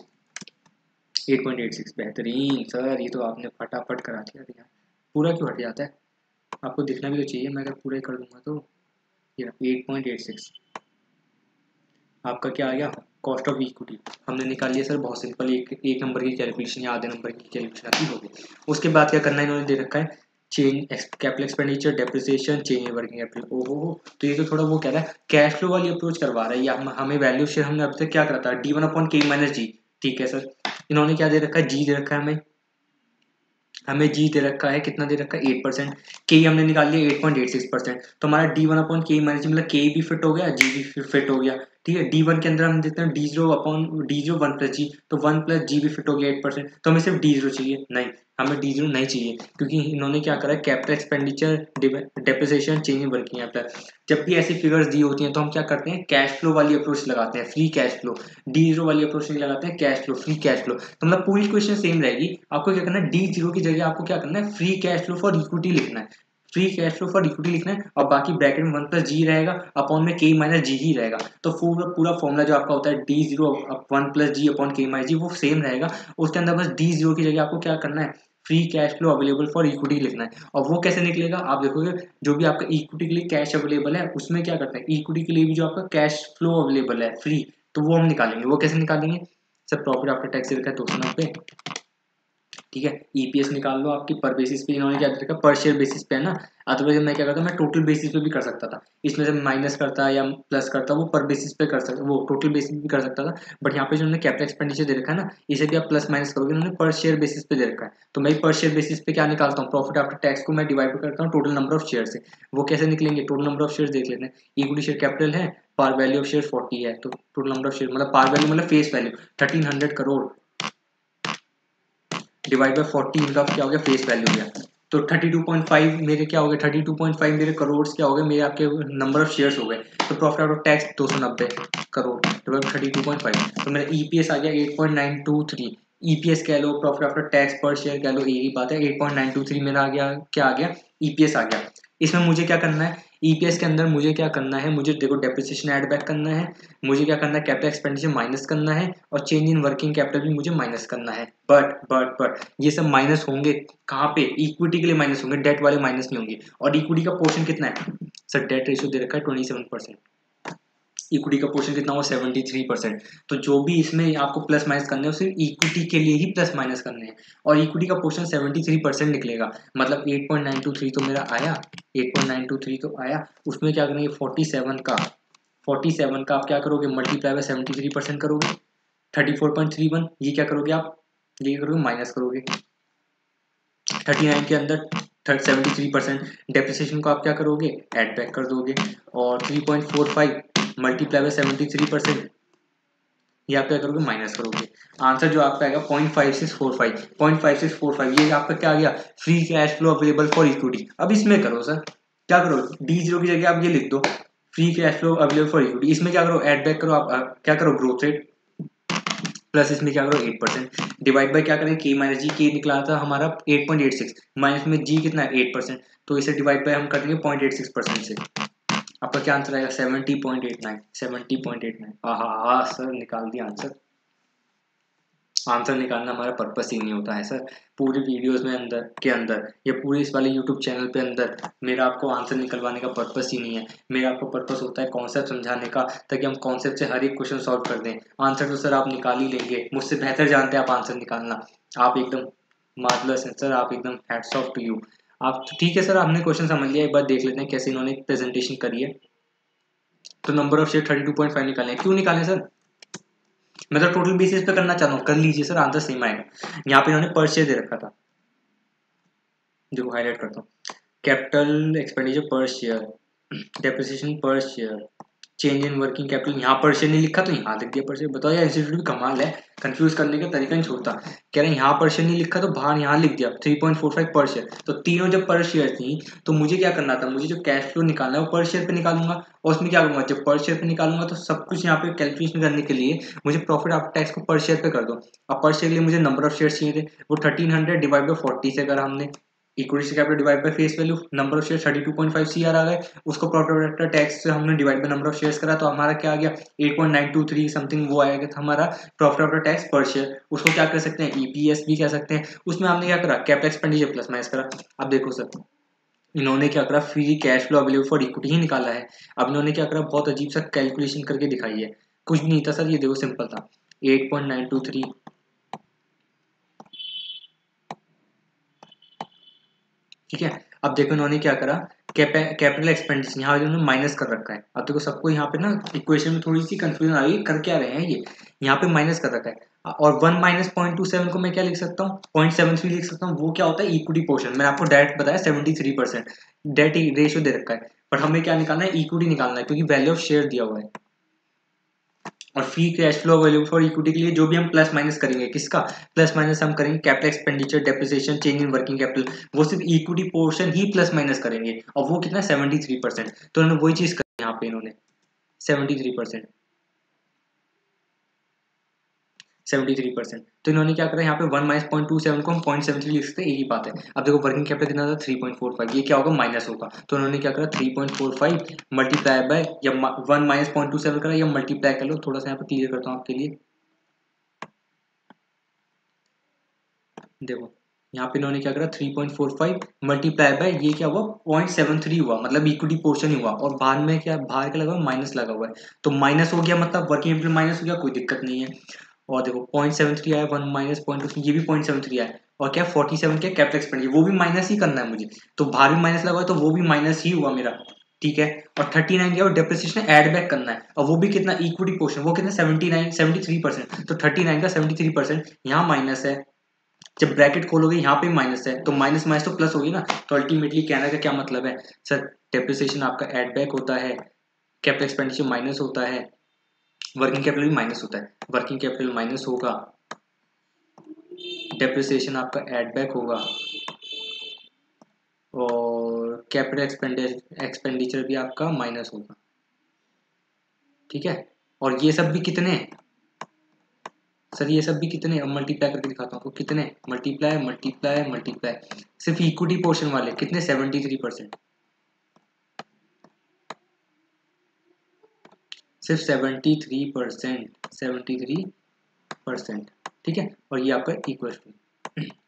8.86 बेहतरीन सर, ये तो आपने फटाफट करा दिया। पूरा क्यों हट जाता है, आपको दिखना भी तो चाहिए। मैं अगर पूरा ही कर दूंगा तो ये 8.86 आपका क्या आ गया, कॉस्ट ऑफ इक्विटी हमने निकाल लिया सर। बहुत सिंपल, एक नंबर की कैलकुलेशन या आधे नंबर की कैलकुलेशन आती होगी। उसके बाद क्या करना है, इन्होंने दे रखा है change capital expenditure, depreciation, change in working capital. ओहो, तो ये तो थोड़ा वो कह रहा है कैश फ्लो वाली अप्रोच करवा रहा है। या हमें वैल्यू शेयर हमने अब तक क्या करा था, D1/K-G, ठीक है सर। इन्होंने क्या दे रखा है, जी दे रखा है हमें जी दे रखा है, कितना दे रखा है 8%, के हमने निकाल लिया 8.86%। तो हमारा D1/K-G मतलब के भी फिट हो गया, जी भी फिट हो गया, ठीक है। D1 के अंदर हम देखते हैं D0 1 प्लस जी, तो 1 प्लस जी भी फिट हो गया 8%। तो हमें सिर्फ D0 चाहिए, नहीं हमें D0 नहीं चाहिए, क्योंकि इन्होंने क्या करा है capital expenditure, depreciation, change in working capital. जब भी ऐसी फिगर्स दी होती हैं तो हम क्या करते हैं, कैश फ्लो वाली अप्रोच लगाते हैं, फ्री कैश फ्लो। D0 वाली अप्रोच नहीं लगाते हैं, cash flow, free cash flow. तो मतलब पूरी क्वेश्चन सेम रहेगी। आपको क्या करना है, D0 की जगह आपको क्या करना है, free cash flow for equity लिखना है। Free cash flow for equity लिखना है, और बाकी ब्रैकेट में 1 प्लस जी रहेगा, अपॉन में के माइनस जी ही रहेगा। तो पूरा फॉर्मूला जो आपका होता है D0 1 plus G upon K minus जी, वो सेम रहेगा। उसके अंदर बस D0 की जगह आपको क्या करना है, free cash flow available for equity लिखना है। और वो कैसे निकलेगा, आप देखोगे जो भी आपका इक्विटी के लिए कैश अवेलेबल है, उसमें क्या करते हैं, इक्विटी के लिए भी जो आपका कैश फ्लो अवेलेबल है फ्री, तो वो हम निकालेंगे। वो कैसे निकालेंगे सर, प्रॉफिट आफ्टर टैक्स रखा है 290, ठीक है। ईपीएस निकाल लो आपकी पर बेसिस पे, इन्होंने क्या रखा पर शेयर बेसिस पे है ना। अदरवाइज मैं क्या करता, मैं टोटल बेसिस पे भी कर सकता था, इसमें से माइनस करता या प्लस करता, वो पर बेसिस पे कर सकता, वो टोटल बेसिस पे भी कर सकता था। बट यहाँ पे जो उन्होंने कैपिटल एक्सपेंडिचर दे रखा है ना, इसे भी आप प्लस माइनस करोगे, उन्होंने पर शेयर बेसिस पे दे रखा है। तो मैं पर शेयर बेसिस पे क्या निकालता हूँ, प्रॉफिट आफ्टर टैक्स को मैं डिवाइड करता हूँ टोटल नंबर ऑफ शेयर से। वो कैसे निकलेंगे, टोटल नंबर ऑफ शेयर देख लेते हैं। इक्विटी शेयर कैपिटल है, पार वैल्यू ऑफ शेयर 40 है, तो टोटल नंबर ऑफ शेयर मतलब पार वैल्यू मतलब face value 1300 crore divide by 40, इनका क्या हो गया, फेस वैल्यू गया। तो 32.5 मेरे क्या हो गए, 32.5 मेरे करोड़ क्या हो गए, मेरे आपके नंबर ऑफ शेयर्स हो गए। तो profit after tax 290 crore divide 32.5, तो मेरा ईपीएस आ गया 8.923। ईपीएस कह लो, प्रॉफिट आफ्टर टैक्स पर शेयर कह लो, यही बात है। 8.923 मेरा आ गया, क्या आ गया, ईपीएस आ गया। इसमें मुझे क्या करना है, ईपीएस के अंदर मुझे क्या करना है, मुझे देखो डेप्रिसिएशन ऐड बैक करना है, मुझे क्या करना है, कैपिटल एक्सपेंडिचर माइनस करना है, और चेंज इन वर्किंग कैपिटल भी मुझे माइनस करना है। बट ये सब माइनस होंगे कहाँ पे, इक्विटी के लिए माइनस होंगे, डेट वाले माइनस नहीं होंगे। और इक्विटी का पोर्शन कितना है सर, डेट रेशियो दे रखा है 27%, इक्विटी का पोर्शन कितना हुआ 73%। तो जो भी इसमें आपको प्लस माइनस करने हैं सिर्फ इक्विटी के लिए ही प्लस माइनस करने हैं, और इक्विटी का पोर्शन 73% निकलेगा। मतलब 8.923 तो मेरा आया, 8.923 तो आया। उसमें क्या करेंगे 47 का आप क्या करोगे, मल्टीप्लाई बाय 73% करोगे, 34.31। ये क्या करोगे आप, ये करोगे माइनस करोगे 39 के अंदर 73%। डेप्रिसिएशन को आप क्या करोगे, एड बैक कर दोगे। और 3.45 मल्टीप्लाई बाय 73%, ये आप क्या करोगे, माइनस करोगे। आंसर जो आपका आएगा 0.5645, 0.5645 ये आपका क्या आ गया, free cash flow available for equity. अब इसमें करो सर, क्या करो, D0 की जगह आप ये लिख दो, free cash flow available for equity. इसमें क्या करो, एड बैक करो, आप क्या करो, ग्रोथ रेट, प्लस इसमें क्या करो 8%, डिवाइड बाय क्या करें, के माइनस जी, के निकला था हमारा 8.86, माइनस में जी कितना है 8%, तो इसे डिवाइड बाय हम कर देंगे 0.86% से। आपका क्या आंसर आएगा 70.89, 70.89। हाँ सर, निकाल दिया आंसर। आंसर निकालना हमारा पर्पस ही नहीं होता है सर। पूरी वीडियोस में अंदर या पूरे इस वाले यूट्यूब चैनल पे अंदर मेरा आपको आंसर निकलवाने का पर्पस ही नहीं है। मेरा आपको पर्पस होता है कॉन्सेप्ट समझाने का, ताकि हम कॉन्सेप्ट से हर एक क्वेश्चन सॉल्व कर दें। आंसर तो सर आप निकाल ही लेंगे, मुझसे बेहतर जानते हैं आप आंसर निकालना। आप एकदम मार्वलस हैं सर, आप एकदम हैट्स ऑफ टू यू। आप ठीक है सर, आपने क्वेश्चन समझ लिया, एक बार देख लेते हैं कैसे इन्होंने प्रेजेंटेशन करी है। तो नंबर ऑफ शेयर 32.5 निकाले, क्यों निकाले सर, मैं तो टोटल बेसिस पे करना चाहता हूँ, कर लीजिए सर, आंसर सेम आएगा। यहाँ पे इन्होंने पर शेयर दे रखा था, देखो हाईलाइट करता हूँ, कैपिटल एक्सपेंडिचर पर शेयर, डेप्रिसिएशन पर share, change in working capital, यहाँ पर शेयर नहीं लिखा तो यहाँ लिख दिया पर शेयर। बताओ यार इंस्टीट्यूट भी कमाल है, कंफ्यूज करने का तरीका नहीं छोड़ता। कह रहे हैं यहाँ पर शेयर नहीं लिखा तो बाहर यहाँ लिख दिया 3.45 पर शेयर। तो तीनों जब पर शेयर थी तो मुझे क्या करना था, मुझे जो कैश फ्लो निकालना है वो पर शेयर पे निकालूंगा। और उसमें क्या करूंगा, जब पर शेयर पे निकालूंगा तो सब कुछ यहाँ पे कैलकुलेशन करने के लिए मुझे प्रॉफिट आफ्टर टैक्स को पर शेयर पे कर दो। अब पर शेयर के लिए मुझे नंबर ऑफ शेयर चाहिए थे, वो 1300 डिवाइड बाई 40 से करा हमने। Equity capital divide by face value, number of share 32.5 CR आ गए, उसको प्रॉफिट आफ्टर टैक्स से हमने divide by number of shares करा तो हमारा क्या आ गया 8.923 समथिंग वो आएगा था हमारा प्रॉफिट आफ्टर टैक्स पर शेयर। उसको क्या कर सकते हैं, ईपीएस भी कह सकते हैं। उसमें हमने क्या करा, कैपिटल एक्सपेंडिचर प्लस माइनस करा। अब देखो सर इन्होंने क्या करा, free cash flow available for equity ही निकाला है। अब इन्होंने क्या करा, बहुत अजीब सा कैलकुलेशन करके दिखाई है, कुछ भी नहीं था सर, ये देखो सिंपल था 8.923। ठीक है, अब देखो इन्होंने क्या करा, कैपिटल एक्सपेंडिचर यहाँ इन्होंने माइनस कर रखा है। अब देखो सबको यहाँ पे ना इक्वेशन में थोड़ी सी कंफ्यूजन आ रही है, कर क्या रहे हैं ये, यहाँ पे माइनस कर रखा है। और 1 माइनस 0.27 को मैं क्या लिख सकता हूँ, 0.73 लिख सकता हूँ। वो क्या होता है, इक्विटी पोर्शन। मैंने आपको डेट बताया 73% डेट रेशियो दे रखा है, पर हमें क्या निकालना है, इक्विटी निकालना है, क्योंकि वैल्यू ऑफ शेयर दिया हुआ है। और free cash flow available for equity के लिए जो भी हम प्लस माइनस करेंगे, किसका प्लस माइनस हम करेंगे, capital expenditure, depreciation, change in working capital, वो सिर्फ इक्विटी पोर्शन ही प्लस माइनस करेंगे। और वो कितना 73%। तो उन्होंने वही चीज करी यहाँ पे, इन्होंने 73%। 73%। तो इन्होंने क्या करा, यहाँ पे 1 माइनस 0.27 को हम 0.73 लिख सकते हैं, एक ही बात है। अब देखो वर्किंग कैपिटल कितना था 3.45, ये क्या होगा माइनस होगा। तो उन्होंने क्या करा 3.45 मल्टीप्लाई बाय या 1 माइनस 0.27 करा, या मल्टीप्लाई कर लो। थोड़ा सा यहाँ पे क्लियर करता हूँ आपके लिए, देखो यहाँ पे इन्होंने क्या करा 3.45 मल्टीप्लाई बाय ये क्या हुआ 0.73 हुआ, मतलब इक्विटी पोर्शन ही हुआ। और बाहर में क्या, बाहर क्या लगा हुआ, माइनस लगा हुआ है। तो माइनस हो गया मतलब वर्किंग कैपिटल माइनस हो गया, कोई दिक्कत नहीं है। और देखो 0.73 आया, 1 माइनस 0.2, ये भी 0.73 आया। और क्या 47 क्या कैपिटल एक्सपेंडिचर, वो भी माइनस ही करना है मुझे। तो बाहर भी माइनस लगा हुआ है तो वो भी माइनस ही हुआ मेरा। ठीक है, और 39 क्या, और डेप्रिसिएशन ऐड बैक करना है। और वो भी कितना, इक्विटी पोर्शन, वो कितना 73%। तो 39 का 73% यहाँ माइनस है। जब ब्रैकेट खोलोगे यहाँ पे माइनस है, तो माइनस माइनस तो प्लस होगी ना। तो अल्टीमेटली कहने का क्या मतलब है सर, डेप्रिसिएशन आपका ऐड बैक होता है, कैपिटल एक्सपेंडिचर माइनस होता है, वर्किंग कैपिटल भी माइनस होता है। वर्किंग कैपिटल माइनस होगा, डेप्रिसिएशन आपका ऐड बैक होगा, और कैपिटल एक्सपेंडिचर भी आपका माइनस होगा। ठीक है, और ये सब भी कितने, सर ये सब भी कितने, अब मल्टीप्लाई करके दिखाता हूँ आपको कितने, मल्टीप्लाई मल्टीप्लाई मल्टीप्लाई, सिर्फ इक्विटी पोर्शन वाले कितने 73%, सिर्फ 73%, 73%। ठीक है, और ये आपका इक्वल टू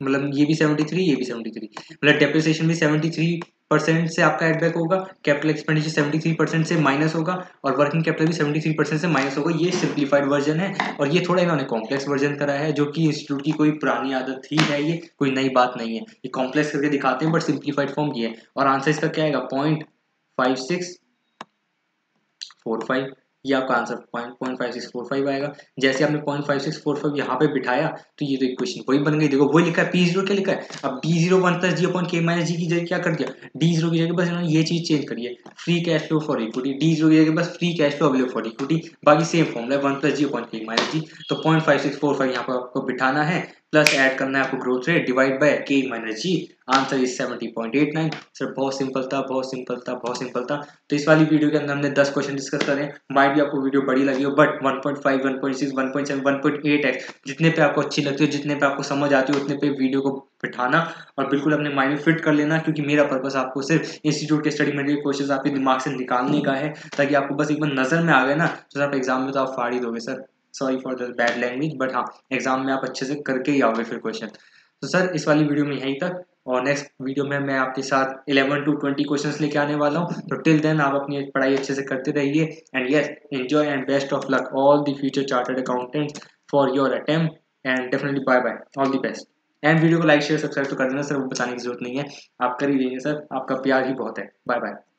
मतलब ये भी 73, ये भी 73, मतलब डेप्रिसिएशन भी 73% से आपका एडबैक होगा, कैपिटल एक्सपेंडिचर 73% से माइनस होगा, और वर्किंग कैपिटल भी 73% से माइनस होगा। ये सिंप्लीफाइड वर्जन है, और ये थोड़ा इन्होंने कॉम्प्लेक्स वर्जन करा है, जो कि इंस्टीट्यूट की कोई पुरानी आदत थी है, ये कोई नई बात नहीं है। ये कॉम्प्लेक्स करके दिखाते हैं बट सिंप्लीफाइड फॉर्म ये है। और आंसर इसका क्या आएगा 0.5645, ये आपका आंसर 0.5645 आएगा। जैसे आपने 0.5645 यहाँ पे बिठाया तो ये तो इक्वेशन वही बन गई। देखो वही लिखा है, पी जीरो क्या लिखा है, अब B zero 1 plus G upon K minus जी की जगह क्या कर दिया, डी जीरो की जगह बस इन्होंने ये चीज चेंज करी है, free cash flow for equity, D zero की जगह बस free cash flow available for equity, बाकी सेम फॉर्मूला है 1 plus G upon K minus जी। तो 0.5645 यहाँ पर आपको बिठाना है, प्लस ऐड करना है आपको growth rate divide by K minus G, answer is 70.89। Sir बहुत सिंपल था, बहुत सिंपल था, बहुत सिंपल था। तो इस वाली वीडियो के अंदर हमने 10 क्वेश्चन डिस्कस करे। माइट भी आपको वीडियो बड़ी लगी हो, बट 1.5 1.6 1.7 1.8x जितने पे आपको अच्छी लगती हो, जितने पे आपको समझ आती हो, उतने पे वीडियो को बिठाना और बिल्कुल अपने माइंड में फिट कर लेना, क्योंकि मेरा पर्पस आपको सिर्फ इंस्टीट्यूट के स्टडी मटेरियल क्वेश्चन आपके दिमाग से निकालने का है, ताकि आपको बस एक बार नजर में आ गए ना, तो आप एग्जाम में तो आप फाड़ ही दोगे sir. Sorry for the bad language, but हाँ एग्जाम में आप अच्छे से करके ही आओगे फिर क्वेश्चन। तो सर इस वाली वीडियो में यहीं तक, और नेक्स्ट वीडियो में मैं आपके साथ 11 to 20 क्वेश्चंस लेके आने वाला हूँ। तो टिल देन आप अपनी पढ़ाई अच्छे से करते रहिए, and yes enjoy and best of luck all the future chartered accountants for your attempt, and definitely bye bye, all the best. And video को लाइक शेयर सब्सक्राइब तो कर देना सर, वो बताने की जरूरत नहीं है, आप कर ही देंगे सर, आपका प्यार ही बहुत है। Bye bye.